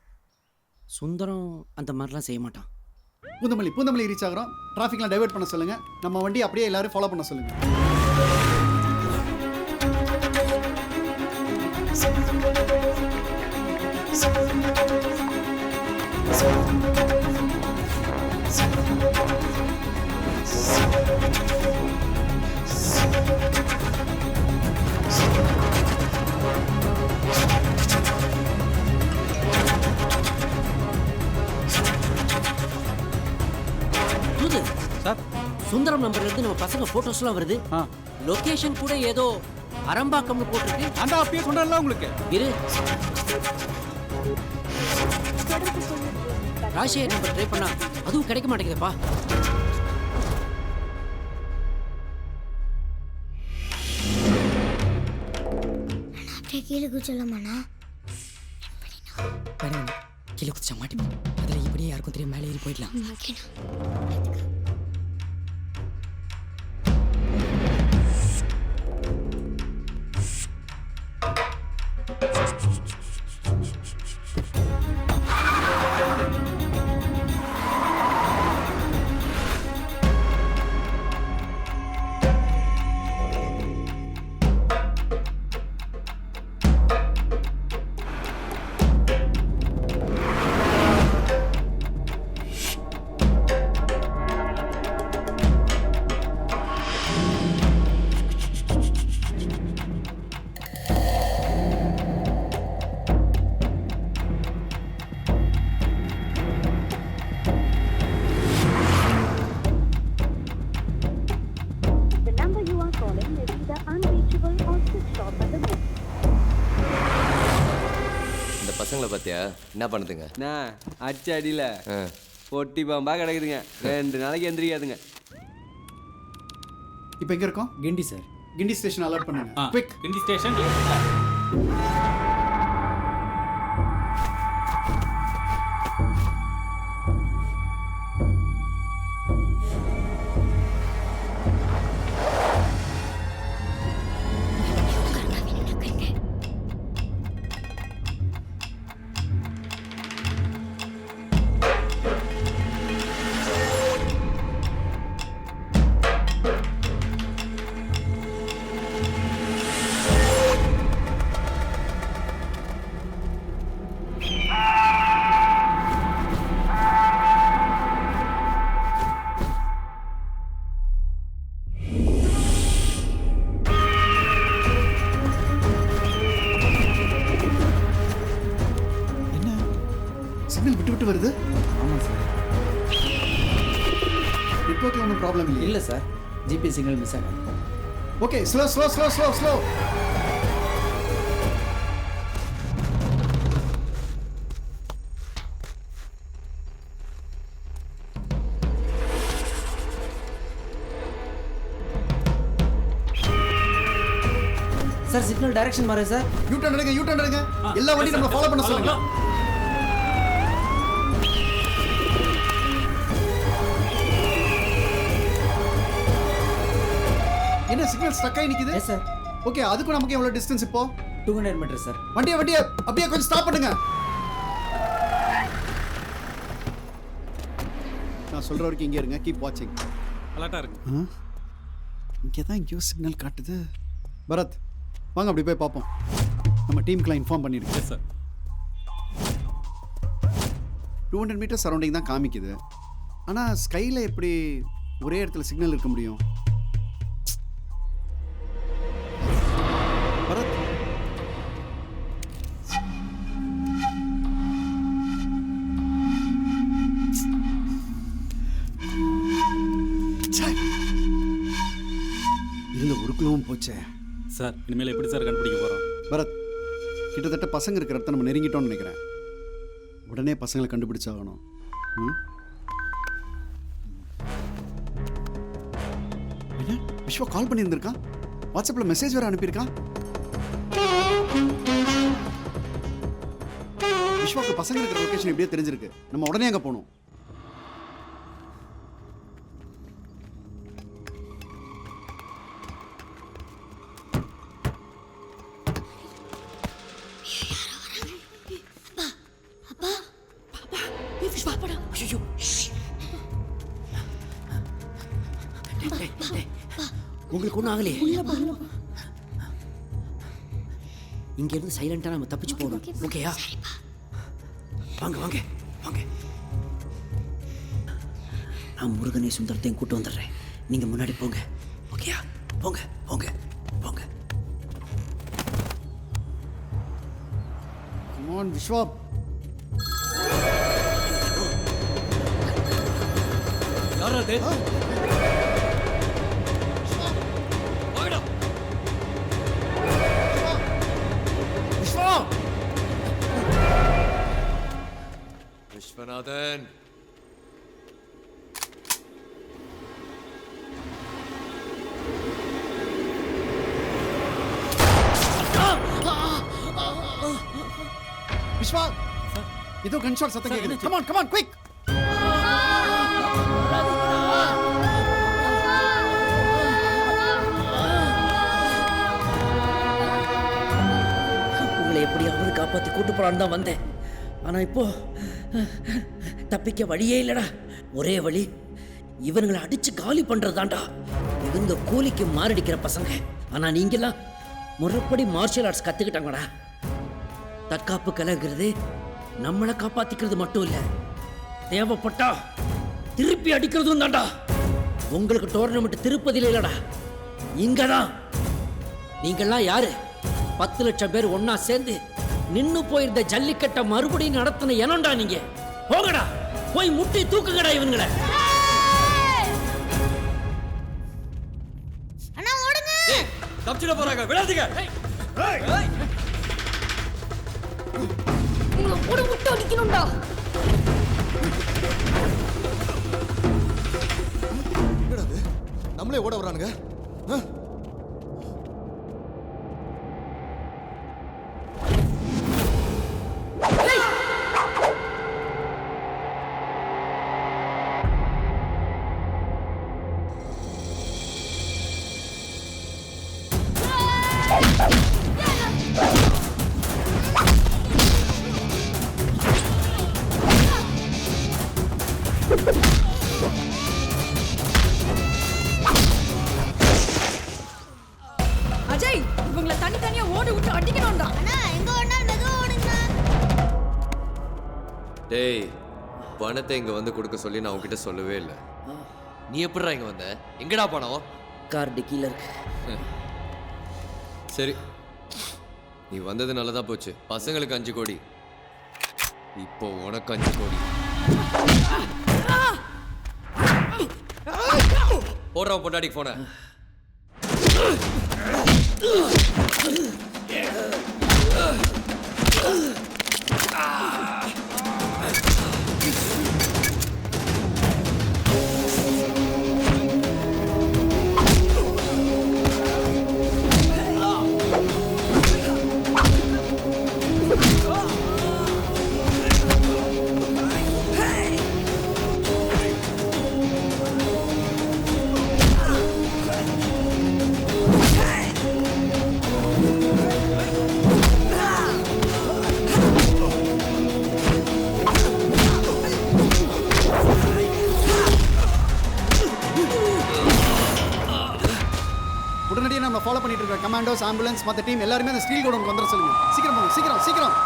சுந்தரம் அந்த மாதிரிலாம் செய்ய மாட்டான். பூந்தமல்லி ரீச் ஆகிறோம். டிராஃபிக்லாம் டைவர்ட் பண்ண சொல்லுங்க. நம்ம வண்டி அப்படியே எல்லாரும் ஃபாலோ பண்ண சொல்லுங்க. சார் சுந்தரம் நம்பர்ல இருந்து நம்ம பசங்க போட்டோஸ்லாம் வருது. லொகேஷன் கூட ஏதோ அரம்பாக்கம்னு போட்டிருக்கு. அந்த அப்பயே சொன்னல உங்களுக்கு. இரு ராஷியா நம்பர் ட்ரை பண்ணா அதுவும் கிடைக்க மாட்டேங்குதுப்பா. அப்படியே கீழே குச்சலாமாண்ணா? கீழே குதிச்சா மாட்டிப்போம். அதில் இப்படியே யாருக்கும் தெரியும் மேலே ஏறி போயிடலாம். பசங்களை பார்த்தியா என்ன பண்ணுதுங்க? அடிச்ச அடியில் பொட்டி பாம்பா கிடக்குதுங்க. 2 நாளைக்கு எந்திரிக்காதுங்க. இப்போ எங்கே இருக்கோம்? கிண்டி சார். கிண்டி ஸ்டேஷன் அலர்ட் பண்ணுங்க. குவிக். கிண்டி ஸ்டேஷன். வருது. ஆமாம் சார். நெட்வொர்க்கில் ஒன்றும் ப்ராப்ளம் இல்லை சார். ஜிபி சிக்னல் மிஸ் ஆகும். Okay slow. Sir signal direction மாறு சார். யூ டர்ன் எடுங்க. எல்லா வண்டியும் நம்ம ஃபாலோ பண்ண சொல்லுங்க. என்ன சிக்னல் ஸ்டக் ஆகி நிக்குது? Yes sir. ஓகே அதுக்கு நமக்கு எவ்வளவு டிஸ்டன்ஸ் இப்போ? 200 மீட்டர் சார். வண்டியை அப்படியே கொஞ்சம் ஸ்டாப் பண்ணுங்க. நான் சொல்ற வரைக்கும் இங்கே இருங்க. கீப் வாட்சிங். அலர்ட்டாக இருக்கு. இங்கே தான் எங்கேயோ சிக்னல் காட்டுது. பரத் வாங்க அப்படி போய் பார்ப்போம். நம்ம டீமுக்குலாம் இன்ஃபார்ம் பண்ணியிருக்கேன் சார். 200 மீட்டர் சரௌண்டிங் தான் காமிக்குது. ஆனால் ஸ்கையில் எப்படி ஒரே இடத்துல சிக்னல் இருக்க முடியும்? பரத் இருந்த ஒரு குழுவும் போச்சே சார். இனிமேல் எப்படி சார் கண்டுபிடிக்க போகிறோம்? பரத் கிட்டத்தட்ட பசங்க இருக்கிற இடத்த நம்ம நெருங்கிட்டோம்னு நினைக்கிறேன். உடனே பசங்களை கண்டுபிடிச்சாகணும். என்ன விஸ்வா கால் பண்ணியிருந்திருக்கான்? வாட்ஸ்அப்பில் மெசேஜ் வேறு அனுப்பியிருக்கான். விஸ்வாக்கு பசங்க இருக்கிற லொக்கேஷன் எப்படியே தெரிஞ்சிருக்கு. நம்ம உடனே அங்கே போகணும். உங்களுக்கு ஒன்றும் ஆகலையே? இங்கேருந்து சைலண்டாக நம்ம தப்பிச்சு போகணும். ஓகேயா? வாங்க வாங்க வாங்க. நான் முருகனை சுந்தரத்தையும் கூட்டு வந்துடுறேன். நீங்கள் முன்னாடி போங்க. ஓகேயா? போங்க போங்க போங்க. Come on, Vishwa. யாரா அது? விஸ்வநாதன், விஸ்வா ஏதோ கன்ஷாட் சத்தம் கேக்குது. Come on come on quick. உங்களை எப்படியாவது காப்பாற்றி கூட்டு போலான்னு தான் வந்தேன். ஆனால் இப்போ தப்பிக்க வழியே இல்லைடா. ஒரே வழி இவனுங்களை அடிச்சு காலி பண்றதுதான்டா. இவங்க கூலிக்கு மாரடிக்கிற பசங்க. ஆனால் நீங்கெல்லாம் முறைப்படி மார்ஷியல் ஆர்ட்ஸ் கத்துக்கிட்டாங்கடா. தற்காப்பு கலைங்கிறது நம்மளை காப்பாத்திக்கிறது மட்டும் இல்லை, தேவைப்பட்டா திருப்பி அடிக்கிறதும் தான்டா. உங்களுக்கு டோர்னமெண்ட் திருப்பதியில் இல்லடா, இங்கதான். நீங்கெல்லாம் யாரு? 10 லட்சம் பேர் ஒன்னா சேர்ந்து நின்னு போயிருந்த ஜல்லிக்கட்டை மறுபடியும் நடத்தின எனண்டா நீங்க. போங்கடா, போய் முட்டி தூக்குங்கடா இவங்களை. அண்ணா ஓடுங்க. தப்பிச்சிட போறாங்க, விடாதீங்க. உங்களை போட முட்டை அடிக்கணும்டா. நம்மளே ஓட வரானுங்க. அஜய், இவங்களை தனித்தனியா ஓடி விட்டு அடிக்கணும்டா. அண்ணா எங்க ஓடினாலும் மெதுவா ஓடுங்க. டேய், பணத்தை இங்க வந்து கொடுக்க சொல்லி நான் உன்கிட்ட சொல்லவே இல்லை. நீ எப்படிடா இங்க வந்த? எங்கடா பணம்? கார் டிக்கில இருக்கு. சரி, நீ வந்தது நல்லதா போச்சு. பசங்களுக்கு 5 கோடி, இப்போ உனக்கு 5 கோடி. போடுறான் பொண்டாடிக்கு போன. கமாண்டோஸ் ஆம்புலன்ஸ் மற்ற டீம் எல்லாருமே அந்த ஸ்டீல் கோடவுனுக்கு வந்துட சொல்லுங்க. சீக்கிரம் போங்க, சீக்கிரம் சீக்கிரம்.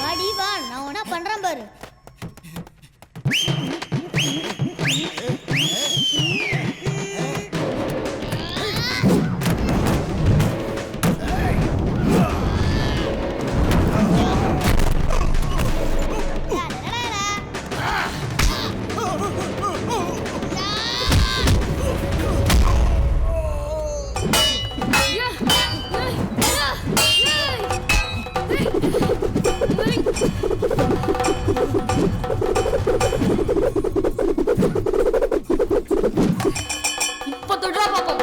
வாடி வா, நான் ஒன்றா பண்ணுறேன் பாரு. இப்போ தொடுறா பாப்போம்.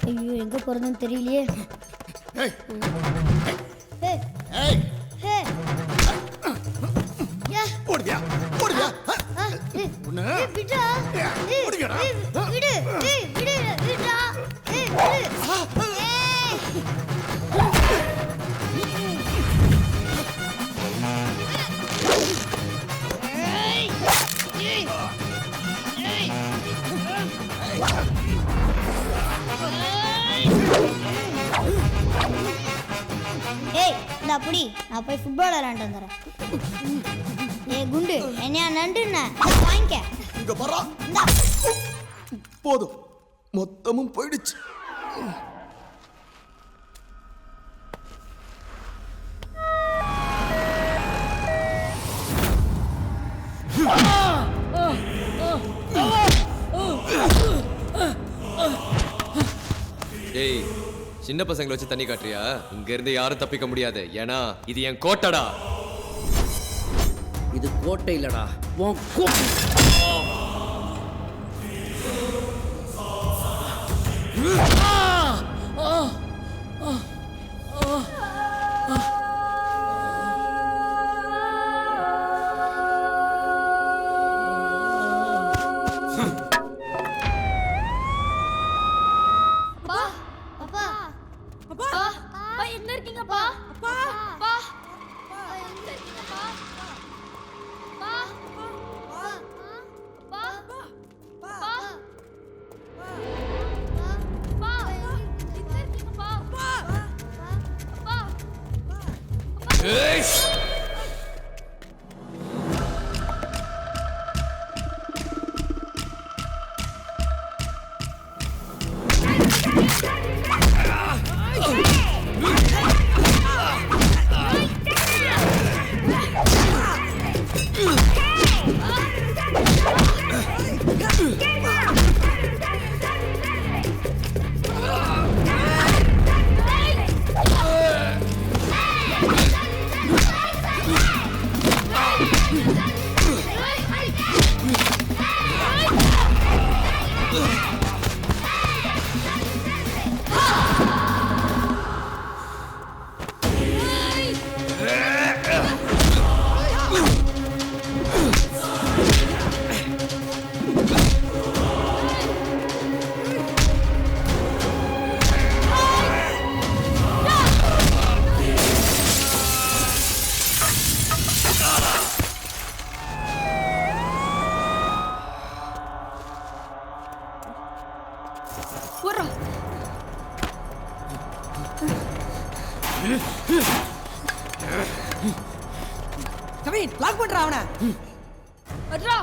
ஐயோ, எங்கே போகிறதுன்னு தெரியலையே. ஏய். யா. ஓடியா ஓடியா விடுடா. விடு. விடுடா. விடு. ஏய், இந்த அப்படி நான் போய் ஃபுட்பால் விளையாண்டு வந்துடுறேன். ஏய் குண்டு, என்னையா நண்டுண்ண வாங்கிக்க. இங்க வரா. போதும், மொத்தமும் போயிடுச்சு. ஏய், சின்ன பசங்களை வச்சு தண்ணி காட்டுறியா? இங்க இருந்து யாரும் தப்பிக்க முடியாது. ஏன்னா இது என் கோட்டடா. இது கோட்டை இல்லடா, உன் எங்க இருக்கீங்கப்பா? அப்பா அப்பா எங்க இருக்கீங்கப்பா? அப்பா அப்பா அப்பா அப்பா எங்க இருக்கீங்கப்பா? அப்பா ஏய், கவின் லாக் பண்றா அவனை. அட்ரா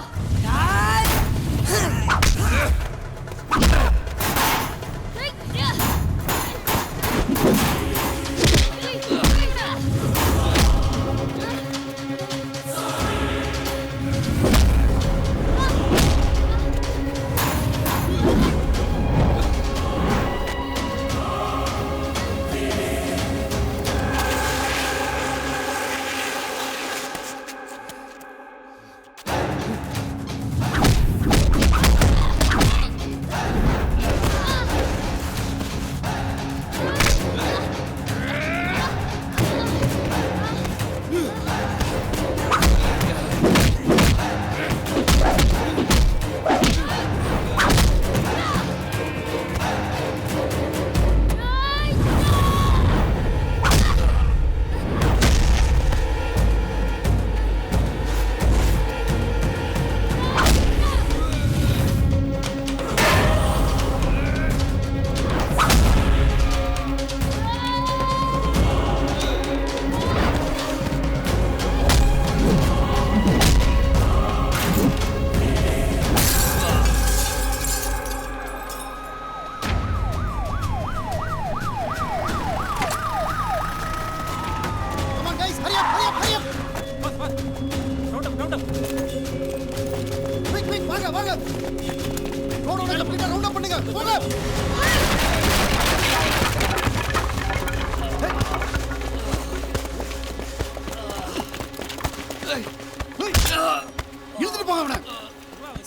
இழுத்துட்டு போங்க அவனை.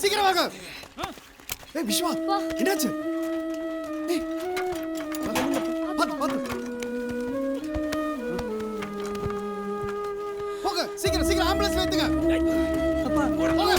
சீக்கிரம் வாங்க. ஏய் விஸ்வா, என்னாச்சு? ஏய், பாத்து பாத்து. போங்க, சீக்கிரம் சீக்கிரம் ஆம்புலன்ஸ்ல ஏத்துங்க. அப்பா, போங்க.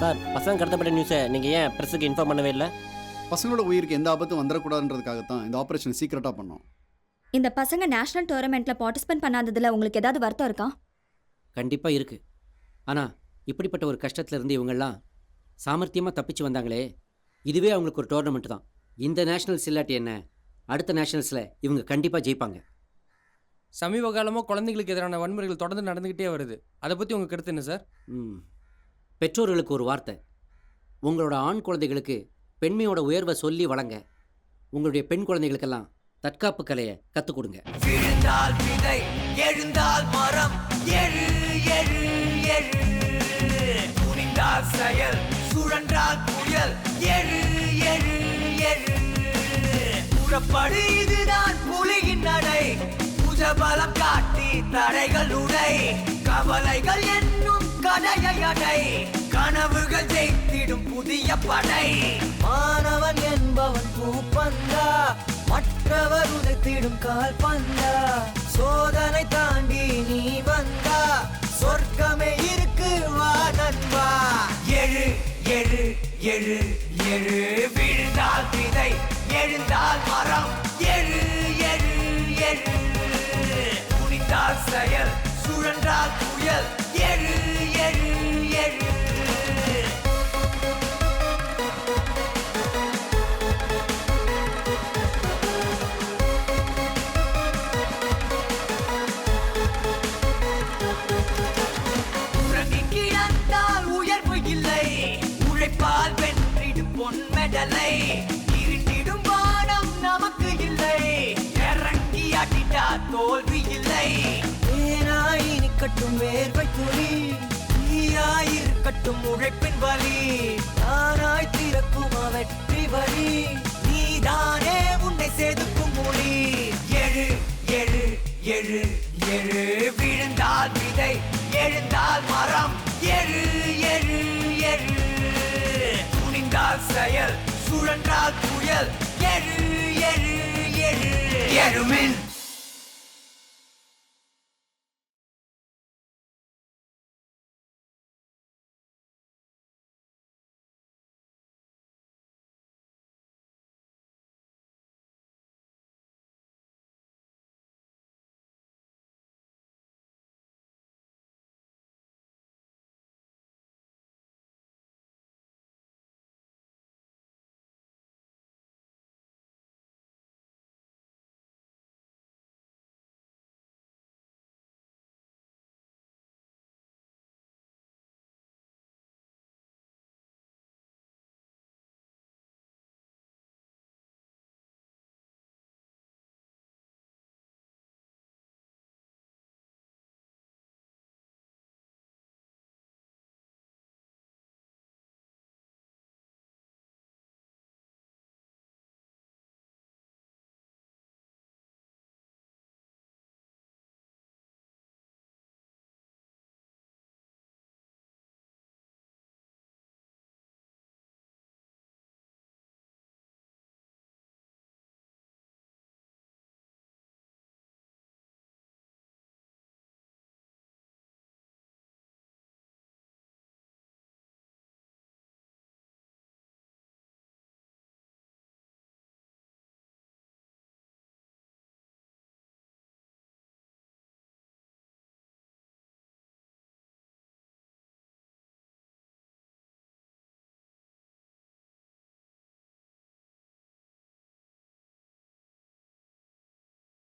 சார், பசங்க கடத்தப்பட்ட நியூஸை நீங்கள் ஏன் ப்ரெஸ்ஸுக்கு இன்ஃபார்ம் பண்ணவே இல்லை? பசங்களோட உயிருக்கு எந்த ஆபத்தும் வந்துடக்கூடாதுன்றதுக்காகத்தான் இந்த ஆபரேஷன் சீக்கிரட்டாக பண்ணோம். இந்த பசங்க நேஷனல் டோர்னமெண்ட்டில் பார்ட்டிசிபேட் பண்ணாததில் உங்களுக்கு ஏதாவது வருத்தம் இருக்கா? கண்டிப்பாக இருக்குது. ஆனால் இப்படிப்பட்ட ஒரு கஷ்டத்துல இருந்து இவங்கெல்லாம் சாமர்த்தியமாக தப்பிச்சு வந்தாங்களே, இதுவே அவங்களுக்கு ஒரு டோர்னமெண்ட் தான். இந்த நேஷனல்ஸ் இல்லாட்டி என்ன, அடுத்த நேஷனல்ஸில் இவங்க கண்டிப்பாக ஜெயிப்பாங்க. சமீப காலமாக குழந்தைகளுக்கு எதிரான வன்முறைகள் தொடர்ந்து நடந்துக்கிட்டே வருது. அதை பற்றி உங்கள் கருத்து என்ன சார்? பெற்றோர்களுக்கு ஒரு வார்த்தை, உங்களோட ஆண் குழந்தைகளுக்கு பெண்மையோட உயர்வை சொல்லி வளங்க. உங்களுடைய பெண் குழந்தைகளுக்கெல்லாம் தற்காப்பு கலையை கற்றுக் கொடுங்க. விழுந்தால் விதை, எழுந்தால் மரம், எழு எழு எழு. துணிந்தால் செயல், சுழன்றால் புயல், எழு எழு எழு. புறப்படு, இதுதான் புலியின் நடை. புஜபலம் காட்டி தடைகள் உடை. கவலைகள் என்னும் கடையை அடை. கனவுகள் ஜெயித்திடும் புதிய படை. மாணவன் என்பவன் பூப்பந்தா, மற்றவர் உதைத்திடும் கால் பந்தா. சோதனை தாண்டி நீ வந்தா, சொர்க்கமே இருக்கு வா நண்பா. எழு எழு எழு எழு. விழுந்தால் விதை, எழுந்தால் மரம், எழு எழு எழு. துணிந்தால் செயல், சுழன்றால் புயல், எழு எழு எழு. உறங்கி கிடந்தால் உயர்வு இல்லை, உழைப்பால் வென்றிடும் பொன் மெடலை. இருட்டிடும் வானம் நமக்கு இல்லை, இறங்கி அடித்தா தோல்வி இல்லை. ஏனாய் நிக்கட்டும் வேர்வை துளி, தீயாயிருக்கட்டும் உழைப்பின் வலி. தானாய் திறக்கும் வெற்றி வழி, நீதானே உன்னை செதுக்கும் மொழி. எழு எழு எழு எழு. விழுந்தால் விதை, எழுந்தால் மரம், எழு எழு எழு துணிந்தால் செயல் சுழன்றால் புயல் எழு எழு எழு எழுமின்